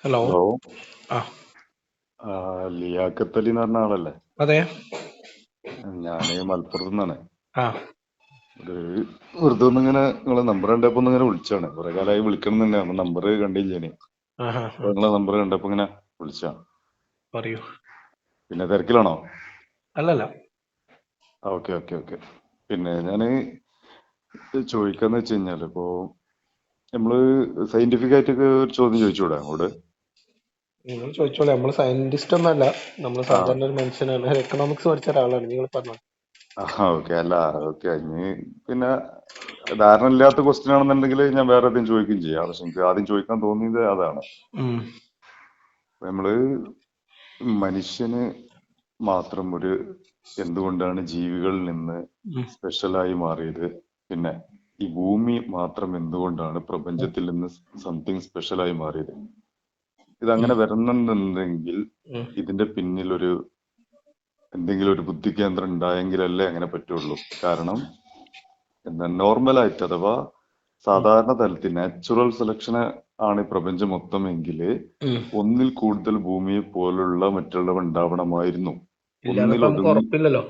Hello. Hello. ആ ലിയാഖത്ത് അലി എന്ന് പറഞ്ഞ ആളല്ലേ? അതെ. ഞാന് മലപ്പുറത്ത് നിന്നാണ്. ആ ഒരു വെറുതെ ഒന്നിങ്ങനെ നിങ്ങളെ നമ്പർ കണ്ടപ്പോ ഒന്നിങ്ങനെ വിളിച്ചാണ്. കുറെ കാലമായി വിളിക്കണം തന്നെ, നമ്പർ കണ്ടില്ലേനി. ആഹാ അപ്പൊ നിങ്ങളെ നമ്പർ കണ്ടപ്പോ ഇങ്ങനെ വിളിച്ചാ. പറയൂ. പിന്നെ തിരക്കിലാണോ? അല്ലല്ല. Okay okay okay. പിന്നെ ഞാന് ചോദിക്കാന്ന് വെച്ച് കഴിഞ്ഞാല്, ഇപ്പോ നമ്മള് സയന്റിഫിക് ആയിട്ടൊക്കെ ഒരു ചോദ്യം ചോദിച്ചൂടെ അങ്ങോട്ട്? നിങ്ങൾ ചോദിച്ചോളെ. നമ്മൾ സയന്റിസ്റ്റ് ഒന്നല്ല. നമ്മൾ ആ സാധാരണ ഒരു മനുഷ്യനാണ്. എക്കണോമിക്സ് പഠിച്ച ഒരാളാണ്. നിങ്ങൾ പറഞ്ഞു. ഓക്കെ. അല്ല, ഓക്കെ. ഇനി പിന്നെ ധാരണ ഇല്ലാത്ത ക്വസ്റ്റ്യൻ ആണെന്നുണ്ടെങ്കിൽ ഞാൻ വേറെ ഏതെങ്കിലും ചോദിക്കുകയും ചെയ്യാം. പക്ഷെ എനിക്ക് ആദ്യം ചോദിക്കാൻ തോന്നിയത് അതാണ്. നമ്മള് മനുഷ്യന് മാത്രം ഒരു എന്തുകൊണ്ടാണ് ജീവികളിൽ നിന്ന് സ്പെഷ്യലായി മാറിയത്? പിന്നെ ഈ ഭൂമി മാത്രം എന്തുകൊണ്ടാണ് പ്രപഞ്ചത്തിൽ നിന്ന് സംതിങ് സ്പെഷ്യലായി മാറിയത്? ഇതങ്ങനെ വരുന്നുണ്ടെങ്കിൽ ഇതിന്റെ പിന്നിൽ എന്തെങ്കിലും ഒരു ബുദ്ധി കേന്ദ്രം ഉണ്ടായെങ്കിലല്ലേ അങ്ങനെ പറ്റുള്ളൂ. കാരണം എന്താ, നോർമലായിട്ട് അഥവാ സാധാരണ തലത്തിൽ നാച്ചുറൽ സെലക്ഷൻ ആണ് ഈ പ്രപഞ്ചം മൊത്തം എങ്കില് ഒന്നിൽ കൂടുതൽ ഭൂമിയെ പോലുള്ള മറ്റുള്ളവ ഉണ്ടാവണമായിരുന്നു. ഉറപ്പില്ലല്ലോ.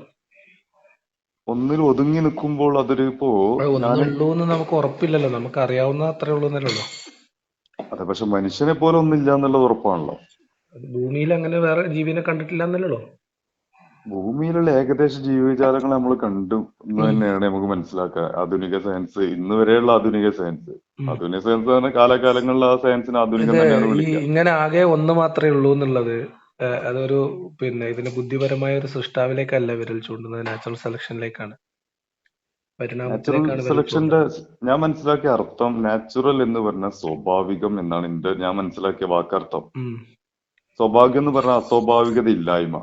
ഒന്നിൽ ഒതുങ്ങി നിൽക്കുമ്പോൾ അതൊരു ഒന്നുള്ളൂ എന്ന് നമുക്ക് ഉറപ്പില്ലല്ലോ. നമുക്ക് അറിയാവുന്ന അത്രേ ഉള്ളൂ എന്നല്ലോ. അതെ, പക്ഷെ മനുഷ്യനെ പോലെ ഒന്നില്ല എന്നുള്ളത് ഉറപ്പാണല്ലോ. ഭൂമിയിൽ അങ്ങനെ വേറെ ജീവിനെ കണ്ടിട്ടില്ല എന്നല്ലോ. ഭൂമിയിലുള്ള ഏകദേശ ജീവജാലങ്ങൾ നമ്മൾ കണ്ടു എന്ന് തന്നെയാണ് നമുക്ക് മനസ്സിലാക്കുക. ആധുനിക സയൻസ്, ഇന്ന് വരെയുള്ള ആധുനിക സയൻസ്. ആധുനിക സയൻസ് തന്നെ കാലാകാലങ്ങളിൽ ആ സയൻസിന് ആധുനികം തന്നെയാണ് വിളിക്കുക. ഇങ്ങനെ ആകെ ഒന്ന് മാത്രമേ ഉള്ളൂ എന്നുള്ളത് അതൊരു ഇതിന്റെ ബുദ്ധിപരമായ ഒരു സൃഷ്ടാവിലേക്കല്ല വിരൽ ചൂണ്ടുന്നത്. നാച്ചുറൽ സെലക്ഷനിലേക്കാണ്, നാച്ചുറൽ പരിണാമത്തിലേക്കാണ് വിരൽ സെലക്ഷന്റെ ചൂണ്ടുന്നത്. ഞാൻ മനസ്സിലാക്കിയ അർത്ഥം, നാച്ചുറൽ എന്ന് പറഞ്ഞ സ്വാഭാവികം എന്നാണ് ഞാൻ മനസ്സിലാക്കിയ വാക്കർത്ഥം. സ്വാഭാവികം എന്ന് പറഞ്ഞാൽ അസ്വാഭാവികത ഇല്ലായ്മ,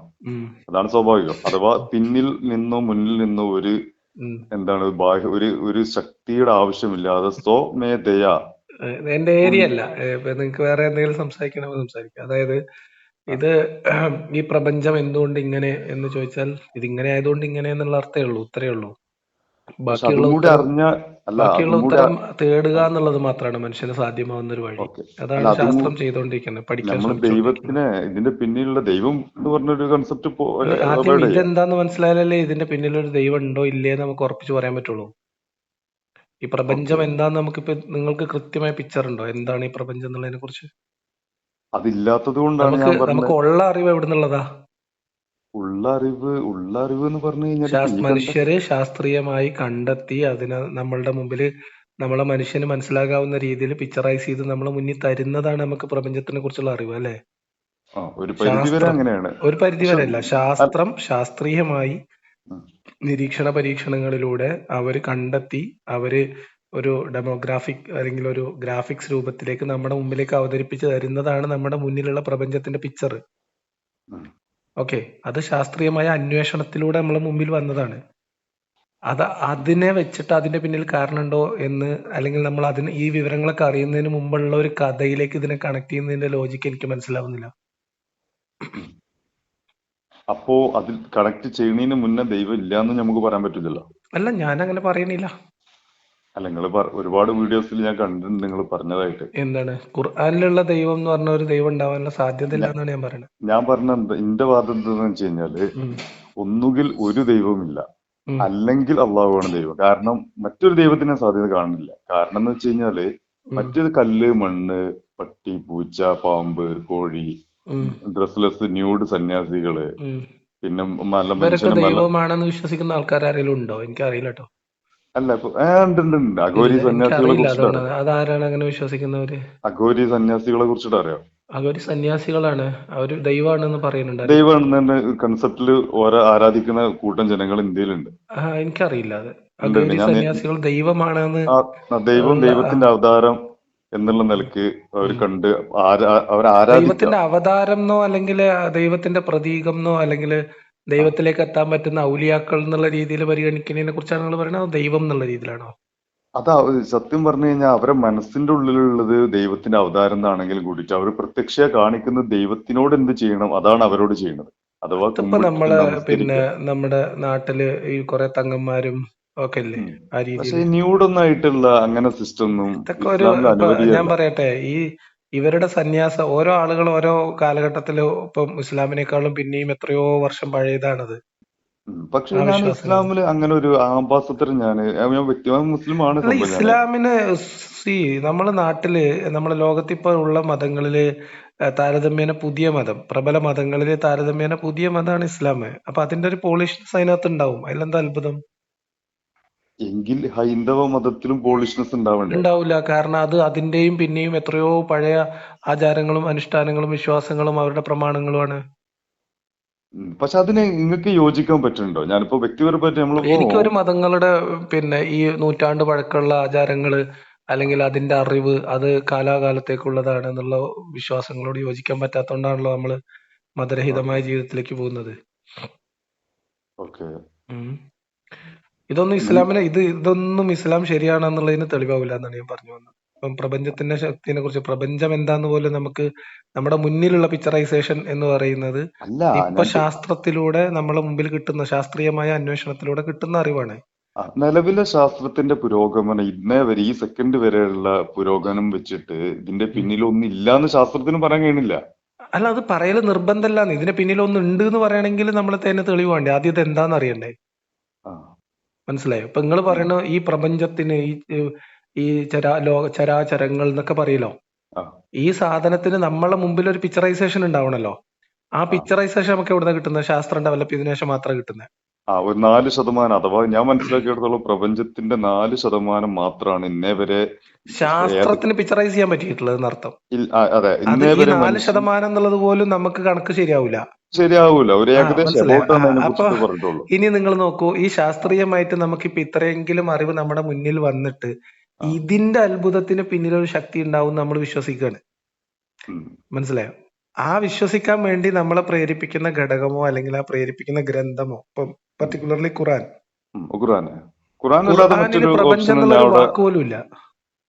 അതാണ് സ്വാഭാവികം. അഥവാ പിന്നിൽ നിന്നോ മുന്നിൽ നിന്നോ എന്താണ് ഒരു ശക്തിയുടെ ആവശ്യമില്ലാതെ സ്വമേധയാ. എന്റെ ഏരിയ അല്ല. നിങ്ങൾക്ക് വേറെ എന്തെങ്കിലും സംസാരിക്കണമെങ്കിൽ സംസാരിക്കാം. അതായത് ഇത് ഈ പ്രപഞ്ചം എന്തുകൊണ്ട് ഇങ്ങനെ എന്ന് ചോദിച്ചാൽ ഇതിങ്ങനെ ആയതുകൊണ്ട് ഇങ്ങനെ എന്നുള്ള അർത്ഥമേ ഉള്ളൂ, ഉത്തരേ ഉള്ളൂ. പക്ഷെ അതും കൂടി ബാക്കിയുള്ള അതും കൂടി ഉത്തരം തേടുക എന്നുള്ളത് മാത്രമാണ് മനുഷ്യന് സാധ്യമാവുന്ന ഒരു വഴി. ഓക്കെ. അല്ല, അതാണ് ശാസ്ത്രം ചെയ്തുകൊണ്ടിരിക്കുന്നത്, പഠിക്കാൻ നമ്മൾ ശ്രമിച്ചുകൊണ്ടിരിക്കുന്നത്. ഇതിന്റെ പിന്നിലുള്ള ദൈവം എന്ന് പറഞ്ഞൊരു കൺസെപ്റ്റ് ആദ്യം അവോയ്ഡ് ചെയ്യാം. ഇതെന്താന്ന് മനസ്സിലായാലല്ലേ ഇതിന്റെ പിന്നിൽ ഒരു ദൈവം ഉണ്ടോ ഇല്ലേ നമുക്ക് ഉറപ്പിച്ച് പറയാൻ പറ്റുള്ളൂ. ഈ പ്രപഞ്ചം എന്താന്ന് നമുക്കിപ്പോ നിങ്ങൾക്ക് കൃത്യമായ പിക്ചർ ഉണ്ടോ? എന്താണ് ഈ പ്രപഞ്ചം എന്നുള്ളതിനെ കുറിച്ച്? അതില്ലാത്തത് കൊണ്ടാണ് ഞാൻ പറഞ്ഞത്. നമുക്ക് ഉള്ള അറിവ് എവിടെ നിന്നുള്ളതാ? ഉള്ള അറിവ് എന്ന് പറഞ്ഞു കഴിഞ്ഞാൽ മനുഷ്യര് ശാസ്ത്രീയമായി കണ്ടെത്തി അതിനെ നമ്മളുടെ മുമ്പിൽ, നമ്മളെ മനുഷ്യന് മനസ്സിലാകാവുന്ന രീതിയിൽ പിക്ചറൈസ് ചെയ്ത് നമ്മളെ മുന്നിൽ തരുന്നതാണ് നമുക്ക് പ്രപഞ്ചത്തിനെ കുറിച്ചുള്ള അറിവ്, അല്ലെ? ഒരു പരിധി വരെ അങ്ങനെയാണ്. ഒരു പരിധി വരെ അല്ല. ശാസ്ത്രീയമായി നിരീക്ഷണ പരീക്ഷണങ്ങളിലൂടെ അവര് കണ്ടെത്തി, അവര് ഒരു ഡെമോഗ്രാഫിക് അല്ലെങ്കിൽ ഒരു ഗ്രാഫിക്സ് രൂപത്തിലേക്ക് നമ്മുടെ മുമ്പിലേക്ക് അവതരിപ്പിച്ച് തരുന്നതാണ് നമ്മുടെ മുന്നിലുള്ള പ്രപഞ്ചത്തിന്റെ പിക്ചർ. ഓക്കെ, അത് ശാസ്ത്രീയമായ അന്വേഷണത്തിലൂടെ നമ്മളെ മുമ്പിൽ വന്നതാണ്. അതിനെ വെച്ചിട്ട് അതിന്റെ പിന്നിൽ കാരണമുണ്ടോ എന്ന്, അല്ലെങ്കിൽ നമ്മൾ ഈ വിവരങ്ങളൊക്കെ അറിയുന്നതിന് മുമ്പുള്ള ഒരു കഥയിലേക്ക് ഇതിനെ കണക്ട് ചെയ്യുന്നതിന്റെ ലോജിക്ക് എനിക്ക് മനസ്സിലാവുന്നില്ല. അപ്പോ അതിൽ കണക്ട് ചെയ്യുന്നതിന് മുന്നേ ദൈവം ഇല്ലാന്ന് നമുക്ക് പറയാൻ പറ്റില്ലല്ലോ. അല്ല, ഞാൻ അങ്ങനെ പറയണില്ല. അല്ല, നിങ്ങൾ ഒരുപാട് വീഡിയോസിൽ ഞാൻ കണ്ടിട്ടുണ്ട് നിങ്ങൾ പറഞ്ഞതായിട്ട്. എന്താണ് ഖുർആനിലുള്ള ദൈവം എന്ന് പറഞ്ഞ ഒരു ദൈവം ഉണ്ടാവാനുള്ള സാധ്യത ഇല്ല എന്നാണ് ഞാൻ പറയുന്നത്. ഞാൻ പറഞ്ഞ എന്റെ വാദം എന്താന്ന് വെച്ച് കഴിഞ്ഞാല്, ഒന്നുകിൽ ഒരു ദൈവമില്ല, അല്ലെങ്കിൽ അള്ളാഹുവാണ് ദൈവം. കാരണം മറ്റൊരു ദൈവത്തിന് സാധ്യത കാണില്ല. കാരണം എന്ന് വെച്ച് കഴിഞ്ഞാല് മറ്റേത് കല്ല്, മണ്ണ്, പട്ടി, പൂച്ച, പാമ്പ്, കോഴി, ഡ്രസ്ലെസ് ന്യൂഡ് സന്യാസികള്, പിന്നെ ദൈവമാണെന്ന് വിശ്വസിക്കുന്ന ആൾക്കാർ ആരെങ്കിലും ഉണ്ടോ? എനിക്കറിയില്ല കേട്ടോ. അല്ല, ഉണ്ട്. അഘോരി സന്യാസികളെ കുറിച്ചിട്ട് അതാരാണ് അങ്ങനെ വിശ്വസിക്കുന്നവര്? അഘോരി സന്യാസികളെ കുറിച്ചിട്ട് അറിയാം. അഘോരി സന്യാസികളാണ്, അവര് ദൈവമാണെന്ന് പറയുന്നുണ്ട്. ദൈവമാണെന്ന് കൺസെപ്റ്റില് ഓരോ ആരാധിക്കുന്ന കൂട്ടം ജനങ്ങൾ ഇന്ത്യയിലുണ്ട്. എനിക്കറിയില്ല അത്. അഘോരി സന്യാസികൾ ദൈവമാണെന്ന്, ദൈവത്തിന്റെ അവതാരം എന്നുള്ള നിലക്ക് അവർ കണ്ട് ദൈവത്തിന്റെ അവതാരം എന്നോ അല്ലെങ്കിൽ ദൈവത്തിന്റെ പ്രതീകം എന്നോ അല്ലെങ്കിൽ ദൈവത്തിലേക്ക് എത്താൻ പറ്റുന്ന ഔലിയാക്കൾ എന്നുള്ള രീതിയിൽ പരിഗണിക്കുന്നതിനെ കുറിച്ചാണ് നിങ്ങൾ പറയുന്നത്? ദൈവം എന്നുള്ള രീതിയിലാണോ? അതാ സത്യം പറഞ്ഞു കഴിഞ്ഞാൽ അവരെ മനസ്സിന്റെ ഉള്ളിലുള്ളത് ദൈവത്തിന്റെ അവതാരം എന്നാണെങ്കിലും കൂടിയിട്ട് അവർ പ്രത്യക്ഷ കാണിക്കുന്ന ദൈവത്തിനോട് എന്ത് ചെയ്യണം അതാണ് അവരോട് ചെയ്യുന്നത്. അഥവാ നമ്മുടെ നാട്ടില് ഈ കുറെ തങ്ങന്മാരും ഒക്കെ ഇല്ലേ ആ രീതിയിൽ. പക്ഷെ ന്യൂഡൊന്നായിട്ടുള്ള അങ്ങനെ സിസ്റ്റം ഒന്നും ഞാൻ പറയട്ടെ, ഈ ഇവരുടെ ഓരോ ആളുകൾ ഓരോ കാലഘട്ടത്തില് ഇപ്പം ഇസ്ലാമിനേക്കാളും പിന്നെയും എത്രയോ വർഷം പഴയതാണത് പക്ഷെ ആ ഞാൻ വിശ്വാസങ്ങൾ. ഇസ്ലാമില് അങ്ങനെ ഒരു ആംബാസഡർ ഞാൻ വ്യക്തിപരം മുസ്ലിമാണ് അല്ല സംഭവം ഞാന്. ഇസ്ലാമിന് നമ്മളെ നാട്ടില് നമ്മളെ ലോകത്തിപ്പോ ഉള്ള മതങ്ങളില് താരതമ്യേന പുതിയ മതം, പ്രബല മതങ്ങളില് താരതമ്യേന പുതിയ മതമാണ് ഇസ്ലാം. അപ്പൊ അതിന്റെ ഒരു പോളിഷ്നസ് അതിനകത്ത് ഉണ്ടാവും. അതിലെന്താ അത്ഭുതം? എങ്കിൽ ഹൈന്ദവ മതത്തിലും പോളിഷ്നെസ് ഉണ്ടാവണ്ടേ? ഉണ്ടാവില്ല. കാരണം അത് അതിന്റെയും പിന്നെയും എത്രയോ പഴയ ആചാരങ്ങളും അനുഷ്ഠാനങ്ങളും വിശ്വാസങ്ങളും അവരുടെ പ്രമാണങ്ങളുമാണ്. പക്ഷെ അതിന് നിങ്ങൾക്ക് യോജിക്കാൻ പറ്റുന്നുണ്ടോ? ഞാനിപ്പോ വ്യക്തിപരമായിട്ട് നമ്മളിപ്പോ എനിക്കൊരു മതങ്ങളുടെ ഈ നൂറ്റാണ്ട് പഴക്കമുള്ള ആചാരങ്ങള് അല്ലെങ്കിൽ അതിന്റെ അറിവ് അത് കാലാകാലത്തേക്കുള്ളതാണ് എന്നുള്ള വിശ്വാസങ്ങളോട് യോജിക്കാൻ പറ്റാത്തതുകൊണ്ടാണല്ലോ നമ്മള് മതരഹിതമായ ജീവിതത്തിലേക്ക് പോകുന്നത്. ഓക്കെ. ഉം. ഇതൊന്നും ഇസ്ലാം ശരിയാണെന്നുള്ളതിന് തെളിവാവില്ല എന്നാണ് ഞാൻ പറഞ്ഞു വന്നത്. ഇപ്പം പ്രപഞ്ചത്തിന്റെ ശക്തിനെ കുറിച്ച്, പ്രപഞ്ചം എന്താന്ന് പോലും നമുക്ക് നമ്മുടെ മുന്നിലുള്ള പിക്ചറൈസേഷൻ എന്ന് പറയുന്നത് അല്ല ഇപ്പൊ ശാസ്ത്രത്തിലൂടെ നമ്മളെ മുമ്പിൽ കിട്ടുന്ന ശാസ്ത്രീയമായ അന്വേഷണത്തിലൂടെ കിട്ടുന്ന അറിവാണ്. നിലവിലെ ശാസ്ത്രത്തിന്റെ പുരോഗമനം ഇന്നേ വരെ ഈ സെക്കൻഡ് വരെയുള്ള പുരോഗമനം വെച്ചിട്ട് ഇതിന്റെ പിന്നിൽ ഒന്നും ഇല്ലാന്ന് ശാസ്ത്രത്തിന് പറയാൻ കഴിയണില്ല. അല്ല അത് പറയല് നിർബന്ധമല്ലാന്ന്. ഇതിന് പിന്നിൽ ഒന്ന് ഉണ്ട് എന്ന് പറയണമെങ്കിൽ നമ്മൾ തന്നെ തെളിവ് വേണ്ടേ? ആദ്യം ഇത് എന്താന്ന് അറിയണ്ടേ? ആ, മനസ്സിലായോ? ഇപ്പൊ നിങ്ങൾ പറയണ ഈ പ്രപഞ്ചത്തിന് ഈ ചരാചരങ്ങൾ എന്നൊക്കെ പറയലോ, ആ, ഈ സാധനത്തിന് നമ്മളെ മുമ്പിൽ ഒരു പിക്ചറൈസേഷൻ ഉണ്ടാവണല്ലോ. ആ ആ. പിക്ചറൈസേഷൻ നമുക്ക് എവിടെ കിട്ടുന്നത്? ശാസ്ത്രം ഡെവലപ്പ് ചെയ്തതിനു ശേഷം മാത്രമേ കിട്ടുന്നത്. ഒരു 4% അഥവാ ഞാൻ മനസ്സിലാക്കിയെടുത്തോളം പ്രപഞ്ചത്തിന്റെ 4% മാത്രമാണ് ഇന്നേ വരെ ശാസ്ത്രത്തിന് പിക്ചറൈസ് ചെയ്യാൻ പറ്റിയിട്ടുള്ളത് അർത്ഥം. അതെ, അത് ഇന്നേ ഈ വരെ 4% എന്നുള്ളത് പോലും നമുക്ക് കണക്ക് ശരിയാവൂല. ശരിയാവൂല. ഒരു ഏകദേശം മനസ്സിലായോ? എബൌട്ട് ആണ് അതിനെ അപ്പൊ കുറിച്ചിട്ട് പറഞ്ഞിട്ടുള്ളൂ. ഇനി നിങ്ങൾ നോക്കൂ, ഈ ശാസ്ത്രീയമായിട്ട് നമുക്കിപ്പോ ഇത്രയെങ്കിലും അറിവ് നമ്മുടെ മുന്നിൽ വന്നിട്ട് ആ, ഇതിന്റെ അത്ഭുതത്തിന് പിന്നിലൊരു ശക്തി ഉണ്ടാവും നമ്മൾ വിശ്വസിക്കുകയാണ്. ഉം, മനസ്സിലായോ? ആ വിശ്വസിക്കാൻ വേണ്ടി നമ്മളെ പ്രേരിപ്പിക്കുന്ന ഘടകമോ അല്ലെങ്കിൽ ആ പ്രേരിപ്പിക്കുന്ന ഗ്രന്ഥമോ, ഇപ്പം പർട്ടിക്കുലർലി ഖുറാൻ. ഖുറാൻ അല്ലാതെ ഖുർആനില് മറ്റൊരു പ്രപഞ്ചം ഓപ്ഷൻ ഞാൻ എന്നുള്ളൊരു അവിടെ വാക്ക് പോലും ഇല്ല.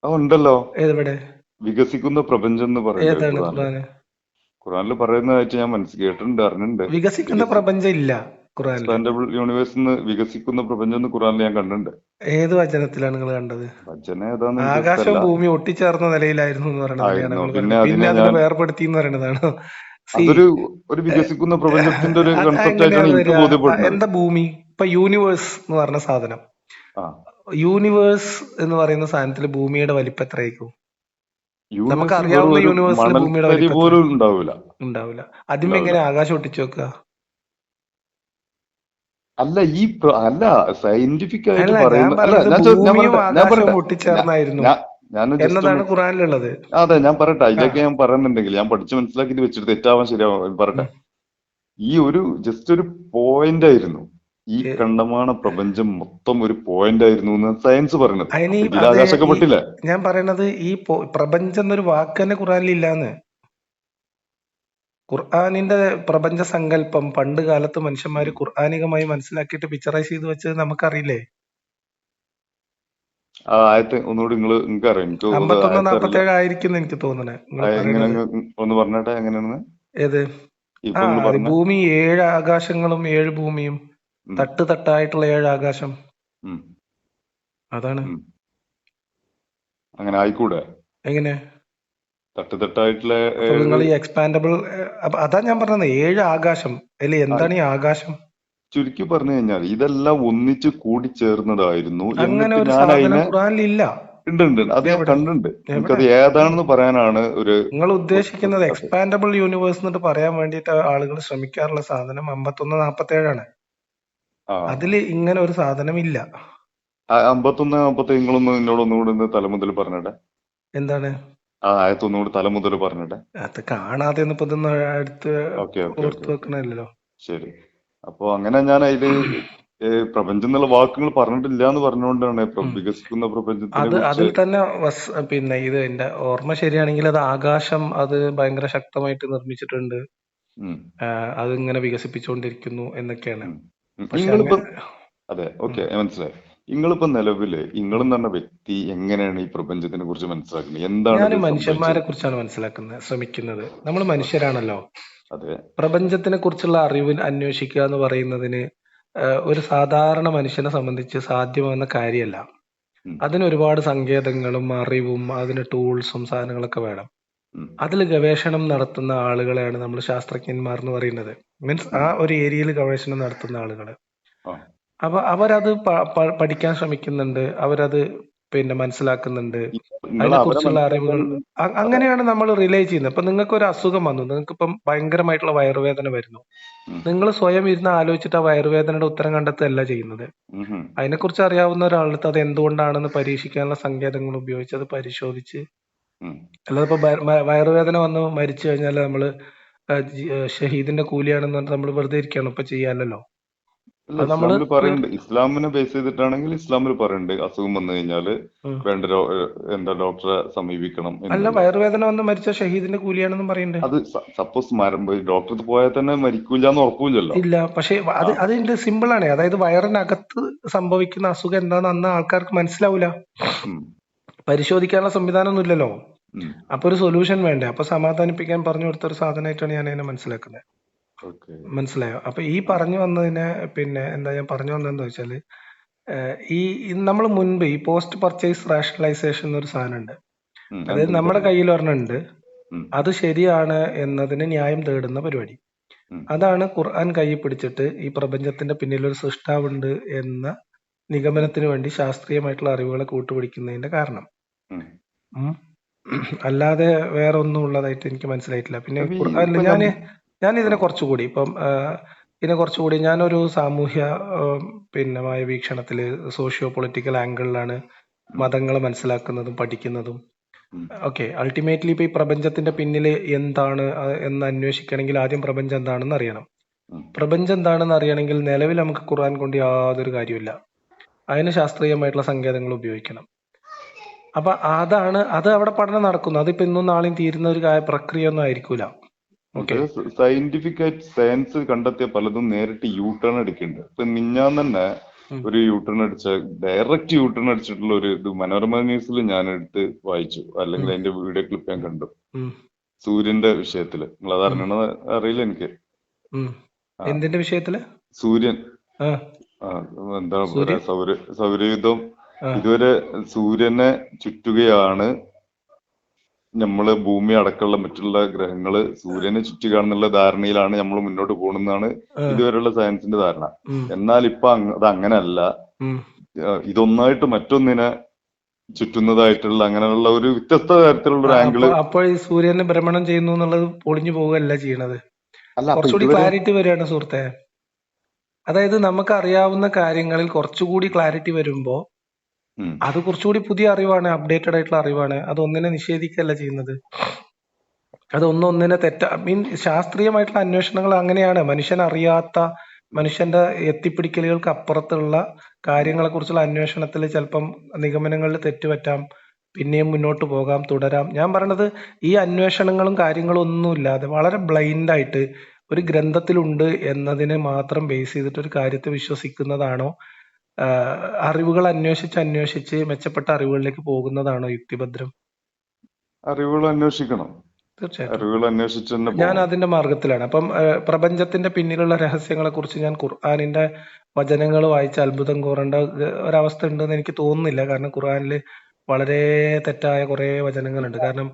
ഉണ്ടല്ലോ. എവിടെ? വികസിക്കുന്ന പ്രപഞ്ചം എന്ന് പറയുന്നത് ഏതാണ് ഖുറാന്? ഖുറാനിൽ പറയുന്നതായിട്ട് ഞാൻ കേട്ടിട്ടുണ്ട്, അറിഞ്ഞിട്ടുണ്ട്. വികസിക്കുന്ന പ്രപഞ്ചം ഇല്ല ഖുറാനില്. എക്സ്പാൻഡബിൾ യൂണിവേഴ്സ് എന്ന് വികസിക്കുന്ന പ്രപഞ്ചം എന്ന് ഖുറാനിൽ ഞാൻ കണ്ടിട്ടുണ്ട്. ഏത് വചനത്തിലാണ് നിങ്ങൾ കണ്ടത്? വചനം ഏതാന്ന് എനിക്ക് ആകാശവും ഇഷ്ടമല്ല. ഭൂമിയും ഒട്ടിച്ചേർന്ന നിലയിലായിരുന്നു എന്ന് പറയണതാണ് ആയിരുന്നു. ഞങ്ങൾ പിന്നെ പറയുന്നത്. പിന്നെ അതിനെ ഞാൻ വേർപെടുത്തി എന്ന് പറയണതാണ്. അതൊരു വികസിക്കുന്ന പ്രപഞ്ചത്തിന്റെ ഒരു കൺസെപ്റ്റ് ആയിട്ടാണ് എങ്ങനെയാണ് എനിക്ക് വരിക? ബോധ്യപ്പെടുന്നത്. എന്താ ഭൂമി? ഇപ്പൊ യൂണിവേഴ്സ് എന്ന് പറഞ്ഞ സാധനം, ആ, യൂണിവേഴ്സ് എന്ന് പറയുന്ന സാധനത്തിൽ ഭൂമിയുടെ വലിപ്പം എത്രയായിരിക്കും? നമുക്ക് യൂണിവേഴ്സിൽ വെറും അറിയാവുന്ന ഒരു യൂണിവേഴ്സിൽ ഭൂമിയുടെ മണൽത്തരി വലിപ്പം എത്ര? പോലും ഉണ്ടാവില്ല. ഉണ്ടാവില്ല. അതിന് ഉണ്ടാവില്ല. എങ്ങനെ ആകാശം ഒട്ടിച്ചു വെക്കുക? അല്ല അല്ല സയന്റിഫിക് ആയിട്ട് അല്ല, ഞാൻ പറയുന്ന അല്ല. പറഞ്ഞത് ഞാൻ ഭൂമിയും പറയട്ടെ ആകാശവും ഒട്ടിച്ചേർന്നായിരുന്നു ഞാൻ ജസ്റ്റ് ഒന്ന് എന്നതാണ് ഖുറാനിലുള്ളത്. അതെ ഞാൻ പറയട്ടെ. ആ. അതിലേക്ക് ഞാൻ പറയുന്നുണ്ടെങ്കിൽ ഞാൻ പഠിച്ച് മനസ്സിലാക്കിയിട്ട് വെച്ചിട്ട് തെറ്റാവാൻ ശരിയാവാൻ പറയട്ടെ. ഈ ജസ്റ്റ് ഒരു പോയിന്റ് ആയിരുന്നു ഈ കണ്ടമാന പ്രപഞ്ചം മൊത്തം ഒരു പോയിന്റ് ആയിരുന്നു എന്ന് സയൻസ് പറയുന്നത്. ഇതിൽ ആകാശമൊക്കെ പൊട്ടില്ല. ഞാൻ പറയണത് ഈ പ്രപഞ്ചം എന്നൊരു വാക്ക് തന്നെ ഖുറാനിൽ ഇല്ലാന്ന്. ഖുർആാനിന്റെ പ്രപഞ്ച സങ്കല്പം പണ്ട് കാലത്ത് മനുഷ്യന്മാര് ഖുർആാനികമായി മനസ്സിലാക്കിയിട്ട് പിക്ചറൈസ് ചെയ്ത് വെച്ചത് നമുക്കറിയില്ലേ? ആയത്ത് ഒന്നുകൂടി നിങ്ങൾക്ക് അറിയാം. എനിക്ക് 51-47 ആയിരിക്കും എനിക്ക് തോന്നണേ. എങ്ങനെ ഒന്ന് പറഞ്ഞിട്ടെ എങ്ങനെയാണെന്ന്. ഏത്? ഭൂമി 7 ആകാശങ്ങളും 7 ഭൂമിയും തട്ട് തട്ടായിട്ടുള്ള 7 ആകാശം. അതാണ്. അങ്ങനെ ആയിക്കൂടെ? എങ്ങനെ തട്ടുതട്ടായിട്ടുള്ള നിങ്ങൾ ഈ എക്സ്പാൻഡബിൾ? അതാ ഞാൻ പറഞ്ഞത് 7 ആകാശം അല്ലെ? എന്താണ് ഈ ആകാശം? ചുരുക്കി പറഞ്ഞു കഴിഞ്ഞാൽ ഇതെല്ലാം ഒന്നിച്ച് കൂടി ചേർന്നതായിരുന്നു. അങ്ങനെ ഒരു സാധനം ഖുറാനിലില്ല. ഉണ്ട്. അത് ഞാൻ കണ്ടിട്ടുണ്ട്. എനിക്കത് ഏതാണെന്ന് പറയാനാണ് നിങ്ങൾ ഉദ്ദേശിക്കുന്നത് എക്സ്പാൻഡബിൾ യൂണിവേഴ്സ് എന്നിട്ട് പറയാൻ വേണ്ടിയിട്ട് ആളുകൾ ശ്രമിക്കാറുള്ള സാധനം 51-47 അതില് ഇങ്ങനെ ഒരു സാധനം ഇല്ല. 51-47 നിങ്ങളൊന്ന് എന്നോടൊന്നുകൂടി തലമുതൽ പറഞ്ഞിട്ടെ. എന്താണ് ആയത്തൊന്നുകൂടി തലമുതൽ പറഞ്ഞിട്ടെ. അത് കാണാതെ അടുത്ത് ഓർത്ത് വെക്കണല്ലോ. ശരി. അപ്പൊ അങ്ങനെ ഞാൻ അതില് പ്രപഞ്ചം എന്നുള്ള വാക്കുകൾ പറഞ്ഞിട്ടില്ല എന്ന് പറഞ്ഞുകൊണ്ടാണ് വികസിക്കുന്ന പ്രപഞ്ചത്തിനെ അതിൽ തന്നെ പിന്നെ ഇത് എന്റെ ഓർമ്മ ശരിയാണെങ്കിൽ അത് ആകാശം അത് ഭയങ്കര ശക്തമായിട്ട് നിർമ്മിച്ചിട്ടുണ്ട്, അതിങ്ങനെ വികസിപ്പിച്ചുകൊണ്ടിരിക്കുന്നു എന്നൊക്കെയാണ്. അതെ, ഓക്കെ, മനസ്സിലായി. നിങ്ങളിപ്പോ നിലവില് നിങ്ങളും പറഞ്ഞ വ്യക്തി എങ്ങനെയാണ് ഈ പ്രപഞ്ചത്തിനെ കുറിച്ച് മനസ്സിലാക്കുന്നത്? എന്താണ്? ഞാൻ മനുഷ്യന്മാരെ കുറിച്ചാണ് ശ്രമിക്കുന്നത്. നമ്മൾ മനുഷ്യരാണല്ലോ. പ്രപഞ്ചത്തിനെ കുറിച്ചുള്ള അറിവ് അന്വേഷിക്കുക എന്ന് പറയുന്നതിന് ഒരു സാധാരണ മനുഷ്യനെ സംബന്ധിച്ച് സാധ്യമാകുന്ന കാര്യമല്ല. അതിന് ഒരുപാട് സങ്കേതങ്ങളും അറിവും അതിന് ടൂൾസും സാധനങ്ങളൊക്കെ വേണം. ഉം. അതിൽ ഗവേഷണം നടത്തുന്ന ആളുകളെയാണ് നമ്മൾ ശാസ്ത്രജ്ഞന്മാർ എന്ന് പറയുന്നത്. മീൻസ് ആ ഒരു ഏരിയയിൽ ഗവേഷണം നടത്തുന്ന ആളുകൾ. ആ. അപ്പൊ അവരത് പഠിക്കാൻ ശ്രമിക്കുന്നുണ്ട്, അവരത് മനസ്സിലാക്കുന്നുണ്ട്, നിങ്ങൾ അവരെ അതിനെക്കുറിച്ചുള്ള അറിവുകൾ മനസ്സിലാക്കാനും അതെ. അങ്ങനെയാണ് നമ്മൾ റിലേ ചെയ്യുന്നത്. ഇപ്പൊ നിങ്ങൾക്ക് ഒരു അസുഖം വന്നു, നിങ്ങൾക്ക് ഇപ്പം ഭയങ്കരമായിട്ടുള്ള വയറുവേദന വരുന്നു, ഉം. നിങ്ങൾ സ്വയം ഇരുന്ന് ആലോചിച്ചിട്ട് ആ വയറുവേദനയുടെ ഉത്തരം കണ്ടെത്തുകയല്ല ചെയ്യുന്നത്. ഉം ഉം. അതിനെക്കുറിച്ച് അറിയാവുന്ന ഒരാളടുത്ത് അത് എന്തുകൊണ്ടാണെന്ന് പരീക്ഷിക്കാനുള്ള സങ്കേതങ്ങൾ ഉപയോഗിച്ച് അത് പരിശോധിച്ച്, ഉം. അല്ലാതെ ഇപ്പൊ വയറുവേദന വന്ന് മരിച്ചു കഴിഞ്ഞാൽ നമ്മള് ഷഹീദിന്റെ കൂലിയാണെന്ന് പറഞ്ഞിട്ട് നമ്മൾ വെറുതെ ഇരിക്കുകയാണ് ഇപ്പൊ ചെയ്യാനല്ലോ. അല്ല, അത് നമ്മള് ഇസ്ലാമിൽ പറയുന്നുണ്ട്. ഇസ്ലാമിനെ ബേസ് ചെയ്തിട്ടാണെങ്കിൽ ഇസ്ലാമിൽ പറയുന്നുണ്ട് അസുഖം വന്നു കഴിഞ്ഞാല് ഉം. വേണ്ട എന്താ ഡോക്ടറെ സമീപിക്കണം അല്ല, എന്നുള്ളത്. വയറുവേദന വന്ന് മരിച്ച ഷഹീദിന്റെ കൂലിയാണെന്നും പറയുന്നുണ്ട്. അത് സപ്പോസ് ഡോക്ടർക്ക് പോയാൽ തന്നെ മരിക്കൂലെന്ന് ഉറപ്പില്ലല്ലോ. ഇല്ല, പക്ഷെ ആ. അതിന്റെ സിമ്പിൾ ആണ്. അതായത് വയറിനകത്ത് സംഭവിക്കുന്ന അസുഖം എന്താണെന്ന് അന്ന് ആൾക്കാർക്ക് മനസ്സിലാവൂല, ഉം. പരിശോധിക്കാനുള്ള സംവിധാനം ഒന്നും ഇല്ലല്ലോ. ഉം. അപ്പൊ ഒരു സൊല്യൂഷൻ വേണ്ടേ? അപ്പൊ സമാധാനിപ്പിക്കാൻ പറഞ്ഞു കൊടുത്ത ഒരു സാധനമായിട്ടാണ് ഞാൻ അതിനെ മനസ്സിലാക്കുന്നത്. ഓക്കെ. മനസ്സിലായോ? അപ്പൊ ഈ പറഞ്ഞു വന്നതിനെ എന്താ ഞാൻ പറഞ്ഞു വന്നതെന്ന് വെച്ചാല്, ഈ നമ്മൾ മുൻപ് ഈ പോസ്റ്റ് പർച്ചേസ് റാഷണലൈസേഷൻ എന്നൊരു സാധനം ഉണ്ട്. ഉം. അതായത് എന്താ നമ്മുടെ കയ്യിൽ ഒരെണ്ണമുണ്ട്, ഉം. അത് ശരിയാണ് എന്നതിന് ന്യായം തേടുന്ന പരിപാടി. ഉം. അതാണ് ഖുർആൻ കയ്യിൽ പിടിച്ചിട്ട് ഈ പ്രപഞ്ചത്തിന്റെ പിന്നിൽ ഒരു സൃഷ്ടാവുണ്ട് എന്ന നിഗമനത്തിന് വേണ്ടി ശാസ്ത്രീയമായിട്ടുള്ള അറിവുകളെ കൂട്ടുപിടിക്കുന്നതിന്റെ കാരണം. ഉം. ഉം. അല്ലാതെ വേറെ ഒന്നും ഉള്ളതായിട്ട് എനിക്ക് മനസ്സിലായിട്ടില്ല. പിന്നെ അപ്പൊ ഖുർആനിൽ ഇപ്പൊ ഞാൻ ഇതിനെ ആ. കുറച്ചുകൂടി ഇതിനെ കുറച്ചുകൂടി ഞാനൊരു സാമൂഹ്യ മായ വീക്ഷണത്തില് സോഷ്യോ പൊളിറ്റിക്കൽ ആംഗിളിലാണ് ഉം. മതങ്ങളെ മനസ്സിലാക്കുന്നതും പഠിക്കുന്നതും. ഉം. ഓക്കെ, അൾട്ടിമേറ്റ്ലി ഇപ്പൊ ഈ പ്രപഞ്ചത്തിന്റെ പിന്നിൽ എന്താണ് എന്ന് അന്വേഷിക്കണമെങ്കിൽ ആദ്യം പ്രപഞ്ചം എന്താണെന്ന് അറിയണം. ഉം. പ്രപഞ്ചം എന്താണെന്ന് അറിയണമെങ്കിൽ നിലവിൽ നമുക്ക് ഖുർആൻ കൊണ്ട് യാതൊരു കാര്യമില്ല, അതിന് ശാസ്ത്രീയമായിട്ടുള്ള സങ്കേതങ്ങൾ ഉപയോഗിക്കണം. അപ്പൊ അത് അവിടെ പഠനം നടക്കുന്നു. അതിപ്പോ ഇന്നും നാളെയും തീരുന്ന ഒരു പ്രക്രിയ ഒന്നും ആയിരിക്കൂല. ഓക്കെ. പക്ഷെ സയന്റിഫിക് ആയിട്ട് സയൻസ് കണ്ടെത്തിയ പലതും നേരിട്ട് യൂ ടേൺ അടിക്കുന്നുണ്ട്. ഇപ്പൊ മിഞ്ഞാന്ന് തന്നെ ഒരു U turn direct U turn അടിച്ചിട്ടുള്ള ഒരു ഇത് മനോരമ ന്യൂസിൽ ഞാൻ എടുത്ത് വായിച്ചു, അല്ലെങ്കിൽ അതിന്റെ വീഡിയോ ക്ലിപ്പ് ഞാൻ കണ്ടു. സൂര്യന്റെ വിഷയത്തില് നിങ്ങൾ അത് അറിയണോ അറിയില്ല എനിക്ക്. എന്തിന്റെ വിഷയത്തില്? സൂര്യൻ എന്താ പറയാ, സൗരയുധം ഇതുവരെ സൂര്യനെ ചുറ്റുകയാണ്, നമ്മള് ഭൂമി അടക്കമുള്ള മറ്റുള്ള ഗ്രഹങ്ങള് സൂര്യനെ ചുറ്റുകയാണെന്നുള്ള ധാരണയിലാണ് നമ്മൾ മുന്നോട്ട് പോകുന്നതാണ് ഇതുവരെയുള്ള സയൻസിന്റെ ധാരണ. എന്നാൽ ഇപ്പൊ അത് അങ്ങനെയല്ല, ഇതൊന്നായിട്ട് മറ്റൊന്നിനെ ചുറ്റുന്നതായിട്ടുള്ള അങ്ങനെയുള്ള ഒരു വ്യത്യസ്ത തരത്തിലുള്ള ഒരു ആംഗിള്. അപ്പോൾ ഈ സൂര്യനെ ഭ്രമണം ചെയ്യുന്നു എന്നുള്ളത് പൊളിഞ്ഞു പോവുകയല്ല ചെയ്യണത്. കുറച്ചുകൂടി ക്ലാരിറ്റി വരികയാണ് സുഹൃത്തെ. അതായത് നമുക്ക് അറിയാവുന്ന കാര്യങ്ങളിൽ കുറച്ചുകൂടി ക്ലാരിറ്റി വരുമ്പോ അത് കുറച്ചുകൂടി പുതിയ അറിവാണ്, അപ്ഡേറ്റഡ് ആയിട്ടുള്ള അറിവാണ്. അത് ഒന്നിനെ നിഷേധിക്കുകയല്ല ചെയ്യുന്നത്, അത് ഒന്നിനെ ശാസ്ത്രീയമായിട്ടുള്ള അന്വേഷണങ്ങൾ അങ്ങനെയാണ്. മനുഷ്യൻ അറിയാത്ത, മനുഷ്യന്റെ എത്തിപ്പിടിക്കലുകൾക്ക് അപ്പുറത്തുള്ള കാര്യങ്ങളെ കുറിച്ചുള്ള അന്വേഷണത്തിൽ ചിലപ്പം നിഗമനങ്ങളിൽ തെറ്റുപറ്റാം, പിന്നെയും മുന്നോട്ട് പോകാം, തുടരാം. ഞാൻ പറയണത് ഈ അന്വേഷണങ്ങളും കാര്യങ്ങളും ഒന്നുമില്ലാതെ വളരെ ബ്ലൈൻഡ് ആയിട്ട് ഒരു ഗ്രന്ഥത്തിലുണ്ട് എന്നതിനെ മാത്രം ബേസ് ചെയ്തിട്ട് ഒരു കാര്യത്തെ വിശ്വസിക്കുന്നതാണോ, അറിവുകൾ അന്വേഷിച്ച് മെച്ചപ്പെട്ട അറിവുകളിലേക്ക് പോകുന്നതാണോ യുക്തിഭദ്രം? അറിവുകൾ അന്വേഷിക്കണം, തീർച്ചയായിട്ടും. ഞാൻ അതിന്റെ മാർഗത്തിലാണ്. അപ്പം പ്രപഞ്ചത്തിന്റെ പിന്നിലുള്ള രഹസ്യങ്ങളെ കുറിച്ച് ഞാൻ ഖുർആനിന്റെ വചനങ്ങൾ വായിച്ച് അത്ഭുതം കൂറേണ്ട ഒരവസ്ഥ ഉണ്ടെന്ന് എനിക്ക് തോന്നുന്നില്ല. കാരണം ഖുർആനിൽ വളരെ തെറ്റായ കുറെ വചനങ്ങളുണ്ട്. കാരണം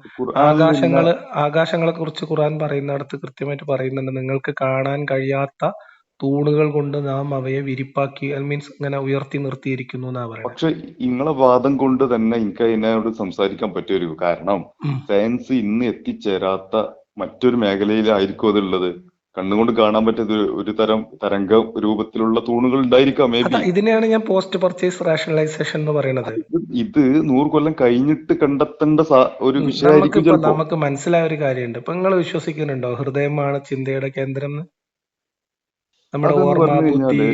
ആകാശങ്ങളെ കുറിച്ച് ഖുർആൻ പറയുന്നിടത്ത് കൃത്യമായിട്ട് പറയുന്നുണ്ട്, നിങ്ങൾക്ക് കാണാൻ കഴിയാത്ത തൂണുകൾ കൊണ്ട് നാം അവയെ വിരിപ്പാക്കി, മീൻസ് ഇങ്ങനെ ഉയർത്തി നിർത്തിയിരിക്കുന്നു എന്നാ പറയുന്നത്. പക്ഷെ നിങ്ങളെ വാദം കൊണ്ട് തന്നെ എനിക്ക് അതിനോട് സംസാരിക്കാൻ പറ്റിയൊരു കാരണം, സയൻസ് ഇന്ന് എത്തിച്ചേരാത്ത മറ്റൊരു മേഖലയിലായിരിക്കും അതുള്ളത്. കണ്ണുകൊണ്ട് കാണാൻ പറ്റിയത് ഒരു തരം തരംഗ രൂപത്തിലുള്ള തൂണുകൾ ഉണ്ടായിരിക്കാം മേ ബി. ഇതിനെയാണ് ഞാൻ പോസ്റ്റ് പർച്ചേസ് റാഷണലൈസേഷൻ എന്ന് പറയുന്നത്. ഇത് 100 കൊല്ലം കഴിഞ്ഞിട്ട് കണ്ടെത്തേണ്ട ഒരു വിഷയമായിരിക്കും. നമുക്ക് മനസ്സിലായ ഒരു കാര്യമുണ്ട്. ഇപ്പൊ നിങ്ങൾ വിശ്വസിക്കുന്നുണ്ടോ ഹൃദയമാണ് ചിന്തയുടെ കേന്ദ്രം? നമ്മുടെ ഓർമ്മ, ബുദ്ധി,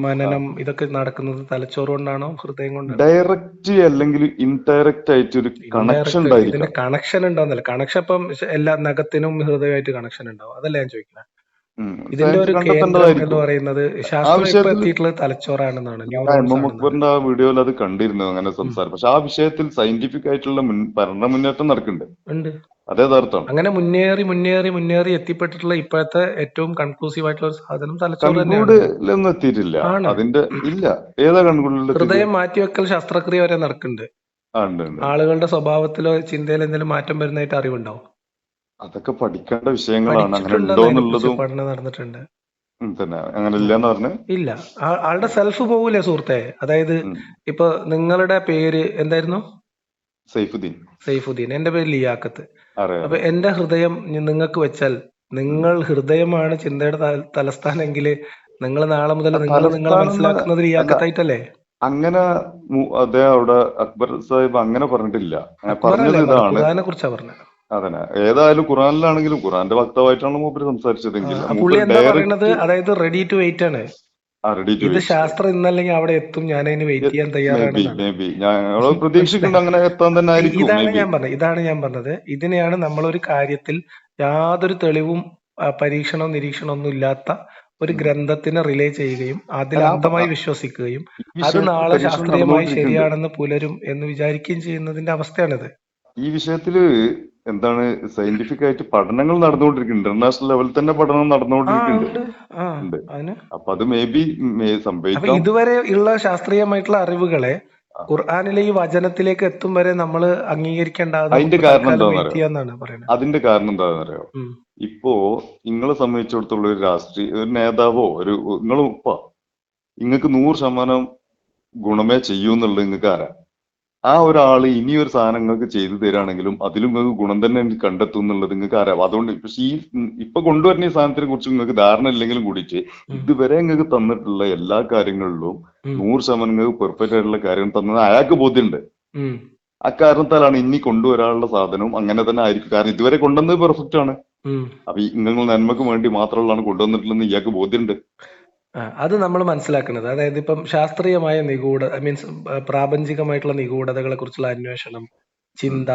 മനനം ഇതൊക്കെ നടക്കുന്നത് തലച്ചോറ് കൊണ്ടാണോ ഹൃദയം കൊണ്ടാണോ? ഡയറക്റ്റ് അല്ലെങ്കിൽ ഇൻഡയറക്റ്റ് ആയിട്ട് ഒരു കണക്ഷൻ ഉണ്ടായിരിക്കും. ഇതിന് കണക്ഷൻ ഉണ്ടാവുന്നല്ല. കണക്ഷൻ ഇപ്പം എല്ലാ നഖത്തിനും ഹൃദയമായിട്ട് കണക്ഷൻ ഉണ്ടാവും, അതല്ല ഞാൻ ചോദിക്കുന്നത്. ഇതിന്റെ ഒരു കേന്ദ്രം എന്ന് പറയുന്നത് ശാസ്ത്രം എത്തിയിട്ടുള്ളത് തലച്ചോറാണെന്നാണ്. അക്ബറിന്റെ ആ വീഡിയോയിൽ അത് കണ്ടിരുന്നു അങ്ങനെ സംസാരം. പക്ഷെ ആ വിഷയത്തിൽ സയന്റിഫിക് ആയിട്ടുള്ള ഭരണ മുന്നേറ്റം നടക്കുന്നുണ്ട്. അതേ യഥാർത്ഥം. അങ്ങനെ മുന്നേറി എത്തിപ്പെട്ടിട്ടുള്ള ഇപ്പോഴത്തെ ഏറ്റവും കൺക്ലൂസീവ് ആയിട്ടുള്ള ഒരു സാധനം തലച്ചോറ് കൺക്ലൂഡിലൊന്നും എത്തിയിട്ടില്ല. അതിന്റെ ഇല്ല, ഏതാ കൺക്ലൂഡിൽ? ഹൃദയം മാറ്റിവെക്കൽ ശസ്ത്രക്രിയ വരെ നടക്കുന്നുണ്ട്. ആളുകളുടെ സ്വഭാവത്തിലോ ചിന്തയിലോ എന്തെങ്കിലും മാറ്റം വരുന്നതായിട്ട് അറിവുണ്ടാവും. അതൊക്കെ പഠിക്കേണ്ട വിഷയങ്ങളാണ്. അങ്ങനെ പഠിച്ചിട്ടുണ്ടെന്ന് അതിനെ കുറിച്ച് ഉണ്ടോന്നുള്ളതും പഠനം നടന്നിട്ടുണ്ട്. തന്നെ അങ്ങനെ ഉം. ഇല്ലാന്ന് പറഞ്ഞ്. ഇല്ല, ആളുടെ സെൽഫ് പോകൂലേ സുഹൃത്തെ. അതായത് ഉം. ഇപ്പൊ നിങ്ങളുടെ പേര് എന്തായിരുന്നു? സൈഫുദ്ദീൻ. സൈഫുദ്ദീൻ. എന്റെ പേര് ലിയാഖത്ത്. അറിയാം അപ്പൊ അറിയാം. എന്റെ ഹൃദയം നിങ്ങൾക്ക് വെച്ചാൽ, ഉം. നിങ്ങൾ ഹൃദയമാണ് ചിന്തയുടെ തലസ്ഥാനെങ്കിൽ, നിങ്ങൾ നാളെ മുതൽ ആ നിങ്ങളെ തലസ്ഥാനം മനസ്സിലാക്കുന്നത് അല്ല, ലിയാഖത്തായിട്ടല്ലേ? അങ്ങനെ അദ്ദേഹം അവിടെ അക്ബർ സാഹിബ് അങ്ങനെ പറഞ്ഞിട്ടില്ല. അക്ബർ പറഞ്ഞത് അല്ലേ പറഞ്ഞ, ഇതാണ്. ഖുർആനെ കുറിച്ചാ പറഞ്ഞത്. അതന്നെ, ഏതായാലും ഖുറാനിലാണെങ്കിലും ഖുറാന്റെ വക്താവായിട്ടാണ് മൂപ്പര് സംസാരിച്ചതെങ്കിൽ ആ പുള്ളി മൂപ്പര് എന്താ പറയണത്, ഡയറക്റ്റ് അതായത് റെഡി ടു വെയിറ്റ് ആണ്. റെഡി ടു ഇത് വെയിറ്റ്. ശാസ്ത്രം ഇന്നല്ലെങ്കിൽ അവിടെ എത്തും, ഞാൻ അതിന് വെയിറ്റ് ചെയ്യാൻ മേ ബി തയ്യാറാണെന്നാണ്. മേ ബി ഞങ്ങൾ പ്രതീക്ഷിക്കുന്നുണ്ട് മനസ്സിലായി. അങ്ങനെ എത്താൻ തന്നെ ആയിരിക്കും. May be. ഇതാണ് ഞാൻ പറഞ്ഞത്. ഇതിനെയാണ് നമ്മളൊരു കാര്യത്തിൽ യാതൊരു തെളിവും പരീക്ഷണവും നിരീക്ഷണവും ഒന്നും ഇല്ലാത്ത ഒരു ഗ്രന്ഥത്തിനെ റിലേ ചെയ്യുകയും അതിൽ അല്ല അന്ധമായി വിശ്വസിക്കുകയും ഈ അത് വിഷയത്തിൽ നാളെ പരീക്ഷണം ശാസ്ത്രീയമായി നടന്നുകൊണ്ടിരിക്കുന്നുണ്ട്. ശരിയാണെന്ന് പുലരും എന്ന് വിചാരിക്കുകയും ചെയ്യുന്നതിന്റെ അവസ്ഥയാണിത്. ഈ വിഷയത്തില് എന്താണ് സയന്റിഫിക് ആയിട്ട് പഠനങ്ങൾ നടന്നുകൊണ്ടിരിക്കുന്നുണ്ട്. ഇന്റർനാഷണൽ ലെവലിൽ തന്നെ പഠനം നടന്നുകൊണ്ടിരിക്കുന്നുണ്ട്. ഉണ്ട്. ആ ഉണ്ട്. അതിന് അപ്പൊ അത് മേ ബി അപ്പൊ സംഭവിക്കാം. ഇതുവരെ ഉള്ള ശാസ്ത്രീയമായിട്ടുള്ള അറിവുകളെ ആ, ഖുർആനിലെ ഈ വചനത്തിലേക്ക് എത്തും വരെ നമ്മൾ അംഗീകരിക്കേണ്ടാതെ അതിന്റെ നമുക്ക് കാരണം തൽക്കാലം വെയിറ്റ് എന്താണെന്നറിയോ? ചെയ്യാന്നാണ് പറയുന്നത്. അതിന്റെ കാരണം എന്താണെന്നറിയോ? ഉം. ഇപ്പോ നിങ്ങളെ സംബന്ധിച്ചിടത്തോളം ഒരു ഒരു നേതാവോ നിങ്ങളും നിങ്ങൾക്ക് 100% ഗുണമേ ചെയ്യൂ എന്നുള്ളത് നിങ്ങൾക്ക് ആരാ? ആ ഒരാള് ഇനിയൊരു സാധനം നിങ്ങൾക്ക് ചെയ്തു തരാണെങ്കിലും അതിലും നിങ്ങൾക്ക് ഗുണം തന്നെ എനിക്ക് കണ്ടെത്തും എന്നുള്ളത് നിങ്ങൾക്ക് അറിയാം. അതുകൊണ്ട് പക്ഷെ ഇപ്പൊ കൊണ്ടുവരുന്ന ഈ സാധനത്തിനെ കുറിച്ച് നിങ്ങൾക്ക് ധാരണ ഇല്ലെങ്കിലും കൂടിയിട്ട് ഉം. ഇതുവരെ നിങ്ങൾക്ക് തന്നിട്ടുള്ള എല്ലാ കാര്യങ്ങളിലും ഉം. 100% നിങ്ങൾക്ക് പെർഫെക്റ്റ് ആയിട്ടുള്ള കാര്യം തന്നത് അയാൾക്ക് ബോധ്യമുണ്ട്. ഉം. അക്കാരണത്താലാണ് ഇനി കൊണ്ടുവരാനുള്ള സാധനവും അങ്ങനെ തന്നെ ആയിരിക്കും. കാരണം ഇതുവരെ കൊണ്ടുവന്നത് പെർഫെക്റ്റ് ആണ്. ഉം. അപ്പൊ നിങ്ങൾ നന്മക്ക് വേണ്ടി മാത്രമുള്ളതാണ് കൊണ്ടുവന്നിട്ടുള്ളതെന്ന് ഇയാൾക്ക് ബോധ്യമുണ്ട്. അത് നമ്മൾ മനസ്സിലാക്കുന്നത്, അതായത് ഇപ്പം ശാസ്ത്രീയമായ മീൻസ് പ്രാപഞ്ചികമായിട്ടുള്ള നിഗൂഢതകളെ കുറിച്ചുള്ള അന്വേഷണം, ഉം. ചിന്ത,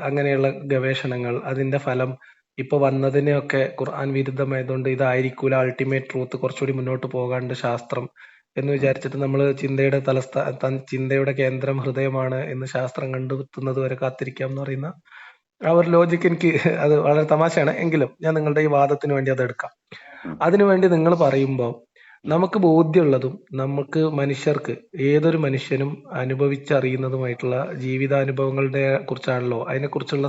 അങ്ങനെയുള്ള ഗവേഷണങ്ങൾ, അതിന്റെ ഫലം ഇപ്പൊ വന്നതിനെയൊക്കെ ഖുർആൻ വിരുദ്ധമായതുകൊണ്ട് ഇതായിരിക്കൂല അൾട്ടിമേറ്റ് ട്രൂത്ത്, കുറച്ചുകൂടി മുന്നോട്ട് പോകാണ്ട് ശാസ്ത്രം എന്ന് ഉം. വിചാരിച്ചിട്ട് നമ്മൾ ചിന്തയുടെ കേന്ദ്രം ഹൃദയമാണ് എന്ന് ശാസ്ത്രം കണ്ടെത്തുന്നത് വരെ കാത്തിരിക്കാം എന്ന് പറയുന്ന ആ ഒരു ലോജിക്ക് എനിക്ക് അത് വളരെ തമാശയാണ്. എങ്കിലും ഞാൻ നിങ്ങളുടെ ഈ വാദത്തിന് വേണ്ടി അത് എടുക്കാം. ഉം. അതിനുവേണ്ടി നിങ്ങൾ പറയുമ്പോൾ നമുക്ക് ബോധ്യമുള്ളതും നമുക്ക് മനുഷ്യർക്ക്, ഏതൊരു മനുഷ്യനും അനുഭവിച്ചറിയുന്നതുമായിട്ടുള്ള ജീവിതാനുഭവങ്ങളുടെ കുറിച്ചാണല്ലോ, അതിനെക്കുറിച്ചുള്ള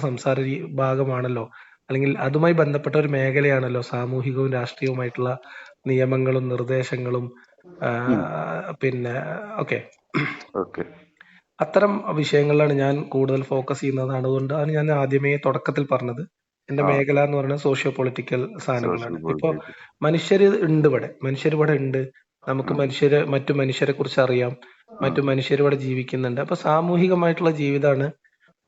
ഭാഗമാണല്ലോ, അല്ലെങ്കിൽ അതുമായി ബന്ധപ്പെട്ട ഒരു മേഖലയാണല്ലോ സാമൂഹികവും രാഷ്ട്രീയവുമായിട്ടുള്ള നിയമങ്ങളും നിർദ്ദേശങ്ങളും. ആ, ഉം. പിന്നെ ഓക്കെ, ഓക്കെ. അത്തരം വിഷയങ്ങളിലാണ് ഞാൻ കൂടുതൽ ഫോക്കസ് ചെയ്യുന്നത്. അതുകൊണ്ടാണ് ഞാൻ ആദ്യമേ തുടക്കത്തിൽ പറഞ്ഞത് എന്റെ ആ മേഖല എന്ന് പറയുന്നത് സോഷ്യോ പൊളിറ്റിക്കൽ സോഷ്യൽ സാധനങ്ങളാണ്. ഇപ്പൊ പൊളിറ്റിക്സ്. മനുഷ്യരിവിടെ ഉണ്ട്. നമുക്ക് മറ്റു മനുഷ്യരെ കുറിച്ച് അറിയാം. മറ്റു മനുഷ്യരിവിടെ ജീവിക്കുന്നുണ്ട്. അപ്പൊ സാമൂഹികമായിട്ടുള്ള ജീവിതമാണ്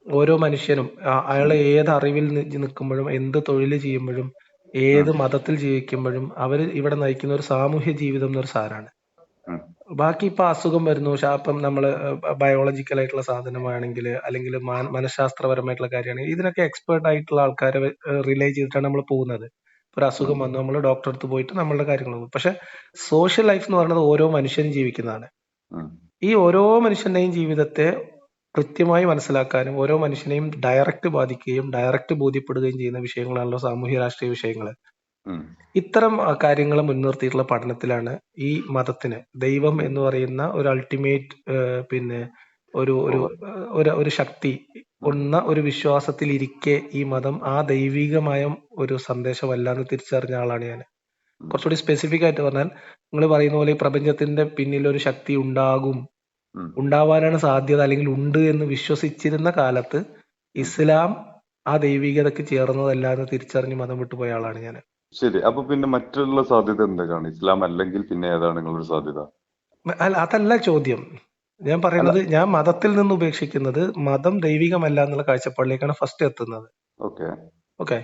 ഓരോ മനുഷ്യനും. അയാളെ ഏത് അറിവിൽ നിൽക്കുമ്പോഴും, എന്ത് തൊഴിൽ ചെയ്യുമ്പോഴും, ഏത് മതത്തിൽ ജീവിക്കുമ്പോഴും അവര് ഇവിടെ നയിക്കുന്ന ഒരു സാമൂഹ്യ ജീവിതം എന്നൊരു സാധനമാണ്. ബാക്കി ഇപ്പൊ അസുഖം വരുന്നു, ഇപ്പം നമ്മള് ബയോളജിക്കൽ ആയിട്ടുള്ള സാധനമാണെങ്കിൽ, അല്ലെങ്കിൽ മനഃശാസ്ത്രപരമായിട്ടുള്ള കാര്യമാണെങ്കിൽ, ഇതിനൊക്കെ എക്സ്പേർട്ട് ആയിട്ടുള്ള ആൾക്കാരെ റിലേ ചെയ്തിട്ടാണ് നമ്മൾ പോകുന്നത്. ഒരു അസുഖം വന്നു, നമ്മൾ ഡോക്ടറെ അടുത്ത് പോയിട്ട് നമ്മളുടെ കാര്യങ്ങൾ പോകും. പക്ഷെ സോഷ്യൽ ലൈഫ് എന്ന് പറയുന്നത് ഓരോ മനുഷ്യനും ജീവിക്കുന്നതാണ്. ഈ ഓരോ മനുഷ്യന്റെയും ജീവിതത്തെ കൃത്യമായി മനസ്സിലാക്കാനും ഓരോ മനുഷ്യനെയും ഡയറക്റ്റ് ബാധിക്കുകയും ഡയറക്റ്റ് ബോധ്യപ്പെടുകയും ചെയ്യുന്ന വിഷയങ്ങളാണല്ലോ സാമൂഹ്യ രാഷ്ട്രീയ വിഷയങ്ങൾ. ഇത്തരം കാര്യങ്ങൾ മുൻനിർത്തിയിട്ടുള്ള പഠനത്തിലാണ് ഈ മതത്തിന് ദൈവം എന്ന് പറയുന്ന ഒരു അൾട്ടിമേറ്റ് പിന്നെ ഒരു ഒരു ഒരു ശക്തി ഉള്ള ഒരു വിശ്വാസത്തിൽ ഇരിക്കെ ഈ മതം ആ ദൈവികമായ ഒരു സന്ദേശമല്ല എന്ന് തിരിച്ചറിഞ്ഞ ആളാണ് ഞാൻ. കുറച്ചുകൂടി സ്പെസിഫിക് ആയിട്ട് പറഞ്ഞാൽ, നിങ്ങൾ പറയുന്ന പോലെ ഈ പ്രപഞ്ചത്തിന്റെ പിന്നിൽ ഒരു ശക്തി ഉണ്ടാവാനാണ് സാധ്യത, അല്ലെങ്കിൽ ഉണ്ട് എന്ന് വിശ്വസിച്ചിരുന്ന കാലത്ത് ഇസ്ലാം ആ ദൈവികതയ്ക്ക് ചേർന്നതല്ല എന്ന് തിരിച്ചറിഞ്ഞ് മതം വിട്ടുപോയ ആളാണ് ഞാൻ. ശരി. അപ്പൊ പിന്നെ മറ്റുള്ള സാധ്യത എന്തൊക്കെയാണ്? ഇസ്ലാം അല്ലെങ്കിൽ പിന്നെ ഏതാണ് നിങ്ങളൊരു സാധ്യത? അതല്ല ചോദ്യം. ഞാൻ പറയുന്നത്, ഞാൻ മതത്തിൽ നിന്ന് ഉപേക്ഷിക്കുന്നത് മതം ദൈവികമല്ല എന്നുള്ള കാഴ്ചപ്പാടിലേക്കാണ് ഫസ്റ്റ് എത്തുന്നത്. ഓക്കെ.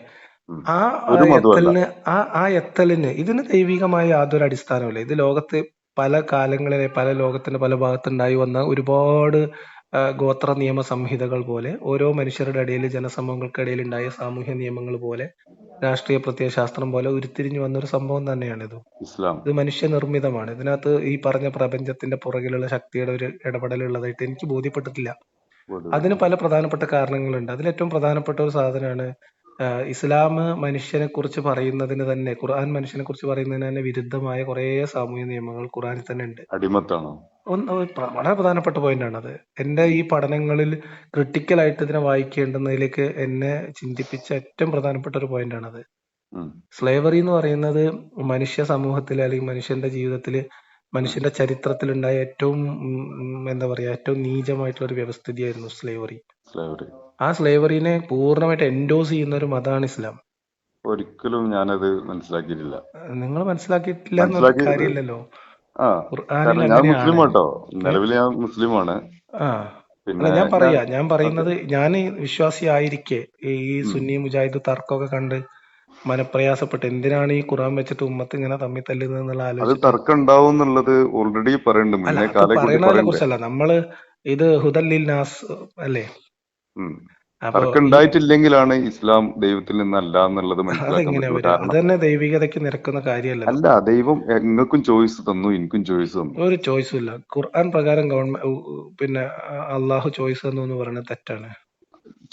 ആ എത്തലിന് ഇതിന് ദൈവികമായ യാതൊരു അടിസ്ഥാനമില്ല. ഇത് ലോകത്ത് പല കാലങ്ങളിലെ ലോകത്തിന്റെ പല ഭാഗത്തുണ്ടായി വന്ന ഒരുപാട് ഗോത്ര നിയമ സംഹിതകൾ പോലെ, ഓരോ മനുഷ്യരുടെ ഇടയിൽ, ജനസമൂഹങ്ങൾക്കിടയിൽ ഉണ്ടായ സാമൂഹ്യ നിയമങ്ങൾ പോലെ, രാഷ്ട്രീയ പ്രത്യയശാസ്ത്രം പോലെ ഉരുത്തിരിഞ്ഞു വന്നൊരു സംഭവം തന്നെയാണിത്. ഇത് മനുഷ്യനിർമ്മിതമാണ്. ഇതിനകത്ത് ഈ പറഞ്ഞ പ്രപഞ്ചത്തിന്റെ പുറകിലുള്ള ശക്തിയുടെ ഒരു ഇടപെടലുള്ളതായിട്ട് എനിക്ക് ബോധ്യപ്പെട്ടിട്ടില്ല. അതിന് പല പ്രധാനപ്പെട്ട കാരണങ്ങളുണ്ട്. അതിലേറ്റവും പ്രധാനപ്പെട്ട ഒരു സാധനമാണ് ഇസ്ലാം മനുഷ്യനെ കുറിച്ച് പറയുന്നതിന് തന്നെ, ഖുർആൻ മനുഷ്യനെ കുറിച്ച് പറയുന്നതിന് തന്നെ വിരുദ്ധമായ കുറെ സാമൂഹ്യ നിയമങ്ങൾ ഖുർആനിൽ തന്നെ ഉണ്ട്. അടിമത്താണോ? വളരെ പ്രധാനപ്പെട്ട പോയിന്റ് ആണത്. എന്റെ ഈ പഠനങ്ങളിൽ ക്രിട്ടിക്കലായിട്ട് ഇതിനെ വായിക്കേണ്ടുന്നതിലേക്ക് എന്നെ ചിന്തിപ്പിച്ച ഏറ്റവും പ്രധാനപ്പെട്ട ഒരു പോയിന്റ് ആണത്. ഉം. സ്ലേവറി എന്ന് പറയുന്നത് മനുഷ്യ സമൂഹത്തിൽ അല്ലെങ്കിൽ മനുഷ്യന്റെ ജീവിതത്തിൽ, മനുഷ്യന്റെ ചരിത്രത്തിലുണ്ടായ ഏറ്റവും എന്താ പറയാ, ഏറ്റവും നീചമായിട്ടുള്ള ഒരു വ്യവസ്ഥിതിയായിരുന്നു സ്ലേവറി. സ്ലേവറി ആ സ്ലേവറിനെ പൂർണ്ണമായിട്ട് എൻഡോസ് ചെയ്യുന്ന ഒരു മതമാണ് ഇസ്ലാം. ഒരിക്കലും ഞാനത് മനസ്സിലാക്കിയിട്ടില്ല. നിങ്ങൾ മനസ്സിലാക്കിയിട്ടില്ല എന്നുള്ള മനസ്സിലാക്കി കാര്യമില്ലല്ലോ. ആ ഖുർആനിൽ കാരണം ഞാൻ അങ്ങനെയാണ്. മുസ്ലിമാട്ടോ, നിലവിൽ ഞാൻ മുസ്ലിമാണ്. ആ പിന്നെ ഞാൻ പറയുന്നത്, ഞാൻ വിശ്വാസി ആയിരിക്കെ ഈ സുന്നി മുജാഹിദ് തർക്കമൊക്കെ കണ്ട് മനപ്രയാസപ്പെട്ട് എന്തിനാണ് ഈ ഖുർആൻ വെച്ചിട്ട് ഉമ്മത്ത് ഇങ്ങനെ തമ്മിൽ തല്ലുന്നത് എന്നുള്ള അത് ആലോചിച്ചിട്ട്, തർക്കം ഉണ്ടാവും എന്നുള്ളത് ഓൾറെഡി പറയുന്നുണ്ട്, അല്ല മുന്നേ അത് കാലെ കൂട്ടി പറയണതിനെ പറയുന്നുണ്ട്. കുറിച്ചല്ല, നമ്മള് ഇത് ഹുദല്ലിൽ നാസ് അല്ലേ. ഉം. അപ്പൊ തർക്കം ഉണ്ടായിട്ടില്ലെങ്കിലാണ് ഇസ്ലാം ദൈവത്തിൽ നിന്നല്ല എന്നുള്ളത് മനസ്സിലാക്കാൻ അതെങ്ങനെയാ പറ്റുള്ളൂ. വരിക? അത് കാരണം തന്നെ ദൈവികതയ്ക്ക് നിരക്കുന്ന കാര്യമല്ലല്ലോ. അല്ല, ദൈവം നിങ്ങൾക്കും ചോയ്സ് തന്നു, എനിക്കും ചോയ്സ് തന്നു. ഒരു ചോയ്സും ഇല്ല. ഖുർആൻ പ്രകാരം പിന്നെ അള്ളാഹു ചോയ്സ് തന്നു എന്ന് പറയുന്നത് തെറ്റാണ്.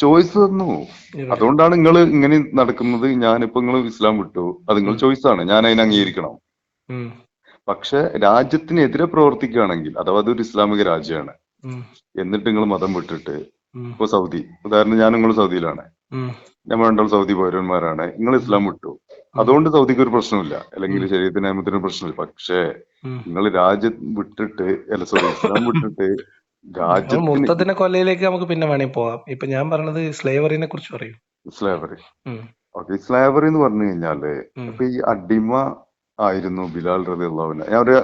ചോയ്സ് തന്നു, ഇവിടെ അതുകൊണ്ടാണ് നിങ്ങൾ ഇങ്ങനെ നടക്കുന്നത്. ഞാനിപ്പോ നിങ്ങൾ ഇസ്ലാം വിട്ടു, അത് നിങ്ങൾ ചോയ്സ് ആണ്, ഞാൻ അതിനെ അംഗീകരിക്കണം. ഉം, പക്ഷെ രാജ്യത്തിനെതിരെ പ്രവർത്തിക്കുകയാണെങ്കിൽ, അഥവാ അതൊരു ഇസ്ലാമിക രാജ്യമാണ്, ഉം, എന്നിട്ട് നിങ്ങൾ മതം വിട്ടിട്ട്, ഉം, ഇപ്പൊ സൗദി ഉദാഹരണം, ഞാൻ നിങ്ങൾ സൗദിയിലാണ്, ഉം, നമ്മൾ രണ്ടാൾ സൗദി പൗരന്മാരാണ്, നിങ്ങൾ ഇസ്ലാം വിട്ടു, ഉം, അതുകൊണ്ട് സൗദിക്ക് ഒരു പ്രശ്നമില്ല, അല്ലെങ്കിൽ ഉം, ശരീരത്തിന് നിയമത്തിന് പ്രശ്നമില്ല. പക്ഷേ ഉം. നിങ്ങൾ രാജ്യം വിട്ടിട്ട്, അല്ല സോറി, ഇസ്ലാം വിട്ടിട്ട് നമ്മൾ രാജ്യത്തിന് മുർത്തതിന്റെ കൊല്ലയിലേക്ക് നമുക്ക് പിന്നെ വേണമെങ്കിൽ പോവാം. ഇപ്പൊ ഞാൻ പറഞ്ഞത് സ്ലേവറിനെ കുറിച്ച് പറയും. സ്ലേവറി. ഉം, ഓക്കെ, സ്ലേവറി എന്ന് പറഞ്ഞു കഴിഞ്ഞാല് ഉം, ഇപ്പൊ ഈ അടിമ ആയിരുന്നു ബിലാൽ റളിയല്ലാഹു അൻഹു. ഞാൻ ഒരു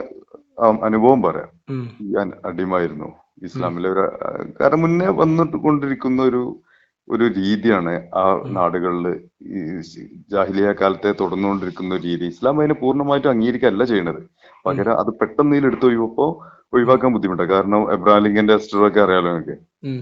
അനുഭവം പറയാം. ഉം, ഈ അടിമായിരുന്നു ഇസ്ലാമിലെ ഒരു കാരണം മുന്നേ വന്നിട്ട് കൊണ്ടിരിക്കുന്ന ഒരു രീതിയാണ് ആ നാടുകളിൽ, ഈ ജാഹിലിയ കാലത്തെ തുടർന്നുകൊണ്ടിരിക്കുന്ന ഒരു രീതി. ഇസ്ലാം അതിനെ പൂർണ്ണമായിട്ടും അംഗീകരിക്കുകയല്ല ചെയ്യണത്. പകരം അത് പെട്ടെന്ന് ഇതിലെടുത്ത് ഒഴിവാക്കാൻ ബുദ്ധിമുട്ടാണ്. കാരണം എബ്രഹാം ലിങ്കന്റെ എസ്റ്ററൊക്കെ അറിയാലോ നിങ്ങൾക്ക്. ഉം,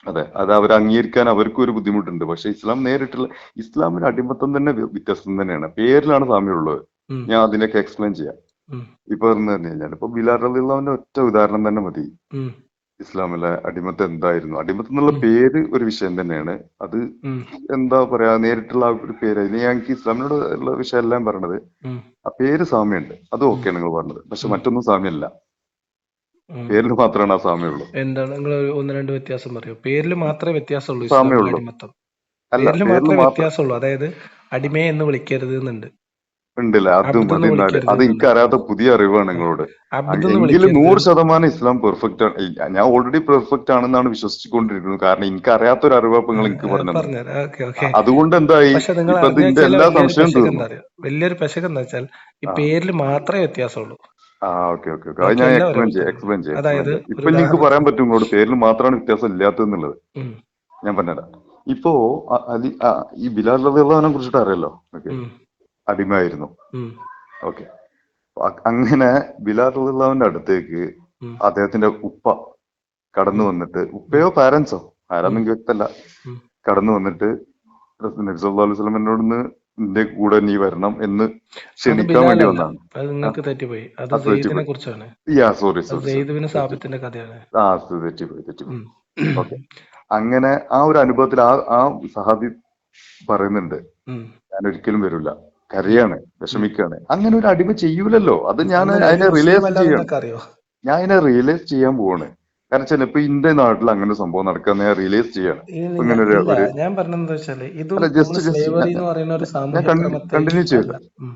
അതെ, അത് അവർ അംഗീകരിക്കാൻ അവർക്കും ഒരു ബുദ്ധിമുട്ടുണ്ട്. പക്ഷെ ഇസ്ലാം നേരിട്ടുള്ള, ഇസ്ലാമിന്റെ അടിമത്തം തന്നെ വ്യത്യസ്തം തന്നെയാണ്, പേരിലാണ് സാമ്യമുള്ളത്. ഉം, ഞാൻ അതിനൊക്കെ എക്സ്പ്ലെയിൻ ചെയ്യാം. ഉം, ഇപ്പൊ പറഞ്ഞു കഴിഞ്ഞാൽ ഇപ്പൊ ബിലാൽ റളിയല്ലാഹുവിന്റെ ഒറ്റ ഉദാഹരണം തന്നെ മതി. ഉം, ഇസ്ലാമിലെ അടിമത്തം എന്തായിരുന്നു? അടിമത്തം എന്നുള്ള പേര് ഒരു വിഷയം തന്നെയാണ്. അത് ഉം, എന്താ പറയാ, നേരിട്ടുള്ള ആ ഒരു പേര്, ഇനി ഞങ്ങൾക്ക് ഇസ്ലാമിനോട് ഉള്ള വിഷയം എല്ലാം പറഞ്ഞത്, ഉം, ആ പേര് സാമ്യമുണ്ട്, അത് ഓക്കെയാണ് നിങ്ങൾ പറഞ്ഞത്. പക്ഷെ മറ്റൊന്നും സാമ്യമല്ല, ഉം. പേരിൽ മാത്രമാണ് ആ സാമ്യമുള്ളൂ. എന്താണ് നിങ്ങൾ ഒന്ന് രണ്ട് വ്യത്യാസം പറയൂ? പേരിൽ മാത്രമേ വ്യത്യാസമുള്ളൂ ഇസ്ലാമിൽ സാമ്യമുള്ളൂ. അടിമത്തം. അല്ല, പേരിൽ പേരിൽ മാത്രമേ മാത്രം വ്യത്യാസമുള്ളൂ. അതായത് അടിമയെ എന്ന് വിളിക്കരുത് എന്നുണ്ട്, ഉണ്ടല്ലേ? അത് അബ്ദ് മതി. എന്ന് എന്നാല് വിളിക്കരുത് അത് എന്നുണ്ട്. എനിക്ക് അറിയാത്ത പുതിയ അറിവാണ് നിങ്ങളോട്. അബ്ദ് എന്ന് എങ്കിൽ വിളിക്കരുത്. 100% ഇസ്ലാം പെർഫെക്റ്റ് ആണ്. ഞാൻ ഓൾറെഡി പെർഫെക്റ്റ് ആണെന്നാണ് വിശ്വസിച്ചുകൊണ്ടിരിക്കുന്നത്. കാരണം എനിക്ക് അറിയാത്തൊരു അറിവപ്പ് നിങ്ങൾ എനിക്ക് പറഞ്ഞു. പറഞ്ഞുതരാം. Okay okay. അതുകൊണ്ട് എന്തായി, പക്ഷെ നിങ്ങൾ ഇപ്പൊ അറിഞ്ഞു ഇതിന്റെ വെച്ചാൽ എല്ലാ വലിയൊരു സംശയവും പെശക് തീർന്നു. എന്താ അറിയോ? വലിയൊരു പെശക് എന്താ വെച്ചാൽ ഈ ആ പേരിൽ മാത്രമേ വ്യത്യാസമുള്ളൂ. ഓക്കെ ഓക്കെ ഓക്കെ, അത് ബാക്കി ഞാൻ എല്ലാം എക്സ്പ്ലെയിൻ ഒരേപോലെ ചെയ്യാം തന്നെ. അതായത് ഒരു ഇപ്പൊ നിങ്ങൾക്ക് പറയാൻ ഉദാഹരണത്തിന്, പറ്റും ഇങ്ങോട്ട് പേരിൽ മാത്രമാണ് വ്യത്യാസം ഇല്ലാത്തതെന്നുള്ളത്. ഉം, ഞാൻ പറഞ്ഞുതരാം. ഇപ്പോ ഈ ബിലാൽ റളിയല്ലാഹുവിനെ കുറിച്ചിട്ട് അറിയാലോ. ഓക്കെ, ഉം, അടിമയായിരുന്നു. ഉം, ഓക്കെ, അങ്ങനെ ബിലാൽ റളിയല്ലാഹുവിന്റെ അടുത്തേക്ക് ഉം, അദ്ദേഹത്തിന്റെ ഉപ്പ കടന്നു ഉം, വന്നിട്ട്, ഉപ്പയോ പാരന്റ്സോ ഉം, ആരാന്നും വ്യക്തമല്ല, ഉം. കടന്നു വന്നിട്ട് നബി സല്ലല്ലാഹു അലൈഹി വസല്ലമയോട് നിന്റെ കൂടെ നീ വരണം എന്ന് അത് ക്ഷണിക്കാൻ വേണ്ടി ബിലാലല്ല, വന്നതാണ്. അത് നിങ്ങൾക്ക് തെറ്റിപ്പോയി. അത് അത് സെയ്ദിനെ തെറ്റിപ്പോയി. കുറിച്ചാണ്. സോറി അത് സോറി സോറി, സെയ്ദ് ബിൻ തെറ്റി. സാബിത്തിന്റെ കഥയാണ്. അത് തെറ്റിപ്പോയി. ഉം, ഓക്കെ, അങ്ങനെ ആ ഒരു അനുഭവത്തിൽ ആ സഹാബി പറയുന്നുണ്ട്, ഉം, ഞാൻ ഒരിക്കലും വരില്ല, ഉം, കരയാണ്, ഉം. വിഷമിക്കാണ്. അങ്ങനെ ഒരു അടിമ ചെയ്യൂലല്ലോ. അത് ഞാൻ അന്ന് നബി അതിനെ മുസ്ലിം റിയലൈസ് അല്ലാന്ന് ചെയ്യണം. നിങ്ങൾക്ക് അറിയോ? ഞാൻ അതിനെ റിയലൈസ് ചെയ്യാൻ പോവാണ്. കാരണം വെച്ചാൽ ഇപ്പൊ ഇന്ത്യ നാട്ടിൽ അങ്ങനെ ഒരു സംഭവം നടക്കാന്ന് ഞാൻ റിയലൈസ് ചെയ്യാണ്. ഇപ്പൊ ഇങ്ങനെ ഇല്ല, ഒരു ഞാൻ പറഞ്ഞെന്താ വെച്ചാല് ഇതും അല്ല, നമ്മൾ ജസ്റ്റ് സ്ലേവറി എന്ന് പറയുന്ന ഒരു ഞാൻ സാമൂഹ്യ ക്രമത്തെ കണ്ടിന്യൂ ചെയ്യല്ല. അല്ല. ഉം,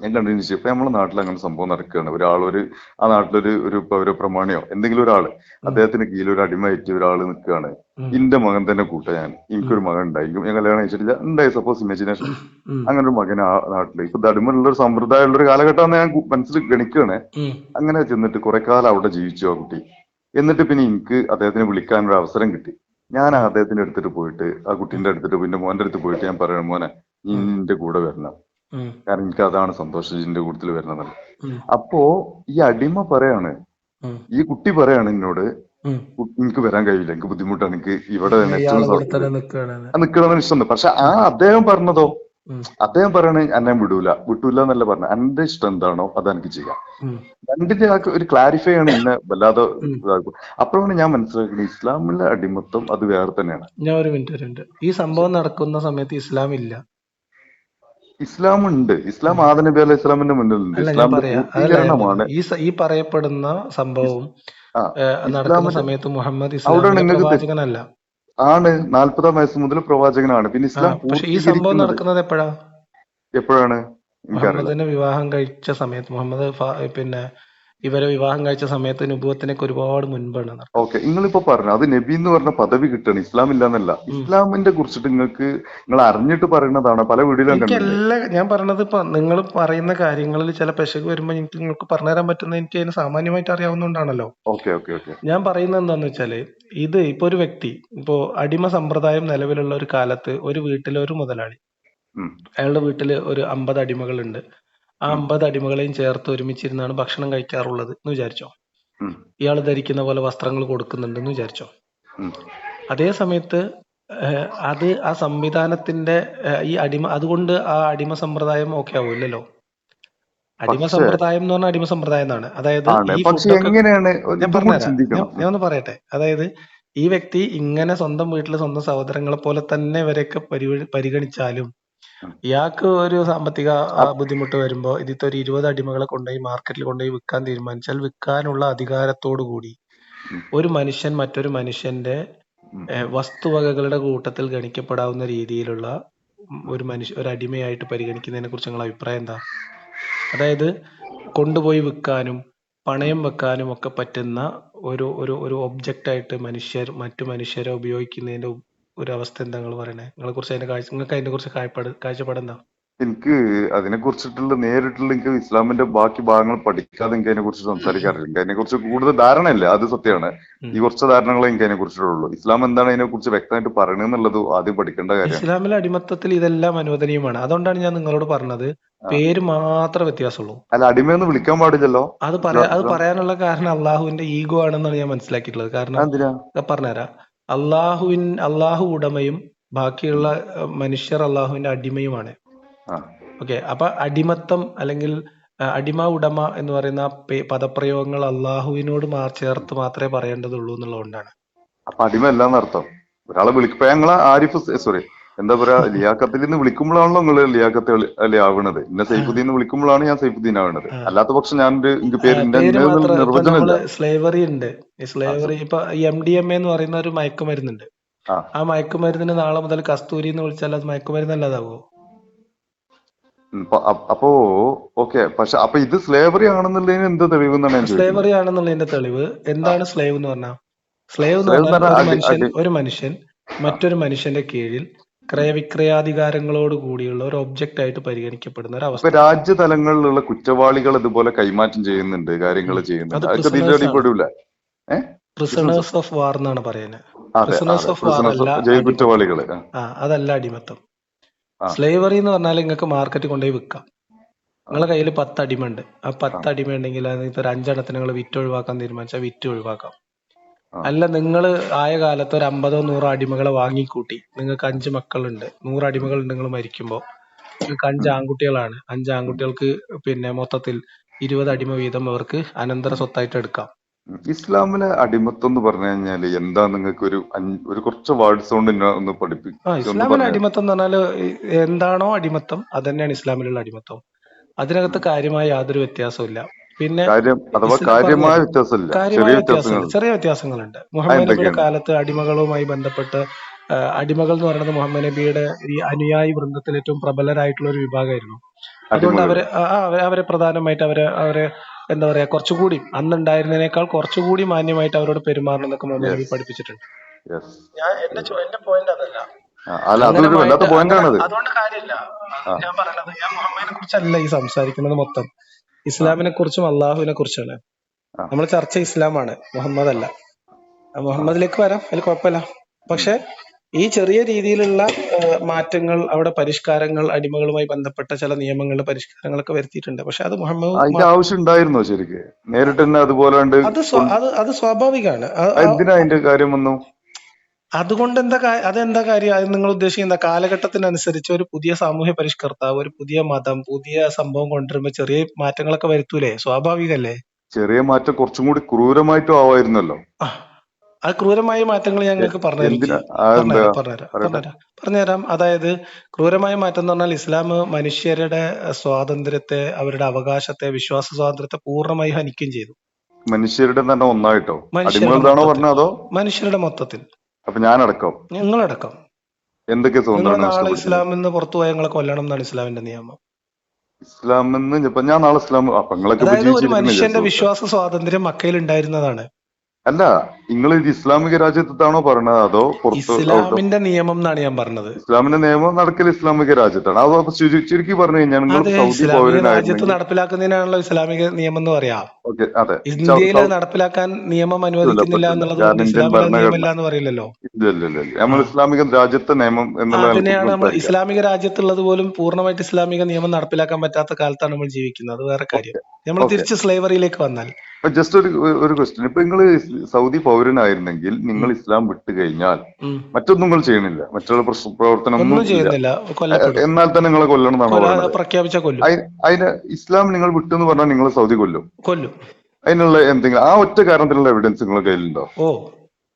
ഞാൻ കണ്ടിന്യൂ ചെയ്യും. ഇപ്പൊ നമ്മുടെ നാട്ടിൽ അങ്ങനെ സംഭവം നടക്കുകയാണ്. ആ നാട്ടിലൊരു ഒരു പൗരപ്രമാണിയോ എന്തെങ്കിലും ഒരാള്, ഉം, അദ്ദേഹത്തിന് കീഴിൽ ഒരു അടിമയായിട്ട് ഒരാൾ നിൽക്കുകയാണ്. ഉം, എന്റെ മകൻ തന്നെ കൂട്ട ഞാൻ, ഉം, എനിക്കൊരു മകൻ ഉണ്ടായി, ഞാൻ കല്യാണം കഴിച്ചിട്ടില്ല, ഉണ്ടായി, സപ്പോസ് ഇമാജിനേഷൻ, ഉം, അങ്ങനെ ഒരു മകൻ ആ നാട്ടില്, ഇപ്പൊ അടിമയുള്ള ഒരു സമ്പ്രദായമുള്ള ഒരു കാലഘട്ടമാണ് ഞാൻ മനസ്സിൽ ഗണിക്കുകയാണ്. ഉം, അങ്ങനെ ചെന്നിട്ട് കുറെ കാലം അവിടെ ജീവിച്ചു ആ കുട്ടി. എന്നിട്ട് പിന്നെ എനിക്ക് അദ്ദേഹത്തിനെ വിളിക്കാൻ ഒരു അവസരം കിട്ടി. ഞാൻ ഉം, അദ്ദേഹത്തിന്റെ അടുത്തിട്ട് പോയിട്ട്, ആ കുട്ടീന്റെ അടുത്തിട്ട്, പിന്നെ മോന്റെ അടുത്ത് പോയിട്ട് ഞാൻ പറയണം, മോനെ നീ ഉം, നിന്റെ കൂടെ വരണം, ഉം, കാരണം എനിക്ക് അതാണ് സന്തോഷം, ഇതിന്റെ കൂട്ടത്തിൽ വരണം. ഉം, അപ്പോ ഈ അടിമ പറയാണ്, ഉം, ഈ കുട്ടി പറയാണ് എന്നോട്, ഉം. എനിക്ക് വരാൻ കഴിയില്ല, എനിക്ക് ബുദ്ധിമുട്ടാണ്, എനിക്ക് ഇവിടെ ഇയാളെ കൂടെ തന്നെ നിൽക്കുകയാണ്. നിൽക്കണമെന്ന് ഇഷ്ടമുണ്ട്. പക്ഷെ അദ്ദേഹം പറഞ്ഞതോ, ഉം, അദ്ദേഹം പറയണ എന്നെ വിട്ടൂല എന്നല്ല പറഞ്ഞ എന്റെ ഇഷ്ടം എന്താണോ അത് എനിക്ക് ചെയ്യാം. ഉം, രണ്ടിന്റെ ആ ഒരു ക്ലാരിഫൈ ആണ് എന്നെ വല്ലാതെ ഉം. ഇതാക്കും. അപ്പോഴാണ് ഞാൻ മനസ്സിലാക്കുന്നത് ഇസ്ലാമിലെ അടിമത്തം അത് വേറെ തന്നെയാണ്. ഞാൻ ഒരു മിനിറ്റ്. ഈ സംഭവം നടക്കുന്ന സമയത്ത് ഇസ്ലാം ഇല്ല. ഇസ്ലാം ഉണ്ട്. ഇസ്ലാം ആദം നബി അലൈഹി ഇസ്ലാമിന്റെ മുന്നിലുണ്ട്. അല്ല, ഞാൻ ഇസ്ലാമിന്റെ പറയാ അതല്ല ഞാൻ പൂർത്തീകരണമാണ്. പറഞ്ഞത്. ഈ പറയപ്പെടുന്ന സംഭവം ആ നടക്കുന്ന ഇസ്ലാമിന്റെ സമയത്ത് മുഹമ്മദ് അവിടെയാണ് ഇസ്ലാമിലെ നിങ്ങൾക്ക് പ്രവാചകനല്ല. ആണ് 40-ാം വയസ്സ് മുതൽ പ്രവാചകനാണ്. പിന്നെ ഇസ്ലാം പക്ഷെ ഈ സംഭവം പൂർത്തീകരിക്കുന്നത് നടക്കുന്നത് എപ്പോഴാ? എപ്പോഴാണ് എനിക്കറിയില്ല. മുഹമ്മദിനെ വിവാഹം കഴിച്ച സമയത്ത്, പിന്നെ ഇവരെ വിവാഹം കഴിച്ച സമയത്ത് നുബുവത്തിനൊക്കെ ഒരുപാട് മുൻപാണ് നടക്കുന്നത്. ഓക്കെ, നിങ്ങളിപ്പോ പറഞ്ഞു അത് നബി എന്ന് പറഞ്ഞ പദവി കിട്ടണം, ഇസ്ലാം ഇല്ലാന്നല്ല. ഇസ്ലാമിന്റെ കുറിച്ചിട്ട് നിങ്ങൾ അറിഞ്ഞിട്ട് പറയുന്നതാണ്. പല വീഡിയോയിലും കണ്ടിട്ടുണ്ട്. ഞാൻ പറഞ്ഞത് ഇപ്പൊ നിങ്ങൾ പറയുന്ന കാര്യങ്ങളിൽ ചില പെശക് വരുമ്പോ എനിക്ക് നിങ്ങൾക്ക് പറഞ്ഞുതരാൻ പറ്റുന്ന എനിക്ക് അതിന് സാമാന്യമായിട്ട് അറിയാവുന്നതുകൊണ്ടാണല്ലോ. Okay okay okay. ഞാൻ പറയുന്നത് എന്താന്ന് വെച്ചാല്, ഇത് ഇപ്പൊ ഒരു വ്യക്തി, ഇപ്പോ അടിമ സമ്പ്രദായം നിലവിലുള്ള ഒരു കാലത്ത് ഒരു വീട്ടിലെ ഒരു മുതലാളി, അയാളുടെ വീട്ടില് ഒരു 50 അടിമകളുണ്ട്. ആ 50 അടിമകളെയും ചേർത്ത് ഒരുമിച്ചിരുന്നാണ് ഭക്ഷണം കഴിക്കാറുള്ളത് എന്ന് വിചാരിച്ചോ. ഇയാൾ ധരിക്കുന്ന പോലെ വസ്ത്രങ്ങൾ കൊടുക്കുന്നുണ്ടെന്ന് വിചാരിച്ചോ. അതേ സമയത്ത് അത് ആ സംവിധാനത്തിന്റെ ഈ അതുകൊണ്ട് ആ അടിമ സമ്പ്രദായം ഓക്കെ ആവില്ലല്ലോ. അടിമ സമ്പ്രദായം എന്ന് പറഞ്ഞാൽ അടിമ സമ്പ്രദായം എന്നാണ്. അതായത് ഈ ഫുഡൊക്കെ ഞാൻ പറഞ്ഞുതരാം. ഞാൻ ഒന്ന് പറയട്ടെ. അതായത് ഈ വ്യക്തി ഇങ്ങനെ സ്വന്തം വീട്ടിലെ സ്വന്തം സഹോദരങ്ങളെ പോലെ തന്നെ ഇവരെയൊക്കെ പരിഗണിച്ചാലും ഇയാൾക്ക് ഒരു സാമ്പത്തിക ബുദ്ധിമുട്ട് വരുമ്പോ ഇതിത്തെ ഒരു 20 അടിമകളെ കൊണ്ടുപോയി മാർക്കറ്റിൽ കൊണ്ടുപോയി വിൽക്കാൻ തീരുമാനിച്ചാൽ വിൽക്കാനുള്ള അധികാരത്തോടു കൂടി ഒരു മനുഷ്യൻ മറ്റൊരു മനുഷ്യന്റെ വസ്തുവകകളുടെ കൂട്ടത്തിൽ ഗണിക്കപ്പെടാവുന്ന രീതിയിലുള്ള ഒരു അടിമയായിട്ട് പരിഗണിക്കുന്നതിനെ കുറിച്ച് നിങ്ങളുടെ അഭിപ്രായം എന്താ? അതായത് കൊണ്ടുപോയി വിൽക്കാനും പണയം വെക്കാനും ഒക്കെ പറ്റുന്ന ഒരു ഒബ്ജക്റ്റ് ആയിട്ട് മറ്റു മനുഷ്യരെ ഉപയോഗിക്കുന്നതിന്റെ ഒരു അവസ്ഥ എന്താ നിങ്ങൾ പറയണേ? നിങ്ങൾക്ക് അതിനെ കുറിച്ച് കാഴ്ചപ്പാട് എന്താ? എനിക്ക് അതിനെ കുറിച്ചിട്ടുള്ള നേരിട്ടുള്ള എനിക്ക് ഇസ്ലാമിന്റെ ബാക്കി ഭാഗങ്ങൾ പഠിക്കാതെ എനിക്ക് അതിനെ കുറിച്ച് സംസാരിക്കാറില്ല. എനിക്ക് അതിനെ കുറിച്ച് കൂടുതൽ ധാരണയില്ല, അത് സത്യമാണ്. ഈ കുറച്ച് ധാരണകളെ എനിക്ക് അതിനെ കുറിച്ചിട്ടുള്ളൂ. ഇസ്ലാം എന്താണ് അതിനെ കുറിച്ച് വ്യക്തമായിട്ട് പറയണെന്നുള്ളത് ആദ്യം പഠിക്കേണ്ട കാര്യമാണ്. ഇസ്ലാമിലെ അടിമത്തത്തിൽ ഇതെല്ലാം അനുവദനീയമാണ്. അതുകൊണ്ടാണ് ഞാൻ നിങ്ങളോട് പറഞ്ഞത് പേര് മാത്രമേ വ്യത്യാസമുള്ളൂ. അല്ല, അടിമയൊന്നും വിളിക്കാൻ പാടില്ലല്ലോ. അത് പറയാനുള്ള കാരണം അള്ളാഹുവിന്റെ ഈഗോ ആണെന്നാണ് ഞാൻ മനസ്സിലാക്കിയിട്ടുള്ളത്. കാരണം പറഞ്ഞുതരാം. അള്ളാഹു ഉടമയും ബാക്കിയുള്ള മനുഷ്യർ അള്ളാഹുവിന്റെ അടിമയുമാണ്. ഓക്കെ, അപ്പൊ അടിമത്തം അല്ലെങ്കിൽ അടിമ ഉടമ എന്ന് പറയുന്ന പദപ്രയോഗങ്ങൾ അള്ളാഹുവിനോട് ചേർത്ത് മാത്രമേ പറയേണ്ടതുള്ളൂ എന്നുള്ളതുകൊണ്ടാണ്. അപ്പൊ അടിമയല്ലാന്ന് അർത്ഥം. ഒരാളെ വിളിക്കുമ്പോ ഞങ്ങളെ എന്താ പറയാ, ലിയാഖത്തിൽ നിന്ന് വിളിക്കുമ്പോഴാണല്ലോ നിങ്ങള് ലിയാഖത്ത് ആവണത്. എന്നെ സൈഫുദ്ദീൻ എന്ന് വിളിക്കുമ്പോഴാണ് ഞാൻ സൈഫുദ്ദീൻ ആവണത്. അല്ലാത്ത പക്ഷം ഞാൻ എനിക്ക് നിർവചനമില്ല. സ്ലേവറി ഉണ്ട്. സ്ലേവറി ഇപ്പൊ MDMA എന്ന് പറയുന്ന ഒരു മയക്കുമരുന്നുണ്ട്. ആ മയക്കുമരുന്നിന് നാളെ മുതൽ കസ്തൂരി എന്ന് വിളിച്ചാൽ അത് മയക്കുമരുന്നല്ലാതാവോ? അപ്പോ ഓക്കെ, പക്ഷെ അപ്പൊ ഇത് സ്ലേവറി ആണെന്നുള്ളതിന് എന്ത് തെളിവ് എന്നാണ്? സ്ലേവറി ആണെന്നുള്ളതിന്റെ തെളിവ് എന്താണ്? സ്ലേവ് എന്ന് പറഞ്ഞാൽ ഒരു മനുഷ്യൻ മറ്റൊരു മനുഷ്യന്റെ കീഴിൽ ക്രയവിക്രയാധികാരങ്ങളോട് കൂടിയുള്ള ഒരു ഒബ്ജക്റ്റ് ആയിട്ട് പരിഗണിക്കപ്പെടുന്ന ഒരു അവസ്ഥ. രാജ്യതലങ്ങളിലുള്ള കുറ്റവാളികൾ ഇതുപോലെ കൈമാറ്റം ചെയ്യുന്നുണ്ട്, കാര്യങ്ങൾ ചെയ്യുന്നുണ്ട്. പ്രിസണേഴ്സ് ഓഫ് വാർ എന്നാണ് പറയുന്നത്. പ്രിസണേഴ്സ് ഓഫ് വാർ അല്ല കുറ്റവാളികള്. അതല്ല അടിമത്തം. സ്ലേവറി എന്ന് പറഞ്ഞാൽ നിങ്ങൾക്ക് മാർക്കറ്റ് കൊണ്ടുപോയി വിൽക്കാം. നിങ്ങളെ കയ്യിൽ 10 അടിമ ഉണ്ട്. ആ 10 അടിമ ഉണ്ടെങ്കിൽ അതിനകത്ത് ഒരു 5 എണ്ണത്തിന് നിങ്ങൾ വിറ്റ് ഒഴിവാക്കാൻ തീരുമാനിച്ചാൽ വിറ്റ് ഒഴിവാക്കാം. അല്ല, നിങ്ങൾ ആയ കാലത്ത് ഒരു 50-100 അടിമകളെ വാങ്ങിക്കൂട്ടി, നിങ്ങൾക്ക് 5 മക്കളുണ്ട്, 100 അടിമകളുണ്ട്. നിങ്ങൾ മരിക്കുമ്പോൾ നിങ്ങൾക്ക് 5 ആൺകുട്ടികളാണ്. 5 ആൺകുട്ടികൾക്ക് പിന്നെ മൊത്തത്തിൽ 20 അടിമ വീതം അവർക്ക് അനന്തര സ്വത്തായിട്ട് എടുക്കാം. ഇസ്ലാമിലെ അടിമത്തം എന്ന് പറഞ്ഞു കഴിഞ്ഞാല് എന്താ? നിങ്ങൾക്ക് ഒരു കുറച്ച് വേർഡ്സ് കൊണ്ട് ഒന്ന് പഠിപ്പിക്കും. ഇസ്ലാമിലെ അടിമത്തം എന്ന് പറഞ്ഞാല് എന്താണോ അടിമത്തം അത് തന്നെയാണ് ഇസ്ലാമിലുള്ള അടിമത്തം. അതിനകത്ത് കാര്യമായ യാതൊരു വ്യത്യാസവും ഇല്ല. പിന്നെ കാര്യമായ വ്യത്യാസമില്ല, ചെറിയ വ്യത്യാസങ്ങളുണ്ട്. മുഹമ്മദ് നബിയുടെ കാലത്ത് അടിമകളുമായി ബന്ധപ്പെട്ട് അടിമകൾ എന്ന് പറയുന്നത് മുഹമ്മദ് നബിയുടെ ഈ അനുയായി വൃന്ദത്തിൽ ഏറ്റവും പ്രബലരായിട്ടുള്ള ഒരു വിഭാഗമായിരുന്നു. അതുകൊണ്ട് അവരെ പ്രധാനമായിട്ട് അവരെ എന്താ പറയാ, കുറച്ചുകൂടി അന്നുണ്ടായിരുന്നതിനേക്കാൾ കുറച്ചുകൂടി മാന്യമായിട്ട് അവരോട് പെരുമാറണം എന്നൊക്കെ മുഹമ്മദ് നബി പഠിപ്പിച്ചിട്ടുണ്ട്. എന്റെ പോയിന്റ് അതല്ല. അതുകൊണ്ട് കാര്യമില്ല. ഞാൻ പറയണത്, ഞാൻ മുഹമ്മദിനെ കുറിച്ചല്ല ഈ സംസാരിക്കുന്നത്. മൊത്തം ഇസ്ലാമിനെ കുറിച്ചും അള്ളാഹുവിനെ കുറിച്ചാണ് നമ്മൾ ചർച്ച. ഇസ്ലാമാണ്, മുഹമ്മദ് അല്ല. മുഹമ്മദിലേക്ക് വരാം, അതിൽ കുഴപ്പമില്ല. പക്ഷെ ഈ ചെറിയ രീതിയിലുള്ള മാറ്റങ്ങൾ, അവിടെ പരിഷ്കാരങ്ങൾ, അടിമകളുമായി ബന്ധപ്പെട്ട ചില നിയമങ്ങളുടെ പരിഷ്കാരങ്ങളൊക്കെ വരുത്തിയിട്ടുണ്ട്. പക്ഷെ അത് മുഹമ്മദ് ആവശ്യം ഉണ്ടായിരുന്നോ ശരിക്കും? നേരിട്ട് തന്നെ അതുപോലെ അത് സ്വാഭാവികമാണ്. അതിന്റെ കാര്യം വന്നു. അതുകൊണ്ട് അതെന്താ കാര്യം? അത് നിങ്ങൾ ഉദ്ദേശിക്കുന്ന കാലഘട്ടത്തിനനുസരിച്ച് ഒരു പുതിയ സാമൂഹ്യ പരിഷ്കർത്താവ് ഒരു പുതിയ മതം പുതിയ സംഭവം കൊണ്ടുവരുമ്പോ ചെറിയ മാറ്റങ്ങളൊക്കെ വരുത്തൂലേ? സ്വാഭാവികല്ലേ? ചെറിയ മാറ്റം കുറച്ചും കൂടി ക്രൂരമായിട്ടും ആവായിരുന്നല്ലോ. ആ, ആ ക്രൂരമായ മാറ്റങ്ങൾ ഞങ്ങൾക്ക് പറഞ്ഞുതരും എന്തിനാ എന്താ പറയട്ടെ. പറഞ്ഞുതരാം. അതായത് ക്രൂരമായ മാറ്റം എന്ന് പറഞ്ഞാൽ ഇസ്ലാം മനുഷ്യരുടെ സ്വാതന്ത്ര്യത്തെ, അവരുടെ അവകാശത്തെ, വിശ്വാസ സ്വാതന്ത്ര്യത്തെ പൂർണ്ണമായി ഹനിക്കുകയും ചെയ്തു. മനുഷ്യരുടെ തന്നെ ഒന്നായിട്ടോ? മനുഷ്യരുടെ അടിമകളാണോ മൊത്തത്തിൽ, പറഞ്ഞോ അതോ മനുഷ്യരുടെ മൊത്തത്തിൽ അപ്പൊ ഞാനടക്കം ഞങ്ങളടക്കം. എന്തൊക്കെ നിങ്ങൾ സ്വാതന്ത്ര്യമാണ് നാളെ നഷ്ടപ്പെടുന്നത്? ഇസ്ലാമിൽ നിന്ന് പുറത്തു പോയാൽ ഞങ്ങളെ കൊല്ലണം എന്നാണ് ഇസ്ലാമിന്റെ നിയമം. ഇസ്ലാമെന്ന് ഇപ്പൊ ഞാൻ നാളെ ഇസ്ലാം അപ്പൊ നിങ്ങളൊക്കെ ഇപ്പൊ അതായത് ഒരു ജീവിച്ചിരിക്കുന്നില്ലേ മനുഷ്യന്റെ സുഹൃത്തെ? വിശ്വാസ സ്വാതന്ത്ര്യം മക്കയിൽ ഉണ്ടായിരുന്നതാണ്. അല്ല, നിങ്ങൾ ഇത് ഇസ്ലാമിക രാജ്യത്താണോ പറഞ്ഞത് അതോ പുറത്ത് ഇസ്ലാമിന്റെ നിയമം എന്നാണ് ഞാൻ പറഞ്ഞത്. ഇസ്ലാമിന്റെ നിയമം നടക്കൽ ഇസ്ലാമിക രാജ്യത്താണ്. അതോ അപ്പൊ ചുരുക്കി പറഞ്ഞു കഴിഞ്ഞാൽ നിങ്ങൾ അതെ, സൗദി ഇസ്ലാമിക രാജ്യത്ത് പൗരനായിരുന്നെങ്കിൽ നടപ്പിലാക്കുന്നതിനാണല്ലോ ഇസ്ലാമിക നിയമം എന്ന് പറയാം. ഓക്കെ, അതെ. ഇന്ത്യയിൽ നടപ്പിലാക്കാൻ നിയമം അനുവദിക്കുന്നില്ല പറ്റില്ല. എന്നുള്ളത് കൊണ്ട് കാരണം ഇന്ത്യൻ ഇസ്ലാമിക നിയമമില്ല ഭരണഘടന എന്ന് പറയില്ലല്ലോ. ഇല്ല. നമ്മൾ ഇസ്ലാമിക രാജ്യത്തെ നിയമം എന്നുള്ള അതിനെയാണ് നമ്മൾ സംസാരിക്കാം. ഇസ്ലാമിക രാജ്യത്തുള്ളത് പോലും പൂർണ്ണമായിട്ട് ഇസ്ലാമിക നിയമം നടപ്പിലാക്കാൻ പറ്റാത്ത കാലത്താണ് നമ്മൾ ജീവിക്കുന്നത്. അത് വേറെ കാര്യം. നമ്മൾ ഓക്കെ, തിരിച്ച് സ്ലേവറിയിലേക്ക് വന്നാൽ ജസ്റ്റ് ഒരു ക്വസ്റ്റ്യൻ. ഇപ്പൊ നിങ്ങൾ സൗദി പൗരനായിരുന്നെങ്കിൽ നിങ്ങൾ ഇസ്ലാം വിട്ടു കഴിഞ്ഞാൽ മറ്റൊന്നും നിങ്ങൾ ചെയ്യണില്ല, മറ്റുള്ള പ്രവർത്തനം ഒന്നും ഒന്നും ഇല്ല, ചെയ്യുന്നില്ല, കൊല്ലപ്പെടും. എന്നാൽ തന്നെ നിങ്ങളെ കൊല്ലണം എന്നാണ് പറയുന്നത്. പ്രഖ്യാപിച്ച കൊല്ലും. അതിന് ഇസ്ലാം നിങ്ങൾ വിട്ടെന്ന് പറഞ്ഞാൽ നിങ്ങൾ സൗദി കൊല്ലും. അതിനുള്ള എന്തെങ്കിലും ആ ഒറ്റ കാരണത്തിലുള്ള എവിഡൻസ് നിങ്ങളുടെ കയ്യിലുണ്ടോ?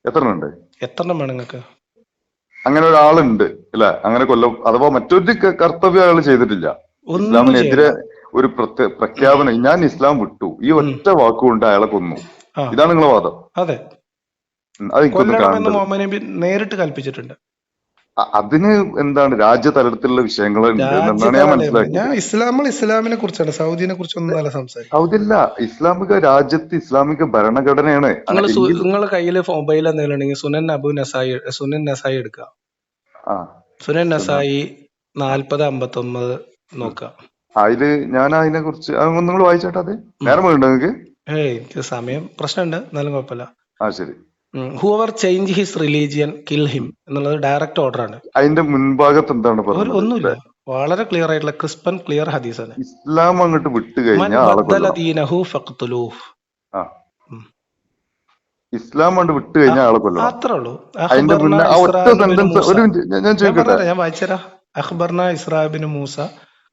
എത്ര ഉണ്ട്? എത്രണ്ണം വേണം നിങ്ങൾക്ക്? അങ്ങനെ ഒരാളുണ്ട് അല്ലെ, അങ്ങനെ കൊല്ലം അഥവാ മറ്റൊരു കർത്തവ്യം അയാൾ ചെയ്തിട്ടില്ല. ഇസ്ലാമിനെതിരെ ഒരു പ്രഖ്യാപനം, ഞാൻ ഇസ്ലാം വിട്ടു, ഈ ഒറ്റ വാക്കുകൊണ്ട് അയാളെ കൊന്നു. ഇതാണ് നിങ്ങളെ വാദം? അതെ, അതെനിക്കൊന്ന് കാണുന്നത്. മുഹമ്മദ് നബി നേരിട്ട് കൽപ്പിച്ചിട്ടുണ്ട്. അതിന് എന്താണ് രാജ്യതലത്തിലുള്ള വിഷയങ്ങൾ ഉണ്ട് എന്നാണ് ഞാൻ മനസ്സിലാക്കിയത്. ഇസ്ലാമിനെ കുറിച്ചാണ്, സൗദിനെ കുറിച്ചൊന്നും അല്ല സംസാരിക്കും. സൗദി അല്ല, ഇസ്ലാമിക രാജ്യത്ത് ഇസ്ലാമിക ഭരണഘടനയാണ്. നിങ്ങളെ കയ്യിൽ മൊബൈൽ എന്തെങ്കിലും ഉണ്ടെങ്കിൽ സുനൻ നസായി എടുക്കുക. സുനൻ നസായി 4059 നോക്കുക. അതില് ഞാൻ അതിനെ കുറിച്ച് നിങ്ങൾ വായിച്ചോട്ടെ. അത് നേരം വേണ്ടോ നിങ്ങൾക്ക്? എനിക്ക് സമയം പ്രശ്നമുണ്ട്, എന്നാലും കുഴപ്പമില്ല. ശരി. Hoover change his religion kill him എന്നുള്ളത് ഡയറക്റ്റ് ഓർഡർ ആണ്. അതിന്റെ മുൻഭാഗത്ത് എന്താണ് പറഞ്ഞത്? ഒന്നുമില്ല, വളരെ ക്ലിയർ ആയിട്ടുള്ള ക്രിസ്പൻ ക്ലിയർ ഹദീസാണ്. ഇസ്ലാം അങ്ങോട്ട് വിട്ടു കഴിഞ്ഞാൽ ഇസ്ലാം കൊണ്ട് വിട്ടു കഴിഞ്ഞാൽ ആളെ കൊല്ലണം, അത്രേ ഉള്ളൂ. അതിന്റെ മുന്നേ ഒറ്റ സെന്റൻസ് ഒരു മിനിറ്റ് ഞാൻ ചോദിക്കട്ടെ, ഞാൻ വായിച്ചുതരാം. അഖ്ബർന ഇസ്രാ ഇബ്നു മൂസ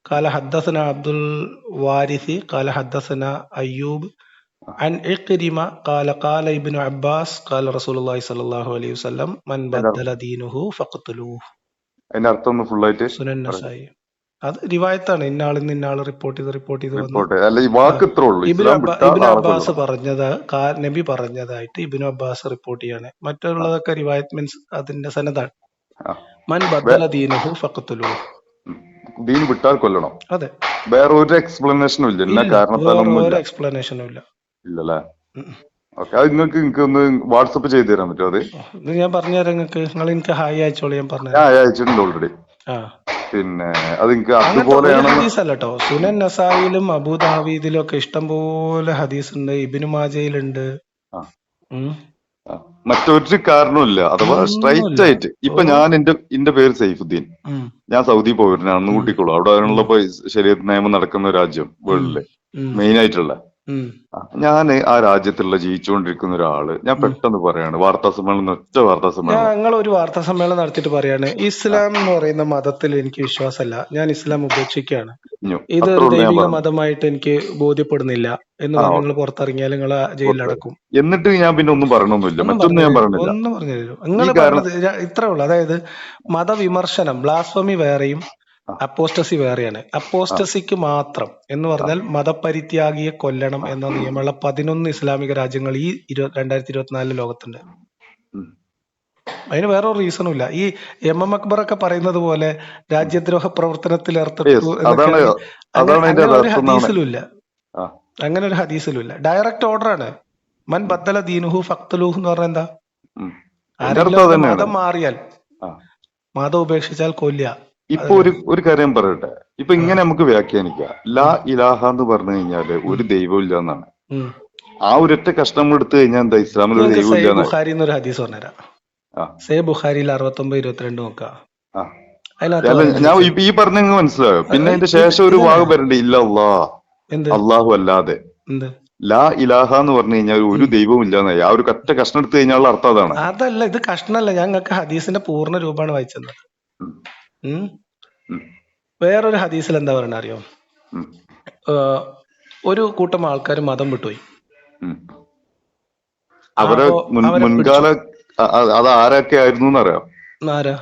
قال حدثنا عبد الوارث قال حدثنا أيوب عن إكرمة قال قال ابن عباس قال رسول الله صلى الله عليه وسلم من بدل دينه فقتلوه. അതിന്റെ അർത്ഥം ഒന്ന് ഫുൾ ആയിട്ട് സുനൻ നസായി. അത് റിവായത്താണ്, ഇന്നാളിന്ന് ഇന്നാള് റിപ്പോർട്ട് ചെയ്ത് ഇബ്നു അബ്ബാസ് പറഞ്ഞത്, നബി പറഞ്ഞതായിട്ട് ഇബ്നു അബ്ബാസ് റിപ്പോർട്ട് ചെയ്യാണ്. മറ്റുള്ളതൊക്കെ റിവായത്ത് മീൻസ് അതിന്റെ സനദാണ്. മൻ ബദല ദീനഹു ഫഖ്തുലൂഹു, ദീൻ വിട്ടാൽ കൊല്ലണം. അതെ, വേറെ ഒരു എക്സ്പ്ലനേഷനും ഇല്ല, എല്ലാ കാരണത്താലൊന്നും എക്സ്പ്ലനേഷനും ഇല്ലല്ലേ? ഓക്കെ, അത് നിങ്ങൾക്ക് ഒന്ന് വാട്സപ്പ് ചെയ്ത് തരാൻ പറ്റുമോ? അത് ഞാൻ പറഞ്ഞുതരാം നിങ്ങൾക്ക്. നിങ്ങൾ എനിക്ക് ഹായ് അയച്ചോളൂ, ഞാൻ പറഞ്ഞു. അയച്ചിട്ടുണ്ട് ഓൾറെഡി. പിന്നെ അത് എനിക്ക് അതുപോലെയാണ് ഹദീസ് അല്ല കേട്ടോ. സുനൻ നസായിലും അബൂദാവീദിലും ഒക്കെ ഇഷ്ടംപോലെ ഹദീസ് ഉണ്ട്, ഇബ്നു മാജയിലുണ്ട്. മറ്റൊരു കാരണമില്ല, അഥവാ സ്ട്രൈറ്റ് ആയിട്ട്. ഇപ്പൊ ഞാൻ എന്റെ പേര് സൈഫുദ്ദീൻ, ഞാൻ സൗദി പൗരനാണെന്ന് കൂട്ടിക്കോളൂ. അവിടെ അതിനുള്ള ശരീരത്ത് നിയമം നടക്കുന്ന രാജ്യം വേൾഡിലെ മെയിൻ ആയിട്ടുള്ള. ഞാൻ ആ രാജ്യത്തുള്ള ജീവിച്ചുകൊണ്ടിരിക്കുന്ന ഒരാള്, ഞാൻ പെട്ടെന്ന് പറയാണ് വാർത്താ സമ്മേളനം, ഒറ്റ വാർത്താ സമ്മേളനം, ഞങ്ങൾ ഒരു വാർത്താ സമ്മേളനം നടത്തിയിട്ട് പറയാണ് ഇസ്ലാം എന്ന് പറയുന്ന മതത്തിൽ എനിക്ക് വിശ്വാസമല്ല, ഞാൻ ഇസ്ലാം ഉപേക്ഷിക്കുകയാണ്, ഇത് ദൈവിക മതമായിട്ട് എനിക്ക് ബോധ്യപ്പെടുന്നില്ല എന്ന് പറഞ്ഞ് നിങ്ങൾ പുറത്തിറങ്ങിയാൽ നിങ്ങൾ ജയിലിലടക്കും. എന്നിട്ട് ഞാൻ പിന്നെ ഒന്നും പറയണമൊന്നുമില്ല, മറ്റൊന്നും ഞാൻ പറഞ്ഞില്ല. ഒന്നും പറഞ്ഞു തരും. നിങ്ങൾ പറഞ്ഞത് ഇത്രേ ഉള്ളൂ. അതായത് മതവിമർശനം, ബ്ലാസ്ഫമി വേറെയും അപ്പോസ്റ്റസി വേറെയാണ്. അപ്പോസ്റ്റസിക്ക് മാത്രം എന്ന് പറഞ്ഞാൽ മതപരിത്യാഗിയെ കൊല്ലണം എന്ന നിയമമുള്ള 11 ഇസ്ലാമിക രാജ്യങ്ങൾ ഈ 2024 ലോകത്തുണ്ട്. അതിന് വേറൊരു റീസണും ഇല്ല. ഈ എം അക്ബർ ഒക്കെ പറയുന്നത് പോലെ രാജ്യദ്രോഹ പ്രവർത്തനത്തിൽ ഏർപ്പെട്ടു അങ്ങനെ ഒരു ഹദീസിലും ഇല്ല. ഡയറക്റ്റ് ഓർഡർ ആണ്. മൻ ബദ്ദല ദീനുഹു ഫഖ്തുലൂഹു എന്ന് പറഞ്ഞാൽ എന്താ? ആരെങ്കിലും മതം മാറിയാൽ, മതം ഉപേക്ഷിച്ചാൽ കൊല്ലുക. ഇപ്പൊ ഒരു കാര്യം പറയട്ടെ, ഇപ്പൊ ഇങ്ങനെ നമുക്ക് വ്യാഖ്യാനിക്കാം. ലാ ഇലാഹ എന്ന് പറഞ്ഞു കഴിഞ്ഞാല് ഒരു ദൈവം ഇല്ല എന്നാണ്. ആ ഒരൊറ്റ കഷ്ണം എടുത്തു കഴിഞ്ഞാൽ എന്താ ഇസ്ലാമിൽ ഒരു ദൈവം ഇല്ല? ബുഖാരി എന്നൊരു ഹദീസ് പറഞ്ഞുതരാം. സേ ബുഖാരിയിൽ 69:22 നോക്കാം. ഞാൻ ഈ പറഞ്ഞ മനസ്സിലായോ? പിന്നെ അതിന്റെ ശേഷം ഒരു ഭാഗം വരണ്ടേ, ഇല്ല അള്ളാഹു അല്ലാതെ. ലാ ഇലാഹ എന്ന് പറഞ്ഞു കഴിഞ്ഞാൽ ഒരു ദൈവവും ഇല്ലാന്നായി. ആ ഒരു ഒറ്റ കഷ്ണം എടുത്തു കഴിഞ്ഞാൽ അർത്ഥം അതാണ്. അതല്ല, ഇത് കഷ്ണല്ല, ഞങ്ങൾക്ക് ഹദീസിന്റെ പൂർണ്ണ രൂപമാണ് വായിച്ചത്. ഉം, ഉം. ഉം, വേറൊരു ഹദീസിൽ എന്താ പറയണ അറിയോ? ഉം, ഒരു കൂട്ടം ആൾക്കാർ മതം വിട്ടുപോയി. ഉം. അവരെ അപ്പോ അവരെ മുൻകാല പിടിച്ചു. അത് ആരൊക്കെ ആയിരുന്നു എന്നറിയാം? ആരാ?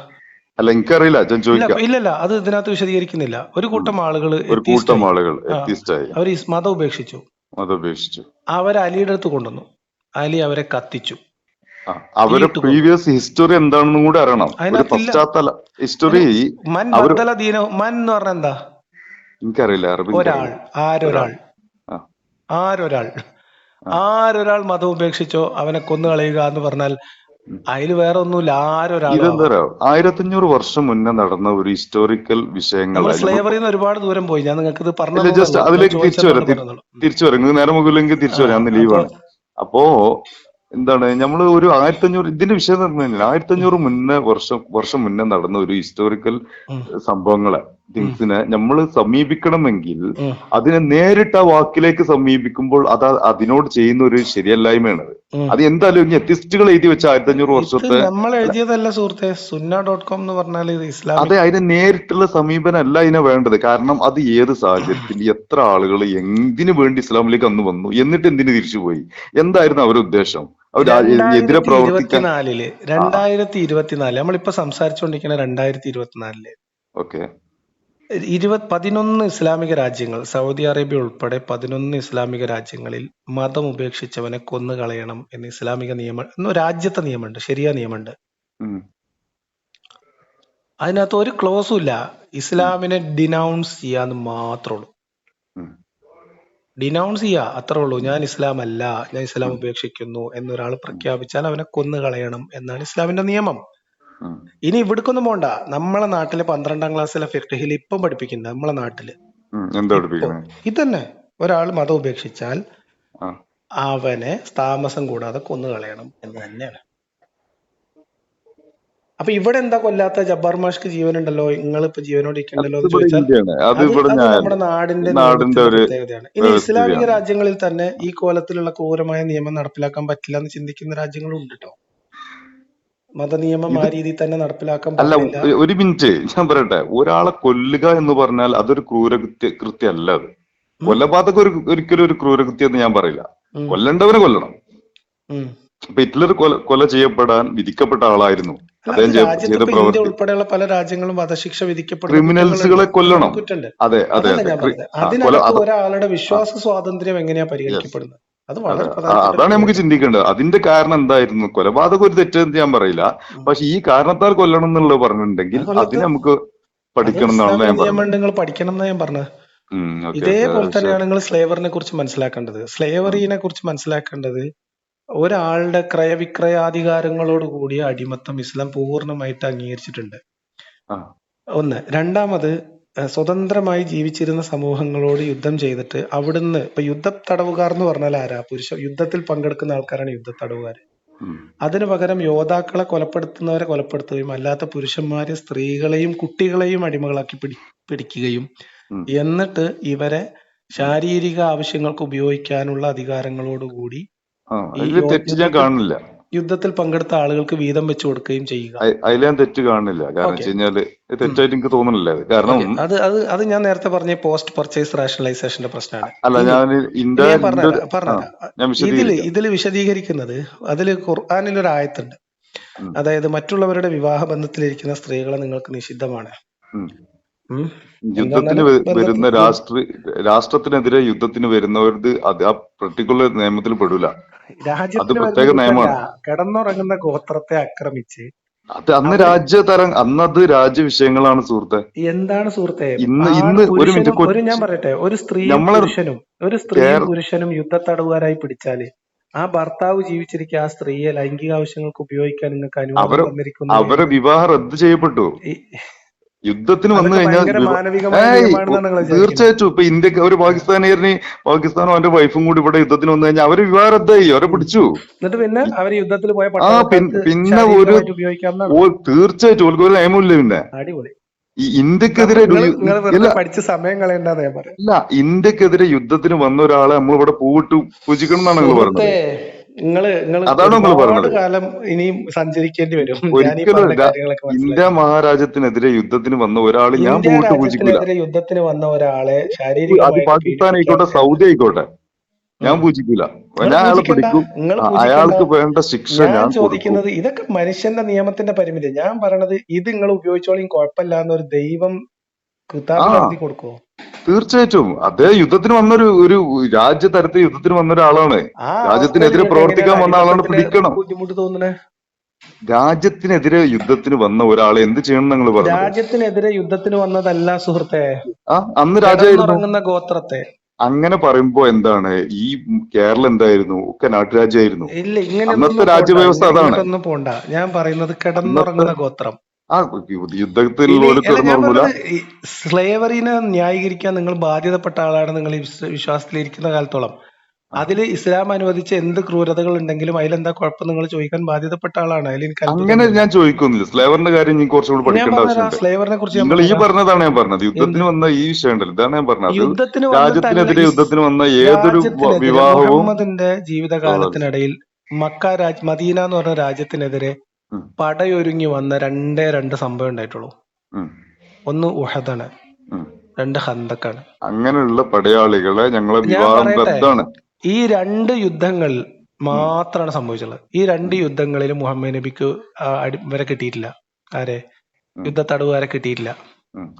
അല്ല, എനിക്കറിയില്ല, ഞാൻ ഇല്ല ചോദിക്കാം. ഇല്ലല്ല, അത് ഇതിനകത്ത് വിശദീകരിക്കുന്നില്ല. ഒരു കൂട്ടം ആളുകൾ ഒരു കൂട്ടം ആളുകൾ എത്തിയിസ്റ്റായി, അവർ മതം ഉപേക്ഷിച്ചു. അതപേക്ഷിച്ചു. അവരെ അലിയുടെ അടുത്ത് കൊണ്ടുവന്നു. അലി അവരെ കത്തിച്ചു, അവരെ തീയിട്ട് കൊന്നു. പ്രീവിയസ് ഹിസ്റ്ററി എന്താണെന്നും കൂടെ അറിയണം. ഒരു അതിനകത്തില്ല. പശ്ചാത്തല ഹിസ്റ്ററി മൻ അവര് ബദ്ദല ദീനഹു, മൻ എന്ന് പറഞ്ഞ എന്താ? എനിക്കറിയില്ല, അറബി ഒരാൾ, എനിക്കറിയില്ല. ആരൊരാൾ, ആ, ആരൊരാൾ, ആ. ആരൊരാൾ മതം ഉപേക്ഷിച്ചോ അവനെ കൊന്നു കളയുക എന്ന് പറഞ്ഞാൽ അതിൽ വേറെ ഒന്നുമില്ല. ആരൊരാളും ഇതെന്താ ആവാം. പറയാ, 1500 വർഷം മുന്നേ നടന്ന ഒരു ഹിസ്റ്റോറിക്കൽ വിഷയങ്ങൾ. നമ്മൾ സ്ലേവറിന്ന് ഒരുപാട് ദൂരം പോയി. ഞാൻ നിങ്ങൾക്ക് ഇത് പറഞ്ഞു ഇല്ല, ജസ്റ്റ് അതിലേക്ക് തിരിച്ചു വരാം, തിരിച്ചു വരാം. നിങ്ങൾക്ക് നേരം മുകളിലേക്ക് തിരിച്ചു വരാം, അന്ന് ലീവാണ്. അപ്പോ എന്താണ്, നമ്മൾ ഒരു 1500 ഇതിന്റെ വിഷയം എന്ന് പറഞ്ഞു കഴിഞ്ഞാൽ 1500 വർഷം മുന്നേ നടന്ന ഒരു ഹിസ്റ്റോറിക്കൽ സംഭവങ്ങളെ, തിങ്സിനെ നമ്മൾ സമീപിക്കണമെങ്കിൽ അതിനെ നേരിട്ട് ആ വാക്കിലേക്ക് സമീപിക്കുമ്പോൾ അത് അതിനോട് ചെയ്യുന്ന ഒരു ശരിയല്ലായ്മയാണ്. അത് എന്തായാലും ഇനി എത്തിസ്റ്റുകൾ എഴുതി വെച്ച 1500 വർഷത്തെ നമ്മൾ എഴുതിയതല്ല സുഹൃത്തെ. sunna.com എന്ന് പറഞ്ഞാൽ ഇത് ഇസ്ലാം. അതെ, അതിന് നേരിട്ടുള്ള സമീപനം അല്ല ഇതിനെ വേണ്ടത്. കാരണം അത് ഏത് സാഹചര്യത്തിൽ എത്ര ആളുകൾ എന്തിനു വേണ്ടി ഇസ്ലാമിലേക്ക് അന്ന് വന്നു, എന്നിട്ട് എന്തിനു തിരിച്ചുപോയി, എന്തായിരുന്നു അവരുടെ ഉദ്ദേശം, അവർ എതിരെ പ്രവർത്തിക്കാൻ. 2024 നമ്മളിപ്പോ സംസാരിച്ചുകൊണ്ടിരിക്കുന്ന 2024 ഓക്കെ, 11 ഇസ്ലാമിക രാജ്യങ്ങൾ, സൗദി അറേബ്യ ഉൾപ്പെടെ 11 ഇസ്ലാമിക രാജ്യങ്ങളിൽ മതം ഉപേക്ഷിച്ചവനെ കൊന്നു കളയണം എന്ന് ഇസ്ലാമിക നിയമം, രാജ്യത്തെ നിയമമുണ്ട്, ശരിയാ നിയമമുണ്ട്. അതിനകത്ത് ഒരു ക്ലോസും ഇല്ല. ഇസ്ലാമിനെ ഡിനൗൺസ് ചെയ്യാന്ന് മാത്രമേ ഉള്ളൂ. ഡിനൗൺസ് ചെയ്യാ, അത്രേ ഉള്ളൂ. ഞാൻ ഇസ്ലാം അല്ല, ഞാൻ ഇസ്ലാം ഉപേക്ഷിക്കുന്നു എന്നൊരാൾ പ്രഖ്യാപിച്ചാൽ അവനെ കൊന്നു കളയണം എന്നാണ് ഇസ്ലാമിന്റെ നിയമം. ഇനി ഇവിടേക്കൊന്നും പോണ്ട. നമ്മളെ നാട്ടില് 12ാം ക്ലാസ്സിലെ ഫിഖ്ഹിൽ ഇപ്പം പഠിപ്പിക്കുന്നത് നമ്മളെ നാട്ടില് ഇതന്നെ. ഒരാൾ മതം ഉപേക്ഷിച്ചാൽ അവനെ താമസം കൂടാതെ കൊന്നു കളയണം എന്ന് തന്നെയാണ്. അപ്പൊ ഇവിടെ എന്താ കൊല്ലാത്ത? ജബ്ബാർ മാഷ്ക്ക് ജീവനുണ്ടല്ലോ, നിങ്ങളിപ്പോ ജീവനോട് ഇരിക്കണ്ടല്ലോ എന്ന് ചോദിച്ചാൽ അത് നമ്മുടെ നാടിന്റെ പ്രത്യേകതയാണ്. ഇനി ഇസ്ലാമിക രാജ്യങ്ങളിൽ തന്നെ ഈ കോലത്തിലുള്ള ക്രൂരമായ നിയമം നടപ്പിലാക്കാൻ പറ്റില്ല എന്ന് ചിന്തിക്കുന്ന രാജ്യങ്ങളും ഉണ്ട് കേട്ടോ. മതനിയമം ആ രീതിയിൽ തന്നെ നടപ്പിലാക്കാൻ പറ്റില്ല. ഒരു മിനിറ്റ് ഞാൻ പറയട്ടെ, ഒരാളെ കൊല്ലുക എന്ന് പറഞ്ഞാൽ അതൊരു കൃത്യമല്ല. അത് കൊലപാതകം ഒരിക്കലും ഒരു ക്രൂരകൃത്യം എന്ന് ഞാൻ പറയില്ല. കൊല്ലേണ്ടവനെ കൊല്ലണം. ഇപ്പൊ ഹിറ്റ്ലർ കൊല ചെയ്യപ്പെടാൻ വിധിക്കപ്പെട്ട ആളായിരുന്നു. ഇന്ത്യ ഉൾപ്പെടെയുള്ള പല രാജ്യങ്ങളും വധശിക്ഷ വിധിക്കപ്പെട്ട ക്രിമിനൽസുകളെ കൊല്ലണം. അതെ അതെ, അതിനകത്ത് ഒരാളുടെ വിശ്വാസ സ്വാതന്ത്ര്യം എങ്ങനെയാ പരിഗണിക്കപ്പെടുന്നത്? അത് വളരെ അതാണ് നമുക്ക് ചിന്തിക്കേണ്ടത്. അതിന്റെ കാരണം എന്തായിരുന്നു? കൊലപാതകം ഒരു തെറ്റെന്ന് ഞാൻ പറയില്ല, പക്ഷെ ഈ കാരണത്താൽ കൊല്ലണം എന്നുള്ളത് പറഞ്ഞിട്ടുണ്ടെങ്കിൽ അതിന് നമുക്ക് പഠിക്കണം എന്നാണ് ഞാൻ പറഞ്ഞത്. നിങ്ങൾ പഠിക്കണം എന്നാ ഞാൻ പറഞ്ഞത്. ഇതേപോലെ തന്നെയാണ് നിങ്ങൾ സ്ലേവറിനെ കുറിച്ച് മനസ്സിലാക്കേണ്ടത്. സ്ലേവറിനെ കുറിച്ച് മനസ്സിലാക്കേണ്ടത് ഒരാളുടെ ക്രയവിക്രയാധികാരങ്ങളോട് കൂടിയ അടിമത്തം ഇസ്ലാം പൂർണ്ണമായിട്ട് അംഗീകരിച്ചിട്ടുണ്ട്. ഒന്ന്. രണ്ടാമത്, സ്വതന്ത്രമായി ജീവിച്ചിരുന്ന സമൂഹങ്ങളോട് യുദ്ധം ചെയ്തിട്ട് അവിടുന്ന് ഇപ്പൊ യുദ്ധ തടവുകാർ എന്ന് പറഞ്ഞാൽ ആരാ? യുദ്ധത്തിൽ പങ്കെടുക്കുന്ന ആൾക്കാരാണ് യുദ്ധ തടവുകാർ. അതിനു പകരം യോദ്ധാക്കളെ കൊലപ്പെടുത്തുന്നവരെ കൊലപ്പെടുത്തുകയും അല്ലാത്ത പുരുഷന്മാരെ, സ്ത്രീകളെയും കുട്ടികളെയും അടിമകളാക്കി പിടിക്കുകയും എന്നിട്ട് ഇവരെ ശാരീരിക ആവശ്യങ്ങൾക്ക് ഉപയോഗിക്കാനുള്ള അധികാരങ്ങളോടുകൂടി യുദ്ധത്തിൽ പങ്കെടുത്ത ആളുകൾക്ക് വീതം വെച്ചു കൊടുക്കുകയും ചെയ്യുക. അതിൽ ഞാൻ തെറ്റ് കാണുന്നില്ല. കാരണം വെച്ച് കഴിഞ്ഞാല് തെറ്റായിട്ട് എനിക്ക് തോന്നുന്നില്ല. കാരണം അത് ഞാൻ നേരത്തെ പറഞ്ഞ പോസ്റ്റ് പർച്ചേസ് റാഷണലൈസേഷന്റെ പ്രശ്നമാണ്. അല്ല, ഞാൻ ഇതില് വിശദീകരിക്കുന്നത്, അതില് ഖുർആനിൽ ഒരു ആയത്തുണ്ട്. അതായത് മറ്റുള്ളവരുടെ വിവാഹ ബന്ധത്തിലിരിക്കുന്ന സ്ത്രീകളെ നിങ്ങൾക്ക് നിഷിദ്ധമാണ്. യുദ്ധത്തിന് വരുന്ന രാഷ്ട്രത്തിനെതിരെ യുദ്ധത്തിന് വരുന്നവർക്ക് അത് ആ പെർട്ടിക്കുലർ നിയമത്തിൽ പെടൂല. അത് പ്രത്യേക നിയമമാണ്. കിടന്നുറങ്ങുന്ന ഗോത്രത്തെ ആക്രമിച്ച് അന്നത് രാജ്യ വിഷയങ്ങളാണ് സുഹൃത്തെ. എന്താണ് സുഹൃത്തെ? ഇന്ന് ഒരു മിനിറ്റ് ഞാൻ പറയട്ടെ, ഒരു സ്ത്രീയും പുരുഷനും യുദ്ധ തടവുകാരായി പിടിച്ചാല് ആ ഭർത്താവ് ജീവിച്ചിരിക്കുക ആ സ്ത്രീയെ ലൈംഗിക ആവശ്യങ്ങൾക്ക് ഉപയോഗിക്കാൻ നിങ്ങൾക്ക് അനുവാദം തന്നിരിക്കുന്നു. അവരെ വിവാഹം റദ്ദ് ചെയ്യപ്പെട്ടു. യുദ്ധത്തിന് വന്നു കഴിഞ്ഞാൽ തീർച്ചയായിട്ടും ഇപ്പൊ ഇന്ത്യക്ക് ഒരു പാകിസ്ഥാനും അവന്റെ വൈഫും കൂടി ഇവിടെ യുദ്ധത്തിന് വന്നു കഴിഞ്ഞാൽ അവര് വിവാഹം റദ്ദായി, അവരെ പിടിച്ചു. എന്നിട്ട് പിന്നെ അവര് യുദ്ധത്തിൽ പോയ പിന്നെ ഒരു തീർച്ചയായിട്ടും ഒരു നിയമമില്ല. പിന്നെ അടിപൊളി. ഈ ഇന്ത്യക്കെതിരെ നിങ്ങൾ ഇല്ല വെറുതെ പഠിച്ച് സമയം കളയണ്ടെന്ന് ഞാൻ പറയാം. ഇല്ല ഇന്ത്യക്കെതിരെ യുദ്ധത്തിന് വന്ന ഒരാളെ നമ്മൾ ഇവിടെ പൂവിട്ട് പൂജിക്കണം എന്നാണ് നിങ്ങൾ സുഹൃത്തെ, പറഞ്ഞത്. നിങ്ങൾ അതാണ് നിങ്ങൾ ഒരുപാട് പറഞ്ഞത്. കാലം ഇനിയും സഞ്ചരിക്കേണ്ടി വരും ഞാൻ ഈ ഒരിക്കലും പറഞ്ഞ കാര്യങ്ങളൊക്കെ ഇന്ത്യ മനസ്സിലാക്കി. മഹാരാജ്യത്തിനെതിരെ യുദ്ധത്തിന് വന്ന ഒരാൾ ഞാൻ ഇന്ത്യ പൂവിട്ട് പൂജിക്കൂല. രാജ്യത്തിനെതിരെ യുദ്ധത്തിന് വന്ന ഒരാളെ അത് ശാരീരികമായിട്ട് പാകിസ്ഥാൻ ആയിക്കോട്ടെ പീഡിപ്പിക്കാൻ സൗദി ആയിക്കോട്ടെ ഞാൻ പൂജിക്കൂല. നിങ്ങൾ ഞാൻ അയാളെ പൂജിക്കണ്ട, പിടിക്കും. നിങ്ങൾ പൂജിക്കണ്ട. അയാൾക്ക് വേണ്ട ശിക്ഷ ഞാൻ ഞാൻ കൊടുക്കും. ചോദിക്കുന്നത് ഇതൊക്കെ മനുഷ്യന്റെ നിയമത്തിന്റെ പരിമിതി. ഞാൻ പറയണത് ഇത് നിങ്ങൾ ഉപയോഗിച്ചോളിയും കുഴപ്പമില്ല എന്നൊരു ദൈവം ആ കിതാബിൽ എഴുതി കൊടുക്കുവോ? തീർച്ചയായിട്ടും അദ്ദേഹം യുദ്ധത്തിന് വന്നൊരു രാജ്യതരത്തിൽ യുദ്ധത്തിന് വന്ന ഒരാളാണ്. ആ അവസ്ഥയിൽ രാജ്യത്തിനെതിരെ നിങ്ങൾക്ക് പ്രവർത്തിക്കാൻ എങ്ങനെയാണ് വന്ന ആളാണ്, അടിമത്തത്തിന് പിടിക്കണം. ബുദ്ധിമുട്ട് തോന്നുന്നത്? രാജ്യത്തിനെതിരെ യുദ്ധത്തിന് വന്ന ഒരാളെ എന്ത് ചെയ്യണം നിങ്ങൾ പറഞ്ഞത്? രാജ്യത്തിനെതിരെ യുദ്ധത്തിന് വന്നതല്ല സുഹൃത്തെ, അന്ന് രാജായിരുന്നു. കിടന്നുറങ്ങുന്ന ഗോത്രത്തെ. അങ്ങനെ പറയുമ്പോ എന്താണ് ഈ കേരളം എന്തായിരുന്നു? ഒക്കെ നാട്ടുരാജ്യമായിരുന്നു. ഇല്ല, ഇങ്ങനെയൊന്നും അന്നത്തെ പോണ്ട, രാജ്യവ്യവസ്ഥ അതാണ്. ഇങ്ങോട്ടൊന്നും പോണ്ട. ഞാൻ പറയുന്നത് അന്നത്തെ കിടന്നുറങ്ങുന്ന ഗോത്രം. യുദ്ധത്തിൽ ഇനി ഒരു അല്ല, ഞാൻ കിടന്നുറങ്ങൂല. പറഞ്ഞത് സ്ലേവറിനെ ന്യായീകരിക്കാൻ നിങ്ങൾ ബാധ്യതപ്പെട്ട ആളാണ്. നിങ്ങൾ ഈ വിശ്വാസത്തിലിരിക്കുന്ന കാലത്തോളം അതിൽ ഇസ്ലാം അനുവദിച്ച എന്ത് ക്രൂരതകൾ ഉണ്ടെങ്കിലും അതിലെന്താ കുഴപ്പം നിങ്ങൾ ചോദിക്കാൻ ബാധ്യതപ്പെട്ട ആളാണ്. അതിൽ എനിക്ക് അങ്ങനെ അത്ഭുതമൊന്നുമില്ല. ഞാൻ ചോദിക്കുന്നില്ല. സ്ലേവറിന്റെ കാര്യം നിങ്ങൾക്ക് കുറച്ചുകൂടി ഞാൻ പഠിക്കേണ്ട പറഞ്ഞുതരാം, ആവശ്യമുണ്ട്. സ്ലേവറിനെ കുറിച്ച് ഞാൻ നിങ്ങൾ ഈ പറഞ്ഞുതരാം. പറഞ്ഞതാണ് ഞാൻ പറഞ്ഞത്. എന്ത് യുദ്ധത്തിന് വന്ന ഈ വിഷയം ഉണ്ടല്ലോ, ഇതാണ് ഞാൻ പറഞ്ഞത്. യുദ്ധത്തിന് വന്നിട്ടല്ല, രാജ്യത്തിനെതിരെ യുദ്ധത്തിന് വന്ന ഏതൊരു രാജ്യത്തിനെതിരെ വിവാഹവും മുഹമ്മദിന്റെ ജീവിതകാലത്തിനിടയിൽ മദീന എന്ന് പറഞ്ഞ രാജ്യത്തിനെതിരെ ഉം, പടയൊരുങ്ങി വന്ന രണ്ട് സംഭവം ഉണ്ടായിട്ടുള്ളൂ. ഉം, ഒന്ന് ഉഹദാണ്, ഉം. രണ്ട് ഖന്തക്കാണ്. അങ്ങനെയുള്ള പടയാളികളെ ഞങ്ങളെ ഞാൻ വിവാഹം പറയട്ടെ, റദ്ദാണ്. ഈ രണ്ട് യുദ്ധങ്ങൾ മാത്രമാണ് സംഭവിച്ചുള്ളത്. ഈ രണ്ട് യുദ്ധങ്ങളിൽ മുഹമ്മദ് നബിക്ക് ഇവരെ കിട്ടിയിട്ടില്ല. ആരെ? യുദ്ധ തടവുകാരെ കിട്ടിയിട്ടില്ല.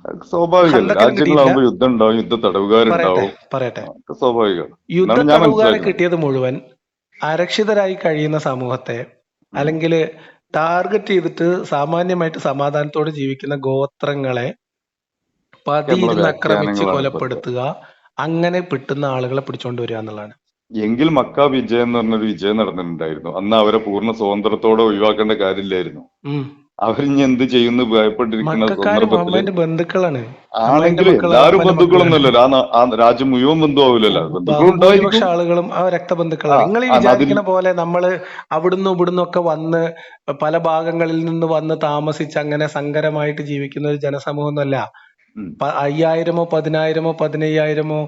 അത് സ്വാഭാവികമല്ല. ഖന്തക്കിനും കിട്ടിയിട്ടില്ല. രാജ്യങ്ങളാകുമ്പോൾ യുദ്ധം ഉണ്ടാവും, യുദ്ധ പറയട്ടെ തടവുകാരുണ്ടാവും. പറയട്ടെ ഒക്കെ സ്വാഭാവികമാണ്. യുദ്ധ എന്നാണ് ഞാൻ തടവുകാരെ മനസ്സിലാക്കുന്നത്. കിട്ടിയത് മുഴുവൻ അരക്ഷിതരായി കഴിയുന്ന സമൂഹത്തെ, അല്ലെങ്കിൽ ടാർഗറ്റ് ചെയ്തിട്ട് സാമാന്യമായിട്ട് സമാധാനത്തോടെ ജീവിക്കുന്ന ഗോത്രങ്ങളെ നമ്മളെ പതിയിരുന്ന് ആക്രമിച്ച് വ്യാഖ്യാനങ്ങളാണ് ഇതൊക്കെ. കൊലപ്പെടുത്തുക, അങ്ങനെ പെട്ടുന്ന ആളുകളെ പിടിച്ചോണ്ട് വരിക എന്നുള്ളതാണ്. എങ്കിൽ മക്ക വിജയം എന്ന് പറഞ്ഞൊരു വിജയം നടന്നിട്ടുണ്ടായിരുന്നു. അന്ന് അവരെ പൂർണ്ണ സ്വാതന്ത്ര്യത്തോടെ ഒഴിവാക്കേണ്ട കാര്യമില്ലായിരുന്നു. ഉം. അവരിനി എന്ത് ചെയ്യുന്നു ഭയപ്പെട്ടിരിക്കുന്ന മക്കാര് സന്ദർഭത്തില് മുഹമ്മദിന്റെ ബന്ധുക്കളാണ്. മുഹമ്മദിന്റെ ആണെങ്കിലും മക്കൾ എല്ലാവരും മുഹമ്മദിന്റെ മക്കളാണ്. ബന്ധുക്കളൊന്നുമല്ലല്ലോ. ആ രാജ്യം മുഴുവൻ ബന്ധുവാവില്ലല്ലോ. ബന്ധുക്കളും ബഹുഭൂരിപക്ഷ ഉണ്ടായിരിക്കും. ആളുകളും ആ ആ രക്തബന്ധുക്കളാണ്. നിങ്ങൾ ഈ അതിൽ വിചാരിക്കുന്ന പോലെ നമ്മള് അവിടുന്ന് ഇവിടുന്ന് ഒക്കെ വന്ന് പല ഭാഗങ്ങളിൽ നിന്ന് വന്ന് താമസിച്ച് അങ്ങനെ സങ്കരമായിട്ട് ജീവിക്കുന്ന ഒരു ജനസമൂഹമൊന്നുമല്ല. ഉം, 5000-ഓ 10,000-ഓ 15,000-ഓ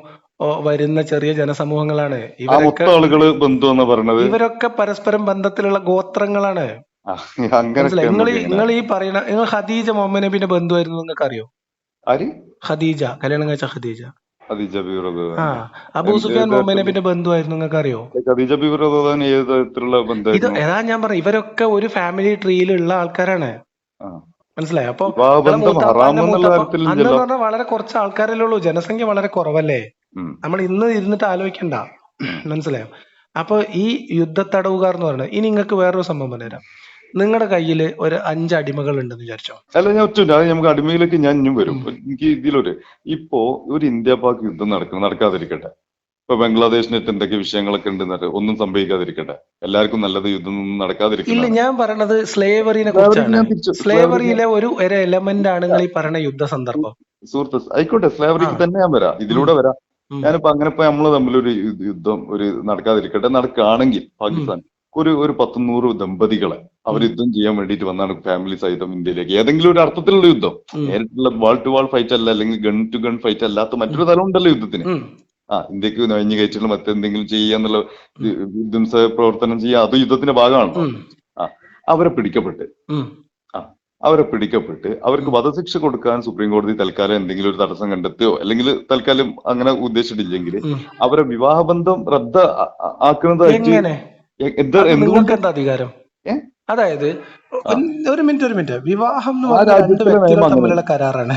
വരുന്ന ചെറിയ ജനസമൂഹങ്ങളാണ് ആ ഇവരൊക്കെ. മൊത്തം ആളുകള് ബന്ധു എന്ന് പറയണത് ഇവരൊക്കെ പരസ്പരം ബന്ധത്തിലുള്ള ഗോത്രങ്ങളാണ്. അങ്ങനൊക്കെ മനസ്സിലായി? നിങ്ങൾ എങ്ങനെ? ഈ പറയുന്ന നിങ്ങൾ ഖദീജ മുഹമ്മദ് നബിന്റെ ബന്ധുവായിരുന്നു, നിങ്ങൾക്ക് അറിയോ? ആര്? ഖദീജ, കല്യാണം കഴിച്ച ഖദീജ. ഖദീജ ബീവി ആ, റളിയല്ലാഹു അബൂ അൻഹ. സുഫിയാൻ ഏത് മുഹമ്മദ് തരത്തില്? നബിന്റെ ബന്ധുവായിരുന്നു, നിങ്ങൾക്ക് അറിയോ? ഖദീജ ബീവി റളിയല്ലാഹു അൻഹ ഏത് തരത്തിലുള്ള ഇത് ബന്ധമായിരുന്നു? ഞാൻ പറയാം, ഇവരൊക്കെ ഒരു ഫാമിലി ട്രീയിലുള്ള ആൾക്കാരാണ്. ആ മനസ്സിലായോ? അപ്പൊ നിങ്ങളെ വിവാഹബന്ധം മൂത്താപ്പാന്റെ ഹറാമെന്നുള്ള മൂത്താപ്പ അന്ന് കാര്യത്തിലില്ലല്ലോ. പറഞ്ഞാൽ വളരെ കുറച്ച് ആൾക്കാരല്ലേ ഉള്ളൂ, ജനസംഖ്യ വളരെ കുറവല്ലേ. ഉം, നമ്മൾ ഇന്ന് ഇരുന്നിട്ട് ആലോചിക്കണ്ട. ഉം, മനസ്സിലായോ? അപ്പൊ ഈ യുദ്ധത്തടവുകാർ എന്ന് പറയുന്നത്, ഇനി നിങ്ങൾക്ക് വേറൊരു സംഭവം പറഞ്ഞുതരാം. നിങ്ങളുടെ കയ്യിൽ ഒരു 5 അടിമകൾ ഉണ്ടെന്ന് വിചാരിച്ചോ. അല്ല ഞാൻ ഒറ്റ അത് നമുക്ക് അടിമയിലേക്ക് ഞാൻ ഇനിയും വരും. ഉം. എനിക്ക് ഇപ്പോ ഒരു ഇന്ത്യ പാക് യുദ്ധം നടക്കാതിരിക്കട്ടെ. ഇപ്പൊ ബംഗ്ലാദേശിനകത്ത് എന്തൊക്കെ വിഷയങ്ങളൊക്കെ ഉണ്ടെന്ന് ഒന്നും സംഭവിക്കാതിരിക്കട്ടെ. എല്ലാവർക്കും നല്ലത് യുദ്ധം ഒന്നും ഇല്ല, നടക്കാതിരിക്കുന്നതാണ്. ഞാൻ പറയണത് സ്ലേവറിനെ സ്ലേവറിക്ക് കുറിച്ചാണ്. ഞാൻ തിരിച്ചു സ്ലേവറിയിലെ ഒരു എലമെന്റ് ആണ് നിങ്ങൾ ഈ പറയുന്ന യുദ്ധ സന്ദർഭം. സുഹൃത്ത് ആയിക്കോട്ടെ, ആ. സ്ലേവറിക്ക് തന്നെ ഞാൻ വരാം, ഉം. ഇതിലൂടെ വരാം. ഉം. ഞാനിപ്പോ അങ്ങനെ ഇപ്പൊ നമ്മള് തമ്മിലൊരു യുദ്ധം നടക്കാതിരിക്കട്ടെ. നടക്കുകയാണെങ്കിൽ ഉം. പാകിസ്ഥാൻ ഒരു 100 ദമ്പതികളെ അവർ ഉം. യുദ്ധം ചെയ്യാൻ വേണ്ടിയിട്ട് വന്നാണ് ഫാമിലി സഹിതം ഇന്ത്യയിലേക്ക്. ഏതെങ്കിലും ഒരു അർത്ഥത്തിലുള്ള യുദ്ധം, ഉം. നേരിട്ടുള്ള വാൾ ടു വാൾ ഫൈറ്റ് അല്ല, അല്ലെങ്കിൽ ഗൺ ടു ഗൺ ഫൈറ്റ് അല്ലാത്ത ഉം. മറ്റൊരു തലം ഉണ്ടല്ലോ യുദ്ധത്തിന്. ഉം. ഇന്ത്യക്ക് നഴിഞ്ഞു കയറ്റുള്ള മറ്റെന്തെങ്കിലും ചെയ്യാന്നുള്ള ഉം. വിധ്വംസ പ്രവർത്തനം ചെയ്യുക, അത് യുദ്ധത്തിന്റെ ഭാഗമാണല്ലോ. ഉം. ആ അവരെ പിടിക്കപ്പെട്ട് ഉം. അവർക്ക് ഉം. വധശിക്ഷ കൊടുക്കാൻ സുപ്രീം കോടതി തൽക്കാലം എന്തെങ്കിലും ഒരു തടസ്സം കണ്ടെത്തുകയോ, അല്ലെങ്കിൽ തൽക്കാലം അങ്ങനെ ഉദ്ദേശിച്ചിട്ടില്ലെങ്കിൽ ഉം. അവരെ വിവാഹബന്ധം ആക്കുന്നതായിട്ട് എങ്ങനെ? അത് നിങ്ങൾക്ക് എന്തുകൊണ്ട്? എന്താ അധികാരം? ഏ? അതായത് ആ ഒരു മിനിറ്റ്, വിവാഹം എന്ന് ആ പറഞ്ഞ രണ്ട് രാജ്യത്തിലെ വ്യക്തികൾ നിയമം തമ്മിലുള്ള അങ്ങനെയാണ്. കരാറാണ്.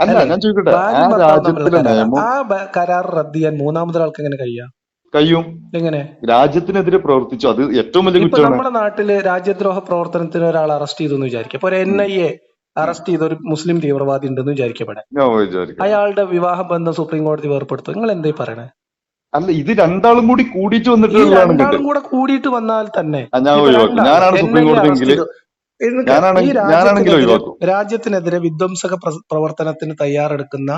അല്ല അല്ലേ? ഞാൻ ചോദിക്കട്ടെ, ആ ഭാര്യയും ഭർത്താവും തമ്മിലുള്ള രാജ്യത്തിലെ കരാറാണ്. നിയമം ആ കരാർ റദ്ദ് ചെയ്യാൻ മൂന്നാമതൊരാൾക്ക് എങ്ങനെ കഴിയാം? കഴിയും. എങ്ങനെ? രാജ്യത്തിനെതിരെ പ്രവർത്തിച്ചു, അത് ഏറ്റവും വലിയ ഇപ്പൊ കുറ്റമാണ്. നമ്മുടെ നാട്ടില് രാജ്യദ്രോഹ പ്രവർത്തനത്തിന് ഒരാൾ അറസ്റ്റ് ചെയ്തു എന്ന് വിചാരിക്കുക. ഇപ്പൊ ഒരു NIA അറസ്റ്റ് ചെയ്ത ഒരു മുസ്ലിം തീവ്രവാദി ഉണ്ടെന്ന് വിചാരിക്കപ്പെടാൻ, ഞാൻ വിചാരിക്കാം. അയാളുടെ വിവാഹ ബന്ധം സുപ്രീം കോടതി വേർപ്പെടുത്തും. നിങ്ങൾ എന്തായി പറയണേ? അല്ല, ഇത് രണ്ടാളും കൂടി കൂടിയിട്ട് ഈ വന്നിട്ടുള്ളതാണ്. രണ്ടാളും കൂടെ കൂടിയിട്ട് വന്നാൽ തന്നെ ഞാൻ ഇപ്പൊ ഒഴിവാക്കും. രണ്ടാള് ഞാനാണ് സുപ്രീം NIA കോടതി അറസ്റ്റ് എങ്കിൽ ചെയ്തു. എന്നിട്ട് ഈ ഞാനാണെങ്കിൽ ഒഴിവാക്കും. രാജ്യത്തിനെതിരെ വിധ്വംസക പ്രവർത്തനത്തിന് തയ്യാറെടുക്കുന്ന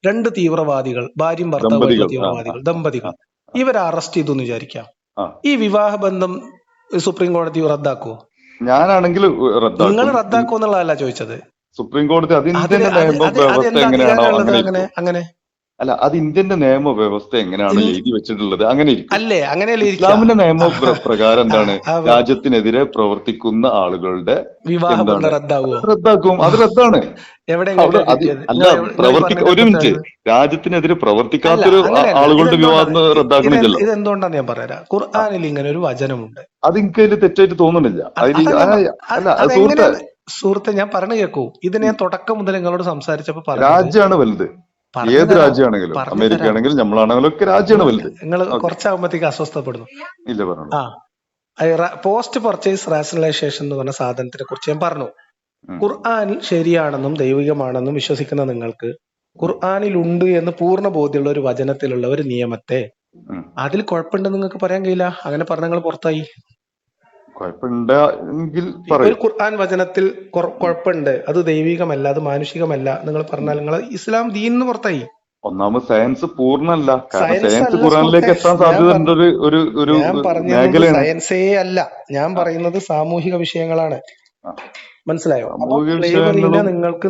2 തീവ്രവാദികൾ, ഭാര്യയും ഭർത്താവുമായിട്ടുള്ള ദമ്പതികൾ. ദമ്പതികൾ, ഇവരെ അറസ്റ്റ് ചെയ്തു എന്ന് വിചാരിക്കാം. ആ ഈ വിവാഹ ബന്ധം സുപ്രീം കോടതി റദ്ദാക്കുവോ? ഞാനാണെങ്കിൽ നിങ്ങൾ റദ്ദാക്കും. റദ്ദാക്കുവോ എന്നുള്ളതല്ല ചോദിച്ചത്. സുപ്രീം കോടതി അത് അതിന് ഇന്ത്യന്റെ അത് നിയമ അത് വ്യവസ്ഥ അതെന്താ എങ്ങനെയാണോ അധികാരമുള്ളത്? അങ്ങനെ അങ്ങനെ ഇരിക്കും. അങ്ങനെ അല്ല, അത് ഇന്ത്യന്റെ നിയമ വ്യവസ്ഥ എങ്ങനെയാണ് ഇൻ- എഴുതി വെച്ചിട്ടുള്ളത് അങ്ങനെ ഇരിക്കും. അല്ലേ? അങ്ങനെയല്ലേ ഇരിക്കുക? ഇസ്ലാമിന്റെ നിയമ പ്രകാരം ആ, എന്താണ്, ആ, രാജ്യത്തിനെതിരെ പ്രവർത്തിക്കുന്ന ആളുകളുടെ വിവാഹബന്ധം എന്താണ് റദ്ദാവോ? അത് റദ്ദാക്കും. അത് റദ്ദാണ്. എവിടെ അവിടെ നിങ്ങൾക്ക് അത് കിട്ടിയത്? അല്ല, നിങ്ങൾ ഈ പറഞ്ഞതിന്റെ ഒരു മിനിറ്റ്, അർത്ഥത്തിലാണ്. രാജ്യത്തിനെതിരെ അല്ല, പ്രവർത്തിക്കാത്തൊരു അങ്ങനെയല്ല. ആളുകളുടെ ഇതെന്തുകൊണ്ടാണ് വിവാഹം റദ്ദാക്കണില്ലല്ലോ. ഇതെന്തുകൊണ്ടാന്ന് ഞാൻ പറയാം. ആ, ഖുർആനിൽ ഇങ്ങനെ ഒരു വചനമുണ്ട്. അത് എനിക്ക് അതിൽ തെറ്റായിട്ട് തോന്നുന്നില്ല. അതിൽ അതല്ല അല്ല സുഹൃത്തെ, അതെങ്ങനെയാന്ന് സുഹൃത്തെ ഞാൻ പറഞ്ഞു കേൾക്കൂ. ഇത് ഞാൻ തുടക്കം മുതൽ നിങ്ങളോട് സംസാരിച്ചപ്പോ പറഞ്ഞത് രാജ്യമാണ് വലുത്. പറഞ്ഞു ഏത് തരാം രാജ്യമാണെങ്കിലും, പറഞ്ഞു അമേരിക്ക തരാം. ആണെങ്കിലും നമ്മളാണെങ്കിലും ഒക്കെ രാജ്യമാണ് വലുത്. നിങ്ങൾ ഓക്കെ, കുറച്ചാകുമ്പോഴത്തേക്ക് അസ്വസ്ഥപ്പെടുന്നു. ഇല്ല പറഞ്ഞു. ആ, പോസ്റ്റ് പർച്ചേസ് റാഷണലൈസേഷൻ എന്ന് പറഞ്ഞ സാധനത്തിനെ കുറിച്ച് ഞാൻ പറഞ്ഞു. ഖുർആനിൽ ശരിയാണെന്നും ദൈവികമാണെന്നും വിശ്വസിക്കുന്ന നിങ്ങൾക്ക് ഖുർആനിൽ ഉണ്ട് എന്ന് പൂർണ്ണ ബോധ്യമുള്ള ഒരു വചനത്തിലുള്ള ഒരു നിയമത്തെ അതിൽ കുഴപ്പമുണ്ടെന്ന് നിങ്ങൾക്ക് പറയാൻ കഴിയില്ല. അങ്ങനെ പറഞ്ഞ നിങ്ങൾ പുറത്തായി. കുഴപ്പമുണ്ടെങ്കിൽ ഒരു പറയും. ഖുർആൻ വചനത്തിൽ കുഴപ്പമുണ്ട്, അത് ദൈവികമല്ല, അത് മാനുഷികമല്ല, നിങ്ങൾ പറഞ്ഞാൽ നിങ്ങൾ ഇസ്ലാം ദീനിന്ന് പുറത്തായി. ഒന്നാമത് സയൻസ് പൂർണ്ണല്ല. കാരണം സയൻസ് സയൻസ് അല്ല ഖുറാനിലേക്ക് സുഹൃത്തെ, എത്താൻ സാധ്യതയുള്ള ഒരു ഞാൻ പറഞ്ഞത് മേഖലയാണ്. സയൻസേ അല്ല, ഞാൻ ആ, പറയുന്നത് സാമൂഹിക വിഷയങ്ങളാണ്. ആ. മനസ്സിലായോ? അപ്പൊ സാമൂഹിക സ്ലേവറിനെ വിഷയങ്ങളും നിങ്ങൾക്ക്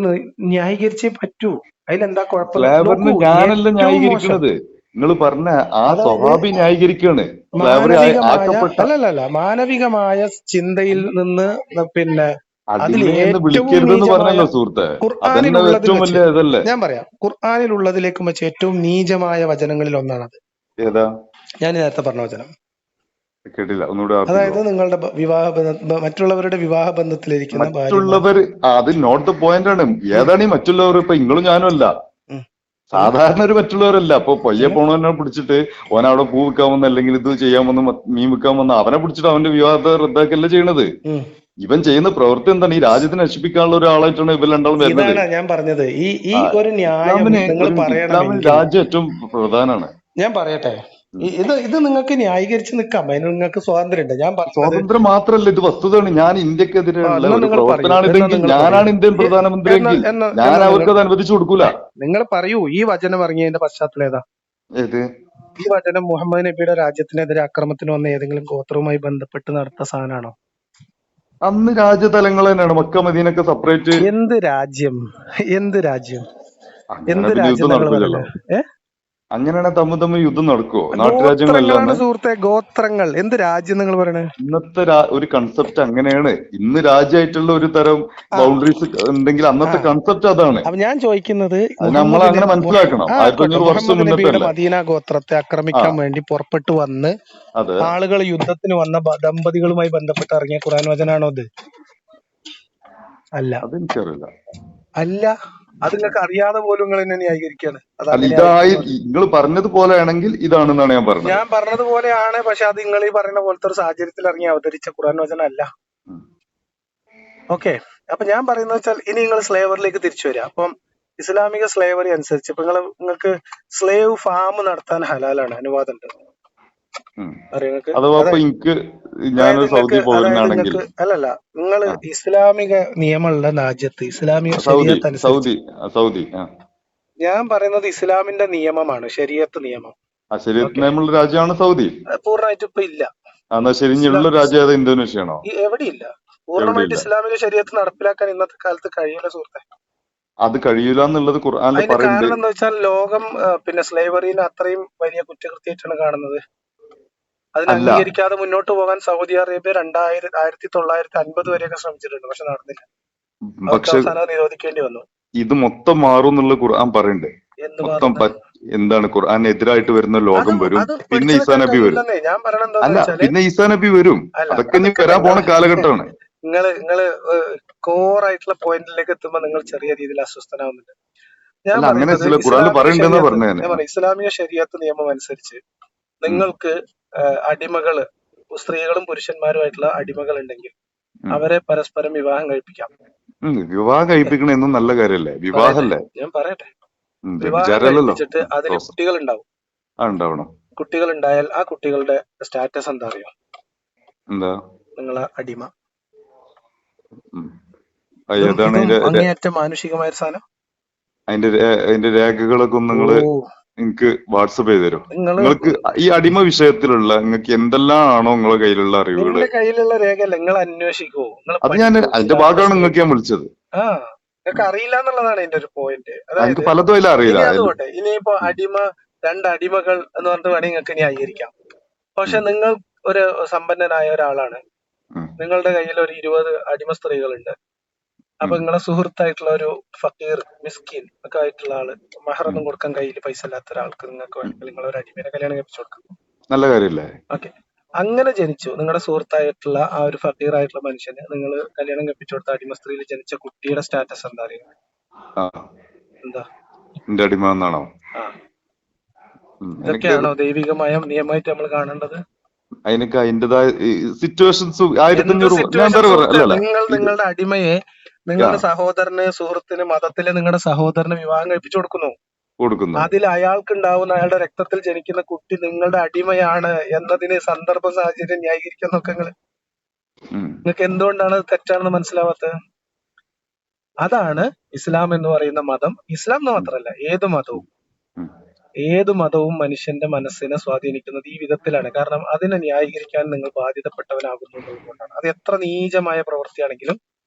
ന്യായീകരിച്ചേ പറ്റൂ. അതിലെന്താ കുഴപ്പം? സ്ലേവറിന് നോക്കൂ, ഞാനല്ല ഏറ്റവും മോശം, ന്യായീകരിക്കുന്നത്. നിങ്ങൾ പറഞ്ഞ ആ അതായത് സ്വഹാബി ന്യായീകരിക്കാണ്. സ്ലേവറി മാനവികമായ ആക്കപ്പെട്ട അല്ലല്ല മാനവികമായ ചിന്തയിൽ നിന്ന് പിന്നെ അതിൽ അടിമ എന്ന് ഏറ്റവും വിളിക്കരുതെന്ന് നീചമായ പറഞ്ഞല്ലോ സുഹൃത്തെ. അതന്നെ ഖുർആനിലുള്ളതിൽ ഏറ്റവും വെച്ച് വലിയ ഇതല്ലേ. ഞാൻ പറയാം, ഖുർആനിലുള്ളതിലേക്കും വെച്ച് ഏറ്റവും നീചമായ വചനങ്ങളിൽ ഒന്നാണത്. ഏതാ? ഞാൻ നേരത്തെ പറഞ്ഞ വചനം. കേട്ടില്ല, ഒന്നുകൂടെ അതായത് ആവർത്തിക്കോ. നിങ്ങളുടെ മറ്റുള്ളവരുടെ വിവാഹ ബന്ധത്തിലിരിക്കുന്ന ഭാര്യമാർ. മറ്റുള്ളവർ, അത് നോട്ട് ദ പോയിന്റ് ആണ്. ഏതാണ് ഈ മറ്റുള്ളവർ? ഇപ്പൊ നിങ്ങളും ഞാനും അല്ല, ഉം. സാധാരണ ഒരു മറ്റുള്ളവരല്ല. അപ്പൊ പൊയ്യെ പിന്നെ പോണവനെ പിടിച്ചിട്ട് ഓൻ അവിടെ പൂ വിൽക്കാൻ വന്ന, അല്ലെങ്കിൽ ഇത് ചെയ്യാൻ വന്ന, മീൻ വിൽക്കാൻ വന്ന അവനെ പിടിച്ചിട്ട് അവന്റെ വിവാഹത്തെ റദ്ദാക്കല്ലേ ചെയ്യണത്. ഉം. ഇവൻ ചെയ്യുന്ന പ്രവൃത്തി എന്താണ്? ഈ രാജ്യത്തിനെ നശിപ്പിക്കാനുള്ള ഒരാളായിട്ടാണ് ഇവർ രണ്ടാളും വരുന്നത്. ഇതാണ് ഞാൻ പറഞ്ഞത്. ഈ ആ, ഒരു ന്യായം ഇസ്ലാമിന് നിങ്ങൾ ഇസ്ലാമിന് പറയണമെങ്കിൽ രാജ്യം ഏറ്റവും പ്രധാനമാണ്. ഞാൻ പറയട്ടെ, ഇത് നിങ്ങൾക്ക് ന്യായീകരിച്ച് നിൽക്കാം, അതിന് നിങ്ങൾക്ക് സ്വാതന്ത്ര്യമുണ്ട്. ഞാൻ പറഞ്ഞത് സ്വാതന്ത്ര്യം മാത്രമല്ല, ഇത് വസ്തുതയാണ്. ഞാൻ ഇന്ത്യക്കെതിരെയുള്ള എന്നാ ഒരു നിങ്ങൾ പറയൂ, പ്രവർത്തനമാണ് എന്നാ ഇതെങ്കിൽ, നിങ്ങൾ ഞാനാണ് പറയൂ, ഇന്ത്യൻ പ്രധാനമന്ത്രിയെങ്കിൽ ഞാൻ അവർക്ക് അത് അനുവദിച്ചു കൊടുക്കൂല. നിങ്ങൾ പറയൂ. ഈ വചനം ഇറങ്ങിയതിന്റെ പശ്ചാത്തലം ഏതാ? ഏത് ഈ വചനം മുഹമ്മദ് നബിയുടെ രാജ്യത്തിനെതിരെ ആക്രമണത്തിന് വന്ന ഏതെങ്കിലും ഗോത്രവുമായി ബന്ധപ്പെട്ട് നടത്ത സാധനമാണോ? അന്ന് രാജ്യതലങ്ങൾ തന്നെയാണ്. മക്ക മദീനൊക്കെ സെപ്പറേറ്റ്. എന്ത് രാജ്യം? എന്ത് രാജ്യം? അങ്ങനെ എന്ത് പിന്നെ രാജ്യം യുദ്ധം നിങ്ങൾ നടക്കില്ലല്ലോ. പറയുന്നത്? അങ്ങനെയാണെങ്കിൽ തമ്മിൽ യുദ്ധം നടക്കുവോ? നാട്ടുരാജ്യങ്ങളല്ല ഗോത്രങ്ങളാണ് അന്ന്. സുഹൃത്തെ, ഗോത്രങ്ങൾ. എന്ത് രാജ്യം നിങ്ങൾ പറയണേ? ഇന്നത്തെ ഒരു കൺസെപ്റ്റ് അങ്ങനെയാണ്. ഇന്ന് രാജ്യമായിട്ടുള്ള ഒരു തരം ആ ബൗണ്ടറീസ് ഉണ്ടെങ്കിൽ ആ അന്നത്തെ കൺസെപ്റ്റ് അതാണ്. അപ്പൊ ഞാൻ ചോദിക്കുന്നത്, അത് നമ്മൾ അങ്ങനെ മനസ്സിലാക്കണം. 1500 വർഷം മുഹമ്മദ് മുന്നത്തെ നബിയുടെ അല്ലേ. മദീന ഗോത്രത്തെ ആ, ആക്രമിക്കാൻ വേണ്ടി പുറപ്പെട്ടു വന്ന് അതെ. ആളുകൾ യുദ്ധത്തിന് വന്ന ദമ്പതികളുമായി ബന്ധപ്പെട്ട് ഇറങ്ങിയ ഖുർആൻ വചനാണോ അത്? അല്ല. അതെനിക്കറിയില്ല. അല്ല, അത് നിങ്ങൾക്ക് അറിയാതെ പോലും നിങ്ങൾ എന്നെ ന്യായീകരിക്കുകയാണ്. അത് അല്ല, അങ്ങനെ ഇതായി ആയിരിക്കും. നിങ്ങൾ പറഞ്ഞതുപോലെ ആണെങ്കിൽ ഇതാണെന്നാണ് ഞാൻ പറഞ്ഞത്. ഞാൻ പറഞ്ഞതുപോലെയാണ്, പക്ഷെ അത് നിങ്ങൾ ഈ പറയുന്ന പോലത്തെ ഒരു സാഹചര്യത്തിൽ ഇറങ്ങി അവതരിച്ച ഖുർആൻ വചനം അല്ല. ഉം. ഓക്കെ. അപ്പൊ ഞാൻ പറയുന്നത് വെച്ചാൽ, ഇനി നിങ്ങൾ സ്ലേവറിലേക്ക് തിരിച്ചു വരിക. അപ്പം ഇസ്ലാമിക സ്ലേവറി അനുസരിച്ച് ഇപ്പൊ നിങ്ങൾക്ക് സ്ലേവ് ഫാം നടത്താൻ ഹലാലാണ്, അനുവാദം ഉണ്ട്. അറിയോ നിങ്ങൾക്ക്? അഥവാ ഇപ്പൊ എനിക്ക് ഞാനൊരു സൗദി പൗരനാണെങ്കിൽ, അല്ലല്ല, നിങ്ങൾ ആ, ഇസ്ലാമിക നിയമമുള്ള രാജ്യത്ത് ഇസ്ലാമിക സൗദി ശരീഅത്ത് അനുസരിച്ച്, സൗദി സൗദി ആ ഞാൻ പറയുന്നത് ഇസ്ലാമിന്റെ നിയമമാണ്, ശരീഅത്ത് നിയമം. ശരീരത്തിന് ഓക്കെ. നിയമമുള്ള രാജ്യമാണ് സൗദി. പൂർണ്ണമായിട്ട് ഇപ്പൊ ഇല്ല. എന്നാ ശരിഞ്ഞുള്ള രാജ്യം ഏതാ? ഇന്തോനേഷ്യ ആണോ? എവിടെയില്ല. പൂർണ്ണമായിട്ട് എവിടെയില്ല. ഇസ്ലാമിക ശരീഅത്ത് നടപ്പിലാക്കാൻ ഇന്നത്തെ കാലത്ത് കഴിയില്ല സുഹൃത്തെ. അത് കഴിയൂല എന്നുള്ളത് ഖുർആനിൽ അതിന്റെ പറയുന്നുണ്ട്. കാരണം എന്താ വെച്ചാൽ, ലോകം പിന്നെ സ്ലേവറിനെ അത്രയും വലിയ കുറ്റകൃത്യമായിട്ടാണ് കാണുന്നത്. അതിന് അല്ല, അംഗീകരിക്കാതെ മുന്നോട്ട് പോകാൻ സൗദി അറേബ്യ 1950 വരെയൊക്കെ ശ്രമിച്ചിട്ടുണ്ട്, പക്ഷെ നടന്നില്ല. അവർക്ക് പക്ഷെ അവസാനം നിരോധിക്കേണ്ടി വന്നു. ഇത് മൊത്തം മാറും എന്നുള്ള ഖുർആൻ പറയുന്നുണ്ട്. എന്ത് മൊത്തം മാറുന്നത്? എന്താണ് ഖുർആനെതിരായിട്ട് വരുന്ന ലോകം വരും. അത് പിന്നെ പിടിച്ചു ഈസാ നിൽക്കാൻ നബി വരും. കഴിയില്ലെന്നേ ഞാൻ പറയണത്. എന്താന്ന് അല്ല, വെച്ചാല്, പിന്നെ ഈസാ നബി വരും. അല്ല അതൊക്കെ ഇനി അതൊക്കെ വരാൻ പോണ കാലഘട്ടമാണ്. നിങ്ങള് കോർ ആയിട്ടുള്ള പോയിന്റിലേക്ക് എത്തുമ്പോ നിങ്ങൾ ചെറിയ രീതിയിൽ അസ്വസ്ഥനാവുന്നുണ്ട്. ഞാൻ അല്ല, അങ്ങനെ പറയുന്നത് ചില ഖുർആനിൽ പറയുന്നുണ്ടെന്നാ പറഞ്ഞത് ഞാൻ. ഇസ്ലാമിക ശരീഅത്ത് നിയമം അനുസരിച്ച് നിങ്ങൾക്ക് അടിമകള്, സ്ത്രീകളും പുരുഷന്മാരുമായിട്ടുള്ള അടിമകൾ ഉണ്ടെങ്കിൽ അവരെ പരസ്പരം വിവാഹം കഴിപ്പിക്കാം. വിവാഹം കഴിപ്പിക്കണെന്നും നല്ല കാര്യല്ലേ? വിവാഹല്ലേ? ഞാൻ പറയട്ടെ. വിവാഹം വ്യഭിചാരമല്ലല്ലോ. കഴിപ്പിച്ചിട്ട് അതിൽ കുട്ടികൾ ഉണ്ടാവും. ഉണ്ടാവണം. കുട്ടികൾ ഉണ്ടായാൽ ആ കുട്ടികളുടെ സ്റ്റാറ്റസ് എന്താ അറിയോ? എന്താ? നിങ്ങളെ അടിമ. ഏതാണ് അങ്ങേയറ്റം മാനുഷികമായ സാധനം. അതിന്റെ രേഖകളൊക്കെ ഒന്ന് നിങ്ങള് എനിക്ക് വാട്സപ്പ് ചെയ്ത് തരും. നിങ്ങൾക്ക് ഈ അടിമ വിഷയത്തിലുള്ള നിങ്ങൾക്ക് എന്തെല്ലാം ആണോ നിങ്ങളെ കയ്യിലുള്ള അറിവുകള്? കയ്യിലുള്ള രേഖയല്ല, നിങ്ങൾ അന്വേഷിക്കൂ. അത് ഞാൻ അതിന്റെ ഭാഗമാണ് നിങ്ങൾക്ക് ഞാൻ വിളിച്ചത്. നിങ്ങൾക്ക് അറിയില്ല എന്നുള്ളതാണ് എന്റെ ഒരു പോയിന്റ്. എനിക്ക് അതായത് പലതും അതിൽ അറിയില്ല. ഇനി അതുകൊട്ടെ, ഇനിയിപ്പോ രണ്ടടിമകൾ എന്ന് പറഞ്ഞിട്ട് വേണമെങ്കിൽ നിങ്ങൾക്ക് ന്യായീകരിക്കാം. പക്ഷെ നിങ്ങൾ ഒരു സമ്പന്നനായ ഒരാളാണ്, നിങ്ങളുടെ കയ്യിൽ ഒരു 20 അടിമ സ്ത്രീകളുണ്ട്. അപ്പൊ നിങ്ങളെ സുഹൃത്തായിട്ടുള്ള ഒരു ഫക്കീർ മിസ്കിൻ ഒക്കെ ആയിട്ടുള്ള ആള്, മഹറൊന്നും കൊടുക്കാൻ കയ്യിൽ പൈസ ഇല്ലാത്ത ഒരാൾക്ക് നിങ്ങൾക്ക് വേണമെങ്കിൽ നിങ്ങൾ ഒരു അടിമേനെ കല്യാണം കഴിപ്പിച്ചു കൊടുക്കാം. നല്ല കാര്യല്ലേ? ഓക്കെ, അങ്ങനെ ജനിച്ചു നിങ്ങളുടെ സുഹൃത്തായിട്ടുള്ള ആ ഒരു ഫക്കീർ ആയിട്ടുള്ള മനുഷ്യന് നിങ്ങൾ കല്യാണം കഴിപ്പിച്ചു കൊടുത്ത അടിമ സ്ത്രീയിൽ ജനിച്ച കുട്ടിയുടെ സ്റ്റാറ്റസ് എന്താ അറിയുക? എന്താ? എന്റെ അടിമ എന്നാണോ? ആ, ഇതൊക്കെയാണോ ദൈവികമായ നിയമമായിട്ട് നമ്മൾ കാണേണ്ടത്? അതിനൊക്കെ അതിൻ്റെതായ സിറ്റുവേഷൻസ് 1500 നിങ്ങൾ നിങ്ങളുടെ അടിമയെ നിങ്ങളുടെ സഹോദരന്, സുഹൃത്തിന്, മതത്തിലെ നിങ്ങളുടെ സഹോദരന് വിവാഹം കഴിപ്പിച്ചു കൊടുക്കുന്നു. അതിൽ അയാൾക്ക് ഉണ്ടാവുന്ന, അയാളുടെ രക്തത്തിൽ ജനിക്കുന്ന കുട്ടി നിങ്ങളുടെ അടിമയാണ് എന്നതിന് സന്ദർഭ സാഹചര്യം ന്യായീകരിക്കാൻ നോക്കുക. നിങ്ങൾക്ക് എന്തുകൊണ്ടാണ് തെറ്റാണെന്ന് മനസ്സിലാവാത്തത്? അതാണ് ഇസ്ലാം എന്ന് പറയുന്ന മതം. ഇസ്ലാം എന്ന് മാത്രമല്ല, ഏത് മതവും മനുഷ്യന്റെ മനസ്സിനെ സ്വാധീനിക്കുന്നത് ഈ വിധത്തിലാണ്. കാരണം അതിനെ ന്യായീകരിക്കാൻ നിങ്ങൾ ബാധ്യതപ്പെട്ടവനാകുന്നു എന്നതുകൊണ്ടാണ്. അത് എത്ര നീചമായ പ്രവൃത്തിയാണെങ്കിലും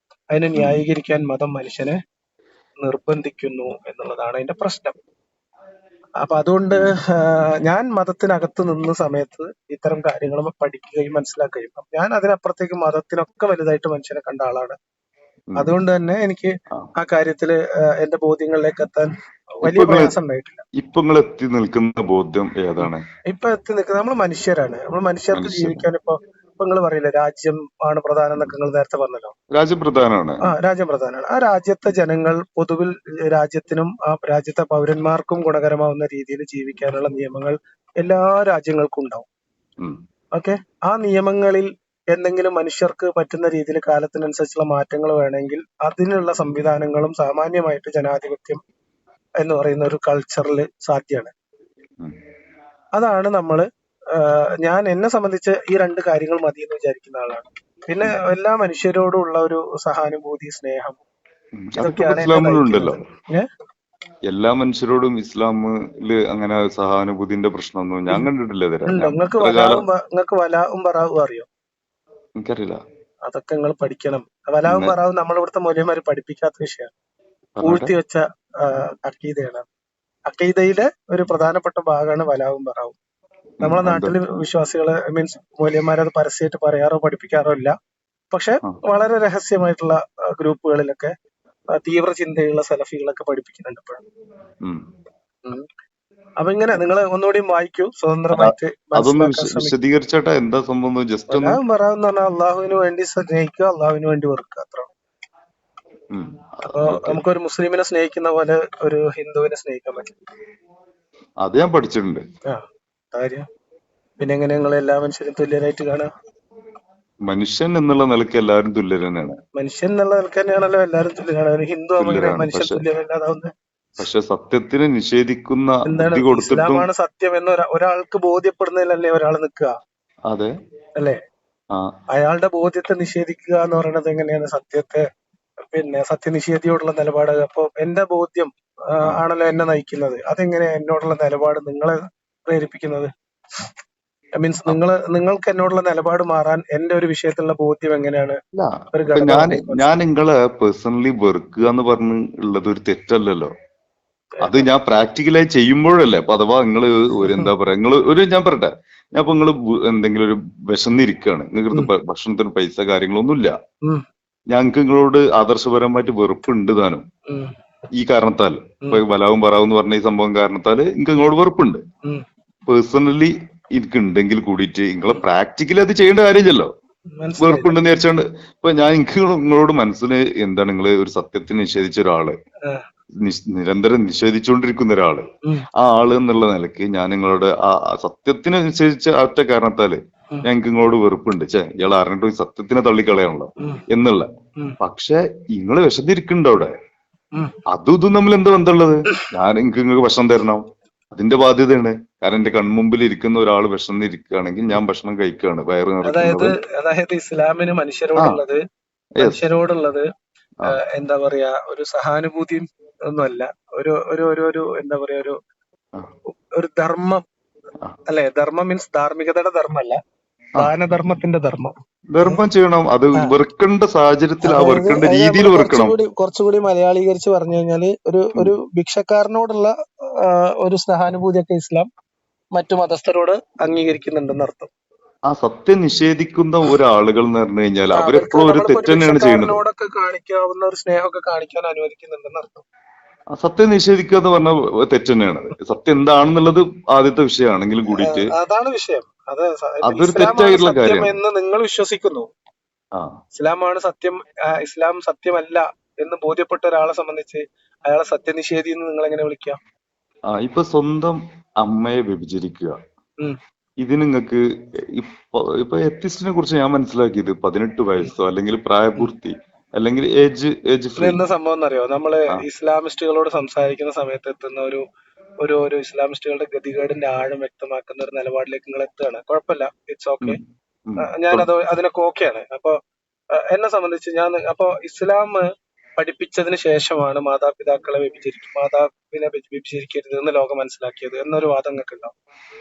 അതിനെ ന്യായീകരിക്കാൻ മതം മനുഷ്യനെ നിർബന്ധിക്കുന്നു എന്നുള്ളതാണ് അതിന്റെ പ്രശ്നം. അപ്പൊ അതുകൊണ്ട് ഞാൻ മതത്തിനകത്ത് നിന്ന സമയത്ത് ഇത്തരം കാര്യങ്ങൾ പഠിക്കുകയും മനസ്സിലാക്കുകയും, ഞാൻ അതിനപ്പുറത്തേക്ക് മതത്തിനൊക്കെ വലുതായിട്ട് മനുഷ്യനെ കണ്ട ആളാണ്. അതുകൊണ്ട് തന്നെ എനിക്ക് ആ കാര്യത്തില് എന്റെ ബോധ്യങ്ങളിലേക്ക് എത്താൻ വലിയ പ്രയാസം ഉണ്ടായിട്ടില്ല. ഇപ്പൊ നിങ്ങൾ എത്തി നിൽക്കുന്ന ബോധ്യം ഏതാണ്? ഇപ്പൊ എത്തി നിൽക്കുന്നത് നമ്മൾ മനുഷ്യരാണ്. നമ്മൾ മനുഷ്യർക്ക് ജീവിക്കാൻ ഇപ്പൊ നിങ്ങൾ പറയില്ലേ, രാജ്യം ആണ് പ്രധാനം എന്നൊക്കെ നിങ്ങൾ നേരത്തെ പറഞ്ഞല്ലോ. രാജ്യം പ്രധാനമാണ്. രാജ്യം പ്രധാനമാണ്. ആ രാജ്യത്തെ ജനങ്ങൾ പൊതുവിൽ രാജ്യത്തിനും ആ രാജ്യത്തെ പൗരന്മാർക്കും ഗുണകരമാവുന്ന രീതിയിൽ ജീവിക്കാനുള്ള നിയമങ്ങൾ എല്ലാ രാജ്യങ്ങൾക്കും ഉണ്ടാവും. ഓക്കെ, ആ നിയമങ്ങളിൽ എന്തെങ്കിലും മനുഷ്യർക്ക് പറ്റുന്ന രീതിയിൽ കാലത്തിനനുസരിച്ചുള്ള മാറ്റങ്ങൾ വേണമെങ്കിൽ അതിനുള്ള സംവിധാനങ്ങളും സാമാന്യമായിട്ട് ജനാധിപത്യം എന്ന് പറയുന്ന ഒരു കൾച്ചറിൽ സാധ്യമാണ്. അതാണ് നമ്മള് ഞാൻ എന്നെ സംബന്ധിച്ച് ഈ രണ്ട് കാര്യങ്ങൾ മതി എന്ന് വിചാരിക്കുന്ന ആളാണ്. പിന്നെ എല്ലാ മനുഷ്യരോടുള്ള ഒരു സഹാനുഭൂതി, സ്നേഹം, ഇതൊക്കെയാണ് എല്ലാ മനുഷ്യരോടും ഇസ്ലാമില് അങ്ങനെ സഹാനുഭൂതിന്റെ പ്രശ്നമൊന്നും ഞാൻ കണ്ടിട്ടില്ല. നിങ്ങൾക്ക് വലാവും ബറാവും അറിയോ? എനിക്കറിയില്ല. അതൊക്കെ നിങ്ങൾ പഠിക്കണം. വലാവും ബറാവും നമ്മളിവിടുത്തെ മൗലവിമാര് പഠിപ്പിക്കാത്ത വിഷയമാണ്. പൂഴ്ത്തി വെച്ച അക്കീദയാണ്. അക്കീദയിലെ ഒരു പ്രധാനപ്പെട്ട ഭാഗമാണ് വലാവും ബറാവും. നമ്മളെ നാട്ടില് വിശ്വാസികള് മീൻസ് മൗലവിമാരത് പരസ്യമായിട്ട് പറയാറോ പഠിപ്പിക്കാറോ ഇല്ല. പക്ഷെ വളരെ രഹസ്യമായിട്ടുള്ള ഗ്രൂപ്പുകളിലൊക്കെ തീവ്ര ചിന്തയുള്ള സലഫികളൊക്കെ പഠിപ്പിക്കുന്നുണ്ട് ഇപ്പോഴും. അപ്പൊ ഇങ്ങനെ നിങ്ങൾ ഒന്നുകൂടി വായിക്കൂ, സ്വതന്ത്രമായിട്ട് വിശദീകരിച്ചേട്ടാ എന്താ സംഭവം? വലാവും ബറാവും എന്ന് പറഞ്ഞാൽ അള്ളാഹുവിന് വേണ്ടി സ്നേഹിക്കുക, അള്ളാഹുവിന് വേണ്ടി വെറുക്കുക, അത്ര. അപ്പൊ നമുക്കൊരു മുസ്ലിമിനെ സ്നേഹിക്കുന്ന പോലെ ഒരു ഹിന്ദുവിനെ സ്നേഹിക്കാൻ പറ്റും. അത് ഞാൻ പഠിച്ചിട്ടുണ്ട്. കാര്യം പിന്നെ എങ്ങനെ നിങ്ങൾ എല്ലാ മനുഷ്യരും തുല്യരായിട്ട് കാണാം? മനുഷ്യൻ എന്നുള്ള നിലയ്ക്ക് എല്ലാവരും തുല്യർ തന്നെയാണ്. മനുഷ്യൻ എന്നുള്ള നിലക്ക് തന്നെയാണല്ലോ എല്ലാവരും തുല്യരാണ്. ഹിന്ദു മനുഷ്യൻ തുല്യമല്ലാതാവുന്നത്. പക്ഷെ സത്യത്തിന് നിഷേധിക്കുന്ന എന്താണ്? ഇസ്ലാമാണ് സത്യം എന്ന് ഒരാൾക്ക് ബോധ്യപ്പെടുന്നതിലല്ലേ ഒരാൾ നിൽക്കുക? അതെ അല്ലേ? അയാളുടെ ബോധ്യത്തെ നിഷേധിക്കുക എന്ന് പറയുന്നത് എങ്ങനെയാണ്? സത്യത്തെ സത്യനിഷേധിയോടുള്ള നിലപാട്. അപ്പൊ എന്റെ ബോധ്യം ആണല്ലോ എന്നെ നയിക്കുന്നത്. അതെങ്ങനെ എന്നോടുള്ള നിലപാട് നിങ്ങളെ പ്രേരിപ്പിക്കുന്നത്? മീൻസ് നിങ്ങൾക്ക് എന്നോടുള്ള നിലപാട് മാറാൻ എന്റെ ഒരു വിഷയത്തിലുള്ള ബോധ്യം എങ്ങനെയാണ്? ഞാൻ നിങ്ങളെ പേഴ്സണലി വെറുക്കുക എന്ന് പറഞ്ഞുള്ളത് ഒരു തെറ്റല്ലല്ലോ. അത് ഞാൻ പ്രാക്ടിക്കലായി ചെയ്യുമ്പോഴല്ലേ. അപ്പൊ അഥവാ നിങ്ങള് എന്താ പറയാ, ഞാൻ പറയട്ടെ, ഞാൻ ഇപ്പൊ നിങ്ങള് എന്തെങ്കിലും ഒരു വിശന്നിരിക്കുകയാണ്, നിങ്ങൾക്ക് ഭക്ഷണത്തിന് പൈസ കാര്യങ്ങളൊന്നുമില്ല, ഞങ്ങൾക്ക് നിങ്ങളോട് ആദർശപരമായിട്ട് വെറുപ്പുണ്ട് താനും. ഈ കാരണത്താൽ ഇപ്പൊ വലാവും ബറാവും എന്ന് പറഞ്ഞ ഈ സംഭവം കാരണത്താൽ എനിക്ക് നിങ്ങളോട് വെറുപ്പുണ്ട്. പേഴ്സണലി എനിക്ക് ഉണ്ടെങ്കിൽ കൂടിയിട്ട് നിങ്ങളെ പ്രാക്ടിക്കലി അത് ചെയ്യേണ്ട കാര്യമില്ലല്ലോ. വെറുപ്പുണ്ടെന്ന് വിചാരിച്ചോണ്ട് ഇപ്പൊ ഞാൻ എനിക്ക് നിങ്ങളോട് മനസ്സിന് എന്താണ്, നിങ്ങൾ ഒരു സത്യത്തിന് നിഷേധിച്ച ഒരാള്, നിരന്തരം നിഷേധിച്ചുകൊണ്ടിരിക്കുന്ന ഒരാള്, ആ ആള് എന്നുള്ള നിലയ്ക്ക് ഞാൻ നിങ്ങളോട് ആ സത്യത്തിന് നിഷേധിച്ച ഒറ്റ കാരണത്താല് ഞങ്ങൾക്ക് നിങ്ങളോട് വെറുപ്പുണ്ട്. ഇയാൾ അറിഞ്ഞിട്ട് സത്യത്തിനെ തള്ളിക്കളയാണല്ലോ എന്നുള്ള. പക്ഷെ നിങ്ങള് വിശന്നിരിക്കുന്നുണ്ട് അവിടെ, അതും ഇതും തമ്മിൽ എന്താ ബന്ധമുള്ളത്? നിങ്ങൾക്ക് ഭക്ഷണം തരണം, അതിന്റെ ബാധ്യതയാണ്. കാരണം എന്റെ കൺമുമ്പിൽ ഇരിക്കുന്ന ഒരാൾ വിശന്നിരിക്കുകയാണെങ്കിൽ ഞാൻ ഭക്ഷണം കഴിക്കുകയാണ്, വയറ് നിറയ്ക്കുന്നത്. അതായത് ഇസ്ലാമിന് മനുഷ്യരോടുള്ളത് എന്താ പറയാ, ഒരു സഹാനുഭൂതിയും ഒന്നുമല്ല, ഒരു എന്താ പറയാ, ഒരു ധർമ്മം അല്ലെ. ധർമ്മം മീൻസ് ധാർമ്മികതയുടെ ധർമ്മല്ല, ദാനധർമ്മത്തിന്റെ ധർമ്മം. ധർമ്മം ചെയ്യണം. അത് ആ വെറുക്കേണ്ട സാഹചര്യത്തിൽ ആ അതായത് വെറുക്കേണ്ട അത് രീതിയിൽ നമ്മൾ വെറുക്കണം. കുറച്ചുകൂടി മലയാളീകരിച്ച് പറഞ്ഞു കഴിഞ്ഞാല് ഉം. ഒരു ഭിക്ഷക്കാരനോടുള്ള ഒരു സഹാനുഭൂതിയൊക്കെ ഇസ്ലാം മറ്റു മതസ്ഥരോട് അംഗീകരിക്കുന്നുണ്ടെന്ന് അർത്ഥം. ആ സത്യം നിഷേധിക്കുന്ന ഒരാളുകൾ എന്ന് പറഞ്ഞു കഴിഞ്ഞാൽ അവർക്ക് അവരെപ്പോഴും ഒരു നമ്മളിപ്പോ ഒരു തെറ്റ് തന്നെയാണ് ചെയ്യുന്നത്. ഭിക്ഷക്കാരനോടൊക്കെ കാണിക്കാവുന്ന ഒരു സ്നേഹമൊക്കെ കാണിക്കാൻ അനുവദിക്കുന്നുണ്ടെന്ന് അർത്ഥം. ആ സത്യം നിഷേധിക്കുക എന്ന് പറഞ്ഞാൽ തെറ്റ് തന്നെയാണ്. സത്യം എന്താണെന്നുള്ളത് ആദ്യത്തെ വിഷയമാണെങ്കിലും കൂടിയിട്ട് അതാണ് വിഷയം. അത് ഇപ്പൊ അതൊരു ഇസ്ലാമാണ് തെറ്റായിട്ടുള്ള സത്യം കാര്യമാണ്. എന്ന് നിങ്ങൾ വിശ്വസിക്കുന്നു. ആ ഇസ്ലാമാണ് സത്യം, ഇസ്ലാം സത്യമല്ല എന്ന് ബോധ്യപ്പെട്ട ഒരാളെ സംബന്ധിച്ച് അയാളെ സത്യനിഷേധി എന്ന് നിങ്ങൾ എങ്ങനെ വിളിക്കാം? ഇപ്പൊ സ്വന്തം അമ്മയെ വ്യഭിചരിക്കുക, ഉം. ഇത് നിങ്ങൾക്ക് ഇപ്പൊ എത്തിസ്റ്റിനെ കുറിച്ച് ഞാൻ മനസ്സിലാക്കിയത് 18 വയസ്സോ അല്ലെങ്കിൽ പ്രായപൂർത്തി അല്ലെങ്കിൽ ഏജ് ഫ്രീ. എന്താ സംഭവം എന്നറിയോ? നമ്മള് ആ ഇസ്ലാമിസ്റ്റുകളോട് സംസാരിക്കുന്ന സമയത്ത് എത്തുന്ന ഒരു ഇസ്ലാമിസ്റ്റുകളുടെ ഗതികേടിന്റെ ആഴം വ്യക്തമാക്കുന്ന ഒരു നിലപാടിലേക്ക് നിങ്ങൾ എത്തുകയാണ്. കുഴപ്പമില്ല, ഇറ്റ്സ് ഓക്കെ. ഉം, ഉം. ഞാനത് അതിനൊക്കെ ഓക്കെയാണ്. അപ്പൊ എന്നെ സംബന്ധിച്ച് അപ്പൊ ഇസ്ലാം പഠിപ്പിച്ചതിന് ശേഷമാണ് മാതാപിതാക്കളെ വ്യഭിചരിക്കരുത് എന്ന് ലോകം മനസ്സിലാക്കിയത് എന്നൊരു വാദം നിങ്ങൾക്ക്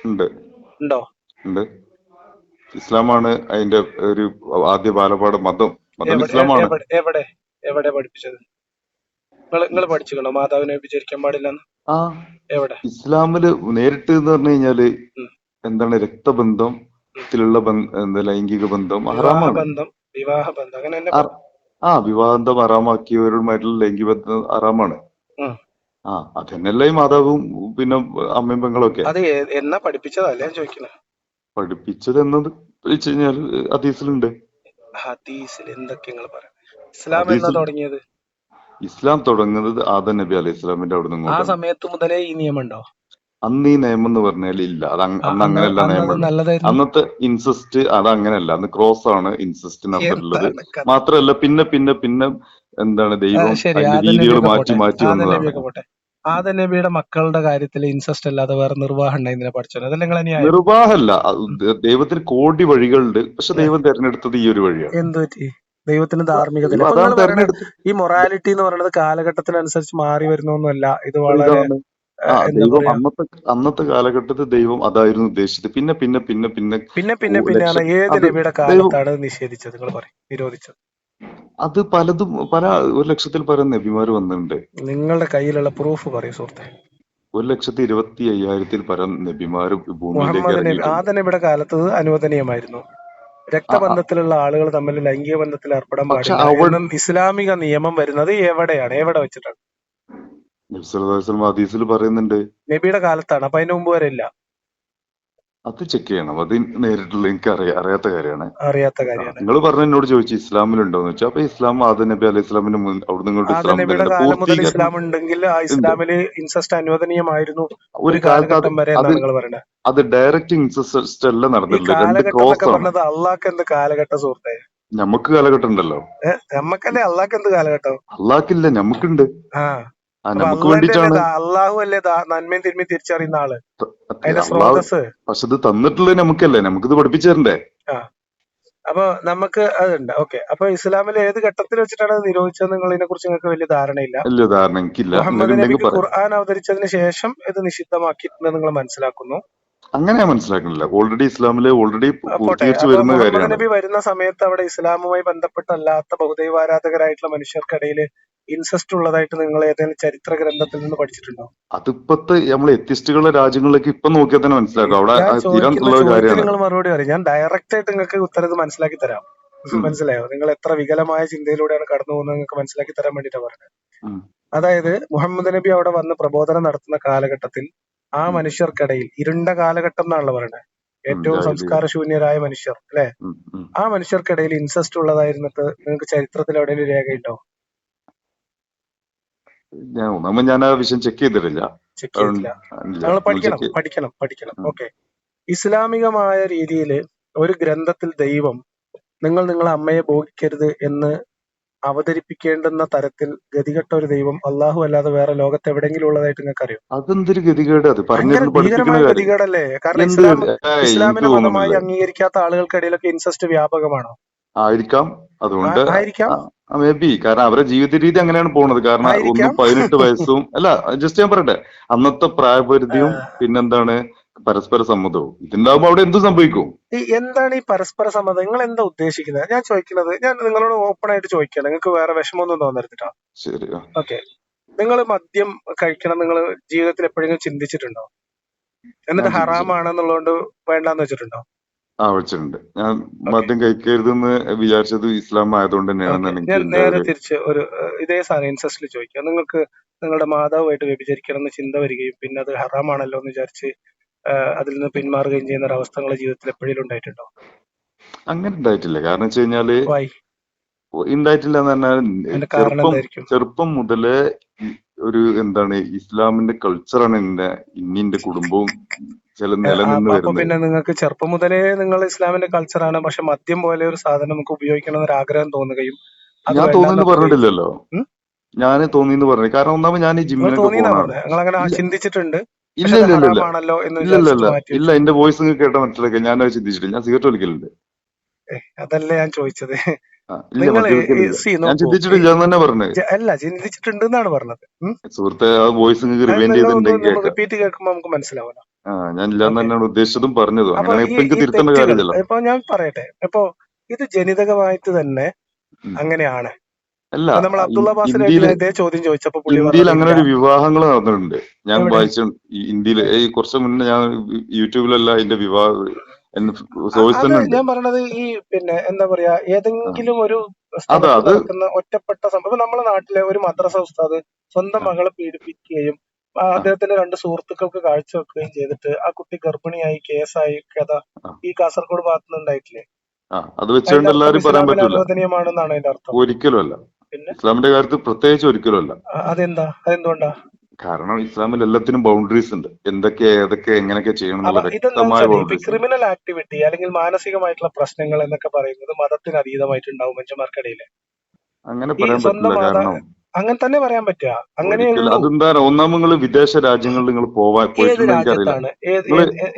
ഉണ്ട് ഉണ്ടോ? ഉണ്ട്. ഇസ്ലാമാണ് അതിന്റെ ഒരു ആദ്യ ബാലപാഠ മതം എവിടെ ഇസ്ലാമാണ്. എവിടെ എവിടെ എവിടെ പഠിപ്പിച്ചത്? നിങ്ങൾ പഠിച്ചിട്ടുണ്ടോ മാതാവിനെ വ്യഭിചരിക്കാൻ പാടില്ലെന്ന്? ആ എവിടെ? ഇസ്ലാമില് നേരിട്ട് എന്ന് പറഞ്ഞു കഴിഞ്ഞാല് ഉം. എന്താണ് രക്തബന്ധത്തിലുള്ള ലൈംഗിക ബന്ധം ഹറാമാണ്. വിവാഹബന്ധം അങ്ങനെ തന്നെ വിവാഹബന്ധം ഹറാമാക്കിയവരുമായിട്ടുള്ള ലൈംഗിക ബന്ധം ഹറാമാണ്. ഉം. അതന്നെയല്ല ഈ മാതാവും പിന്നെ അമ്മയും പെങ്ങളൊക്കെ അത് എന്നാ പഠിപ്പിച്ചതല്ലേ ഞാൻ ചോദിക്കുന്നത്. പഠിപ്പിച്ചത് എന്നത് വെച്ച് കഴിഞ്ഞാൽ ഹദീസിലുണ്ട്. ഹദീസിൽ എന്തൊക്കെ നിങ്ങൾ പറയാം? ഇസ്ലാം എന്നാ തുടങ്ങിയത്? ഇസ്ലാം തുടങ്ങുന്നത് ആദം നബി അലൈഹി ഇസ്ലാമിന്റെ അവിടെ ആ നിന്ന്. സമയത്ത് മുതലേ ഈ നിയമം ഉണ്ടോ? അന്ന് ഈ നിയമം എന്ന് പറഞ്ഞാൽ ഇല്ല. അന്ന് അങ്ങനെയല്ല നിയമം. അന്നത്തെ ഇൻസെസ്റ്റ് അത് അങ്ങനെയല്ല. അന്ന് ക്രോസ് ആണ് ഇൻസെസ്റ്റ് നടന്നിട്ടുള്ളത്. മാത്രമല്ല പിന്നെ പിന്നെ പിന്നെ എന്താണ് ദൈവം അതിന്റെ രീതികൾ മാറ്റി വന്നതാണ്. ആദം നബിയുടെ മക്കളുടെ കാര്യത്തിൽ ഇൻസെസ്റ്റ് അല്ലാതെ വേറെ നിർവാഹം ഉണ്ടായിരുന്നില്ല പഠിച്ചത്. അതല്ല നിങ്ങൾ നിർവാഹമല്ല. ദൈവത്തിന് കോടി വഴികളുണ്ട്. പക്ഷെ ദൈവം തെരഞ്ഞെടുത്തത് ഈ ഒരു വഴിയാണ്. എന്ത് പറ്റി? ദൈവത്തിന് ധാർമ്മികത. ഈ മൊറാലിറ്റി എന്ന് പറയുന്നത് കാലഘട്ടത്തിനനുസരിച്ച് മാറി വരുന്നൊന്നുമല്ല. ഇത് വളരെ ദൈവം അന്നത്തെ കാലഘട്ടത്തിൽ ദൈവം അതായിരുന്നു ഉദ്ദേശിച്ചത്. പിന്നെ പിന്നെ പിന്നെ പിന്നെ പിന്നെ പിന്നെ പിന്നെയാണ് ഏത് നബിയുടെ കാലത്താണ് നിഷേധിച്ചത്? നിങ്ങൾ പറയും നിരോധിച്ചത്. അത് പലതും പല 1,00,000-ൽ പരം നബിമാര് വന്നിട്ടുണ്ട്. നിങ്ങളുടെ കയ്യിലുള്ള പ്രൂഫ് പറയൂ സുഹൃത്തെ. 1,25,000-ൽ പരം നബിമാരും ഭൂമിയിലേക്ക് ആദം നബിയുടെ കാലത്ത് അനുവദനീയമായിരുന്നു. രക്തബന്ധത്തിലുള്ള ആളുകൾ തമ്മിൽ ലൈംഗിക ബന്ധത്തിൽ ഏർപ്പെടാൻ പാടില്ല. ഇസ്ലാമിക നിയമം വരുന്നത് എവിടെയാണ്? എവിടെ വെച്ചിട്ടാണ്? ഹദീസിൽ പറയുന്നുണ്ട്. നബിയുടെ കാലത്താണ്. അപ്പൊ അതിന്റെ മുമ്പ് വരെ ഇല്ല. അത് ചെക്ക് ചെയ്യണം. അത് നേരിട്ടുള്ള എനിക്ക് അറിയാത്ത കാര്യമാണ്. നിങ്ങൾ പറഞ്ഞ എന്നോട് ചോദിച്ചു ഇസ്ലാമിലുണ്ടോന്ന് വെച്ചാൽ അപ്പൊ ഇസ്ലാം ആദം നബി അലൈഹി ഇസ്ലാമിന് നബിയുടെ കാലം മുതൽ ഇസ്ലാം ഉണ്ടെങ്കിൽ ആ ഇസ്ലാമില് ഇൻസെസ്റ്റ് അനുവദനീയമായിരുന്നു ഒരു കാലഘട്ടം വരെ. അത് ഡയറക്റ്റ് ഇൻസെസ്റ്റ് അല്ല നടന്നിട്ടുള്ളത്. അള്ളാഹ്ക്ക് എന്ത് കാലഘട്ടം സുഹൃത്തെ? നമുക്ക് കാലഘട്ടം ഉണ്ടല്ലോ. നമ്മക്കല്ലേ? അള്ളാഹ്ക്ക് എന്ത് കാലഘട്ടം? അള്ളാഹ്ക്കില്ല, നമുക്കുണ്ട്. നമുക്ക് വേണ്ടിട്ടാണ്. അള്ളാഹു അല്ലേ നന്മയും തിന്മയും തിരിച്ചറിയുന്ന ആള്. അതിന്റെ സ്രോതസ്. പക്ഷെ ഇത് തന്നിട്ടുള്ളത് നമുക്കല്ലേ, നമുക്കിത് പഠിപ്പിച്ചു തരണ്ടേ? അപ്പൊ നമുക്ക് അതുണ്ട്. ഓക്കെ. അപ്പൊ ഇസ്ലാമിൽ ഏത് ഘട്ടത്തിൽ വെച്ചിട്ടാണ് നിരോധിച്ചത് നിങ്ങളതിനെ കുറിച്ച് നിങ്ങൾക്ക് വലിയ ധാരണയില്ല. മുഹമ്മദ് നബിക്ക് ഖുർആൻ അവതരിച്ചതിന് ശേഷം ഇത് നിഷിദ്ധമാക്കിയിട്ടുണ്ടെന്ന് നിങ്ങൾ മനസ്സിലാക്കുന്നു. അങ്ങനെ മനസ്സിലാക്കുന്നില്ല. ഓൾറെഡി ഇസ്ലാമിലെ പൂർത്തീകരിച്ചു വരുന്ന കാര്യമാണ്. മുഹമ്മദ് നബി വരുന്ന സമയത്ത് അവിടെ ഇസ്ലാമുമായി ബന്ധപ്പെട്ടല്ലാത്ത ബഹുദൈവാരാധകരായിട്ടുള്ള മനുഷ്യർക്കിടയിൽ ഇൻസെസ്റ്റ് ഉള്ളതായിട്ട് നിങ്ങൾ ഏതെങ്കിലും ചരിത്ര ഗ്രന്ഥത്തിൽ നിന്ന് പഠിച്ചിട്ടുണ്ടോ? അതിപ്പത്തെ നമ്മൾ എത്തിസ്റ്റുകളുടെ രാജ്യങ്ങളിലേക്ക് ഇപ്പൊ നോക്കിയാൽ തന്നെ മനസ്സിലാക്കും. അവിടെ നിങ്ങൾ മറുപടി പറയും. ഞാൻ ഡയറക്റ്റ് ആയിട്ട് നിങ്ങൾക്ക് ഉത്തരം മനസ്സിലാക്കി തരാം. മനസ്സിലായോ? നിങ്ങൾ എത്ര വികലമായ ചിന്തയിലൂടെയാണ് കടന്നു പോകുന്നത് നിങ്ങൾക്ക് മനസ്സിലാക്കി തരാൻ വേണ്ടിയിട്ടാണ് പറഞ്ഞത്. അതായത് മുഹമ്മദ് നബി അവിടെ വന്ന് പ്രബോധനം നടത്തുന്ന കാലഘട്ടത്തിൽ ആ മനുഷ്യർക്കിടയിൽ ഇരുണ്ട കാലഘട്ടം എന്നാണല്ലോ പറയുന്നത്. ഏറ്റവും സംസ്കാരശൂന്യരായ മനുഷ്യർ അല്ലെ? ആ മനുഷ്യർക്കിടയിൽ ഇൻസെസ്റ്റ് ഉള്ളതായിരുന്നിട്ട് നിങ്ങൾക്ക് ചരിത്രത്തിൽ എവിടെയെങ്കിലും രേഖയുണ്ടോ? ഞാൻ ആ വിഷയം ചെക്ക് ചെയ്തിട്ടില്ല. നിങ്ങൾ പഠിക്കണം. ഓക്കെ. ഇസ്ലാമികമായ രീതിയിൽ ഒരു ഗ്രന്ഥത്തിൽ ദൈവം നിങ്ങളെ അമ്മയെ ഭോഗിക്കരുത് എന്ന് അവതരിപ്പിക്കേണ്ടുന്ന തരത്തിൽ ഗതികെട്ട ഒരു ദൈവം അള്ളാഹു അല്ലാതെ വേറെ ലോകത്ത് എവിടെയെങ്കിലും ഉള്ളതായിട്ട് നിങ്ങൾക്ക് അറിയോ? അതെന്തൊരു ഗതികേട്! ഭീകരമായ ഗതികേടല്ലേ? കാരണം ഇസ്ലാമിനെ മതമായി അംഗീകരിക്കാത്ത ആളുകൾക്കിടയിലൊക്കെ ഇൻസെസ്റ്റ് വ്യാപകമാണോ? ആയിരിക്കാം. അതുകൊണ്ട് മേ ബി. കാരണം അവരുടെ ജീവിത രീതി അങ്ങനെയാണ് പോണത്. കാരണം 18 വയസ്സും അല്ല, ജസ്റ്റ് ഞാൻ പറയട്ടെ, അന്നത്തെ പ്രായപരിധിയും പിന്നെന്താണ് പരസ്പര സമ്മതവും ഇതുണ്ടാവുമ്പോ അവിടെ എന്ത് സംഭവിക്കും? എന്താണ് ഈ പരസ്പര സമ്മതം? നിങ്ങൾ എന്താ ഉദ്ദേശിക്കുന്നത്? ഞാൻ ചോദിക്കുന്നത്, ഞാൻ നിങ്ങളോട് ഓപ്പൺ ആയിട്ട് ചോദിക്കുകയാണ്, നിങ്ങൾക്ക് വേറെ വിഷമമൊന്നും തോന്നരുതിട്ടോ. ശരി. ഓക്കെ, നിങ്ങൾ മദ്യം കഴിക്കണം നിങ്ങൾ ജീവിതത്തിൽ എപ്പോഴെങ്കിലും ചിന്തിച്ചിട്ടുണ്ടോ? എന്നിട്ട് ഞാൻ ചിന്തിച്ചിട്ടുണ്ട്. ഹറാമാണെന്നുള്ളതുകൊണ്ട് വേണ്ടാന്ന് വെച്ചിട്ടുണ്ടോ? വെച്ചിട്ടുണ്ട്. ഞാൻ മദ്യം കഴിക്കരുതെന്ന് വിചാരിച്ചത് ഇസ്ലാം ആയതുകൊണ്ട് തന്നെയാണെന്ന് ഞാൻ എനിക്ക് നേരെ തിരിച്ച് ഒരു ഇതേ സാധനം ഇൻസെസ്റ്റിൽ ചോദിക്കാം. നിങ്ങൾക്ക് നിങ്ങളുടെ മാതാവുമായിട്ട് വ്യഭിചരിക്കണം എന്ന് ചിന്ത വരികയും പിന്നെ അത് ഹറാമാണല്ലോ എന്ന് വിചാരിച്ച് അതിൽ നിന്ന് പിന്മാറുകയും ചെയ്യുന്ന ഒരു അവസ്ഥ നിങ്ങളുടെ ജീവിതത്തിൽ എപ്പോഴും ഉണ്ടായിട്ടുണ്ടോ? അങ്ങനെ ഉണ്ടായിട്ടില്ല. കാരണം വെച്ച് കഴിഞ്ഞാല് വൈ? ഉണ്ടായിട്ടില്ല എന്ന് പറഞ്ഞാൽ അതിന്റെ കാരണം എന്തായിരിക്കും? ചെറുപ്പം മുതലേ ഒരു എന്താണ് ഇസ്ലാമിന്റെ കൾച്ചറാണ് എന്റെ കുടുംബവും നിലനിന്ന് അപ്പൊ വരുന്നത്. പിന്നെ നിങ്ങൾക്ക് ചെറുപ്പം മുതലേ നിങ്ങൾ ഇസ്ലാമിന്റെ കൾച്ചറാണ്, പക്ഷെ മദ്യം പോലെ ഒരു സാധനം നമുക്ക് ഉപയോഗിക്കണം എന്നൊരു ആഗ്രഹം തോന്നുകയും അത് ഞാൻ തോന്നിന്ന് പറഞ്ഞിട്ടില്ലല്ലോ. ഉം? ഞാൻ തോന്നിന്ന് പറഞ്ഞു. കാരണം ഒന്നാമത് ഞാൻ ഈ ജിമ്മിനൊക്കെ തോന്നിയെന്നാ പോകണം. പറഞ്ഞത്. നിങ്ങൾ അങ്ങനെ ചിന്തിച്ചിട്ടുണ്ട് ഇല്ല പക്ഷെ അത് ഇല്ല ഇല്ല ഇല്ല ഹറാമാണല്ലോ എന്ന് ഇല്ല ഇല്ല വിചാരിച്ചിട്ട് ഇല്ല മാറ്റി ഇല്ല. വെച്ചു. എന്റെ വോയിസ് നിങ്ങൾക്ക് കേട്ടാ മനസ്സിലാക്കുക. ഞാനത് ചിന്തിച്ചിട്ടില്ല. ഞാൻ സിഗരറ്റ് വലിക്കലുണ്ട്. അതല്ലേ ഞാൻ ചോദിച്ചത്. ഇല്ല, നിങ്ങൾ മദ്യപിക്കലില്ല. ഞാൻ നോക്കൂ, ചിന്തിച്ചിട്ടില്ല എന്ന് തന്നെ പറഞ്ഞത്. അല്ല ചിന്തിച്ചിട്ടുണ്ട് എന്നാണ് പറഞ്ഞത്. സുഹൃത്തെ, ആ വോയിസ് നിങ്ങൾക്ക് റിവൈൻഡ് ചെയ്തിട്ടുണ്ടെങ്കിൽ കേൾക്കാം. റിപ്പീറ്റ് കേൾക്കുമ്പോൾ നമുക്ക് മനസ്സിലാവണം. ഞാൻ ഇല്ലാന്ന് തന്നെയാണ് ഉദ്ദേശിച്ചതും പറഞ്ഞതും. അപ്പൊ അങ്ങനെ ഇപ്പൊ എനിക്ക് ഈ തിരുത്തേണ്ട തെറ്റുകൾ കാര്യമില്ലല്ലോ. ഇപ്പൊ ഞാൻ പറയട്ടെ, ഇപ്പൊ ഇത് ജനിതകമായിട്ട് തന്നെ അങ്ങനെയാണ്. അല്ല, നമ്മൾ അബ്ദുള്ള ഇന്ത്യയിൽ ബാസിലായിട്ട് ഇതേ ചോദ്യം ചോദിച്ചപ്പോ പുള്ളി ഇന്ത്യയിൽ അങ്ങനെ ഒരു പറഞ്ഞില്ല. വിവാഹങ്ങൾ നടന്നിട്ടുണ്ട്. ഞാൻ എവിടെ? വായിച്ചു. ഇന്ത്യയിൽ കുറച്ച് മുന്നേ ഞാൻ യൂട്യൂബിലല്ല അതിന്റെ വിവാഹം വോയിസ് അത് തന്നെ ഉണ്ട്. ഞാൻ പറഞ്ഞത് ഈ പിന്നെ എന്താ പറയാ, ഏതെങ്കിലും ഒരു അതെ, സ്ഥലത്ത് അത് നടക്കുന്ന ഒറ്റപ്പെട്ട സംഭവം. നമ്മുടെ നാട്ടിലെ ഒരു മദ്രസ ഉസ്താദ് സ്വന്തം മകളെ പീഡിപ്പിക്കുകയും അദ്ദേഹത്തിന്റെ രണ്ട് സുഹൃത്തുക്കൾക്ക് കാഴ്ചവെക്കുകയും ചെയ്തിട്ട് ആ കുട്ടി ഗർഭിണിയായി കേസായി കഥ ഈ കാസർഗോഡ് ഭാഗത്തുനിന്ന് ഉണ്ടായിട്ടില്ലേ? അത് വെച്ചുകൊണ്ട് എല്ലാവരും പറയാൻ ഇസ്ലാമിന് പറ്റൂല. അനുവദനീയമാണെന്നാണ് അതിന്റെ അർത്ഥം. ഒരിക്കലും അല്ല. പിന്നെ ഇസ്ലാമിന്റെ കാര്യത്തിൽ പ്രത്യേകിച്ച് ഒരിക്കലും അല്ല. അതെന്തുകൊണ്ടാ? കാരണം ഇസ്ലാമിൽ എല്ലാത്തിനും ബൗണ്ടറീസ് ഉണ്ട്. എന്തൊക്കെ ഏതൊക്കെ എങ്ങനെയൊക്കെ ചെയ്യണം എന്നുള്ള വ്യക്തമായ ബൗണ്ടറീസ് ഉണ്ട്. ക്രിമിനൽ ആക്ടിവിറ്റി അല്ലെങ്കിൽ മാനസികമായിട്ടുള്ള പ്രശ്നങ്ങൾ എന്നൊക്കെ പറയുന്നത് മതത്തിന് അതീതമായിട്ടുണ്ടാവും മനുഷ്യന്മാർക്കിടയിൽ. അങ്ങനെ പറയാൻ പറ്റില്ല. കാരണം അങ്ങനെ തന്നെ പറയാൻ പറ്റുക. ഒരിക്കലും അതെന്താ, ഒന്നാമത് നിങ്ങൾ വിദേശ രാജ്യങ്ങളിൽ നിങ്ങൾ പോയിട്ടുണ്ടെങ്കിൽ എനിക്കറിയില്ല.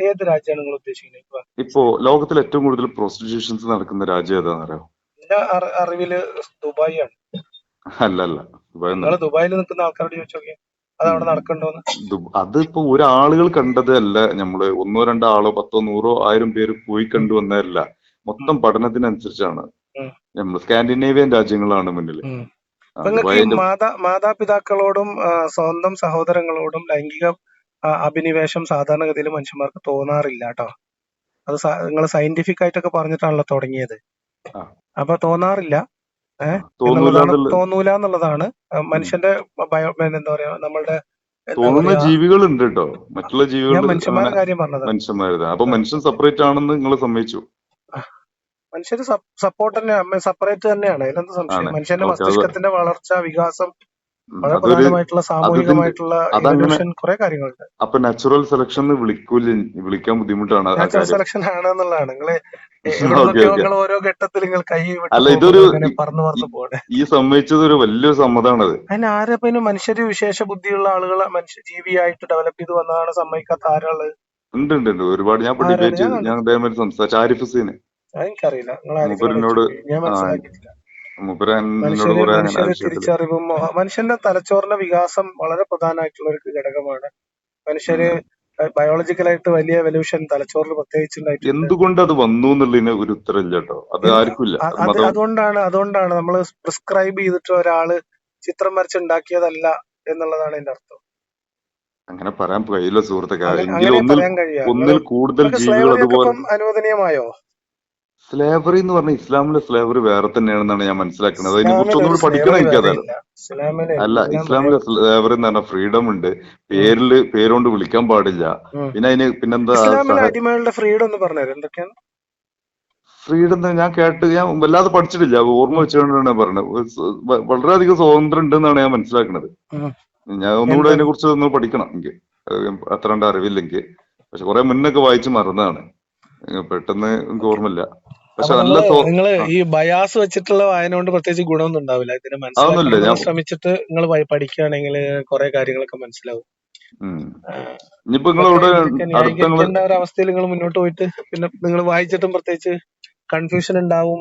ഏത് രാജ്യമാണ് നിങ്ങൾ ഉദ്ദേശിക്കുന്നത്? ഇപ്പോ ലോകത്തിൽ ഏറ്റവും കൂടുതൽ പ്രോസ്റ്റിറ്റ്യൂഷൻസ് നടക്കുന്ന രാജ്യം ഏതാണെന്നറിയോ? എന്റെ അറിവില് ദുബായ് ആണ്. അല്ല, നിങ്ങൾ ദുബായിൽ നിൽക്കുന്ന ആൾക്കാരോട് ചോദിച്ചോക്കെ അത് അവിടെ നടക്കണ്ടോന്ന്. അതിപ്പോ ഒരാളുകൾ കണ്ടതല്ല. നമ്മള് 1 2 ആളോ 10 100 1000 പേര് പോയി കണ്ടുവന്നതല്ല. മൊത്തം പഠനത്തിനനുസരിച്ചാണ്. നമ്മൾ സ്കാൻഡിനേവിയൻ രാജ്യങ്ങളാണ് മുന്നിൽ. മാതാപിതാക്കളോടും സ്വന്തം സഹോദരങ്ങളോടും ലൈംഗിക അഭിനിവേശം സാധാരണഗതിയിൽ മനുഷ്യന്മാർക്ക് തോന്നാറില്ല കേട്ടോ. അത് നിങ്ങൾ സയന്റിഫിക് ആയിട്ടൊക്കെ പറഞ്ഞിട്ടാണല്ലോ തുടങ്ങിയത്. അപ്പൊ തോന്നാറില്ല, തോന്നൂല എന്നുള്ളതാണ് മനുഷ്യന്റെ എന്താ പറയാ, നമ്മളുടെ തോന്നുന്ന ജീവികളുണ്ട് കേട്ടോ. മറ്റുള്ള ജീവികൾ മനുഷ്യന്മാരുടെ കാര്യം പറഞ്ഞത്. മനുഷ്യന്മാരുടെ അപ്പൊ മനുഷ്യൻ സെപ്പറേറ്റ് ആണെന്ന് നിങ്ങൾ സമ്മതിച്ചു? മനുഷ്യര് സപ്പോർട്ട് തന്നെയാണ്, സെപ്പറേറ്റ് തന്നെയാണ്. അതിലെന്ത് സംശയം? മനുഷ്യന്റെ മസ്തിഷ്കത്തിന്റെ വളർച്ച, വികാസം, വളരെ പ്രധാനമായിട്ടുള്ള സാമൂഹികമായിട്ടുള്ള ഇവല്യൂഷൻ, കുറെ കാര്യങ്ങളുണ്ട്. അപ്പൊ നാച്ചുറൽ സെലക്ഷൻ വിളിക്കാൻ ബുദ്ധിമുട്ടാണ്. നാച്ചുറൽ സെലക്ഷൻ ആണെന്നുള്ളതാണ്. നിങ്ങൾ ഓരോ ഘട്ടത്തിൽ നിങ്ങൾ കൈ അല്ല, ഇതൊരു പറന്നു പോകണേ. ഈ സമ്മതിച്ചത് ഒരു വലിയൊരു സമ്മതമാണത്. അതിന് ആരെപ്പിനും മനുഷ്യര് വിശേഷ ബുദ്ധിയുള്ള ആളുകളെ മനുഷ്യ ജീവിയായിട്ട് ഡെവലപ്പ് ചെയ്ത് വന്നതാണ്. സമ്മതിക്കാത്ത ആരാള്? ഉണ്ട് ഒരുപാട്. ഞാൻ ഡിബേറ്റ് ചെയ്തു. ഞാൻ അതേമാതിരി സംസാരിച്ചു. ആരിഫ് ഹുസൈൻ. എനിക്കറിയില്ല, ഞാൻ മനസ്സിലാക്കിയിട്ടില്ല. മനുഷ്യര് തിരിച്ചറിവും മനുഷ്യന്റെ തലച്ചോറിന്റെ വികാസം വളരെ പ്രധാനമായിട്ടുള്ള ഒരു ഘടകമാണ്. മനുഷ്യര് ബയോളജിക്കലായിട്ട് വലിയ എവല്യൂഷൻ തലച്ചോറിൽ പ്രത്യേകിച്ചുണ്ടായിട്ട് എന്തുകൊണ്ട് അത് വന്നു എന്നുള്ളതിന് ഒരു ഉത്തരമില്ല കേട്ടോ. അത് ആർക്കുമില്ല. അതുകൊണ്ടാണ് നമ്മൾ പ്രിസ്ക്രൈബ് ചെയ്തിട്ട് ഒരാള് ചിത്രം വരച്ചുണ്ടാക്കിയതല്ല എന്നുള്ളതാണ് എന്റെ അർത്ഥം. അങ്ങനെ പറയാൻ കഴിയില്ല സുഹൃത്തെ. ഒന്നിൽ കൂടുതൽ ജീവികൾ അതുപോലെ അനുവദനീയമായോ? സ്ലേവറി എന്ന് പറഞ്ഞ ഇസ്ലാമിലെ സ്ലേവറി വേറെ തന്നെയാണെന്നാണ് ഞാൻ മനസ്സിലാക്കുന്നത്. അതിനെ കുറിച്ച് ഒന്നുകൂടി പഠിക്കണം എനിക്കതല്ല. അല്ല, ഇസ്ലാമിലെ സ്ലേവറി എന്ന് പറഞ്ഞാൽ ഫ്രീഡം ഉണ്ട്. പേരുകൊണ്ട് വിളിക്കാൻ പാടില്ല. പിന്നെ പിന്നെന്താ അടിമകളുടെ ഫ്രീഡം എന്ന് പറഞ്ഞത് എന്തൊക്കെയാണ്? ഫ്രീഡം ഞാൻ വല്ലാതെ പഠിച്ചിട്ടില്ല. ഓർമ്മ വെച്ചുകൊണ്ടാണ് പറഞ്ഞത്. വളരെയധികം സ്വാതന്ത്ര്യം ഉണ്ടെന്നാണ് ഞാൻ മനസ്സിലാക്കുന്നത്. ഞാൻ ഒന്നുകൂടെ അതിനെ കുറിച്ച് ഒന്ന് പഠിക്കണം. എനിക്ക് അത്ര കണ്ട അറിവില്ലെങ്കിൽ. പക്ഷെ കുറെ മുന്നൊക്കെ വായിച്ച് മറന്നതാണ്. പെട്ടെന്ന് എനിക്ക് ഓർമ്മയില്ല. പക്ഷെ നല്ല നിങ്ങള് ഈ ബയാസ് വെച്ചിട്ടുള്ള വായന കൊണ്ട് പ്രത്യേകിച്ച് ഗുണമൊന്നും ഉണ്ടാവില്ല. ഇതിനെ മനസ്സിലാക്കാൻ ശ്രമിച്ചിട്ട് നിങ്ങൾ പഠിക്കുകയാണെങ്കിൽ കുറെ കാര്യങ്ങളൊക്കെ മനസ്സിലാവും. ഇനിയിപ്പോ നിങ്ങളിവിടെ ന്യായീകരിക്കേണ്ട ഒരു അവസ്ഥയിൽ നിങ്ങൾ മുന്നോട്ട് പോയിട്ട് പിന്നെ നിങ്ങൾ വായിച്ചിട്ടും പ്രത്യേകിച്ച് കൺഫ്യൂഷൻ ഉണ്ടാവും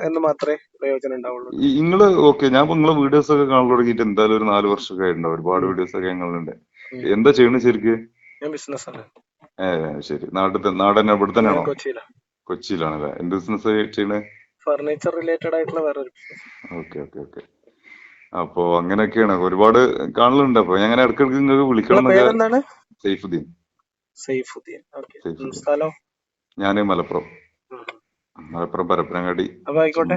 എന്ന് മാത്രമേ പ്രയോജനം ഉണ്ടാവുള്ളൂ. നിങ്ങള് ഞാൻ നിങ്ങളെ വീഡിയോസ് ഒക്കെ കാണാൻ തുടങ്ങിയിട്ട് എന്തായാലും ഒരു 4 വർഷമൊക്കെ ആയിട്ടുണ്ടാവും. ഒരുപാട് വീഡിയോസ് ഒക്കെ ഞങ്ങളുണ്ട്. എന്താ ചെയ്യണത് ശരിക്ക്? ഞാൻ ബിസിനസ് ആണ്. ശരി. നാടൻ ഇവിടെ തന്നെയാണോ? കൊച്ചിയിലാണ്. കൊച്ചിയിലാണല്ലേ? എന്ത് ബിസിനസ് ചെയ്യണേ? ഫർണിച്ചർ റിലേറ്റഡ് ആയിട്ടുള്ള വേറൊരു ബിസിനസ്. Okay okay okay. അപ്പൊ അങ്ങനെയൊക്കെയാണ്. ഒരുപാട് കാണലുണ്ട്. അപ്പൊ ഞാൻ അങ്ങനെ ഇടയ്ക്കിടയ്ക്ക് നിങ്ങൾക്ക് വിളിക്കണം എന്നൊക്കെ. പേരെന്താണ്? സൈഫുദ്ദീൻ. സൈഫുദ്ദീൻ. ഓക്കെ. സൈഫുദ്ദീൻ. സ്ഥലം? ഞാന് മലപ്പുറം. മലപ്പുറം പരപ്പനങ്ങാടി. അപ്പൊ ആയിക്കോട്ടെ.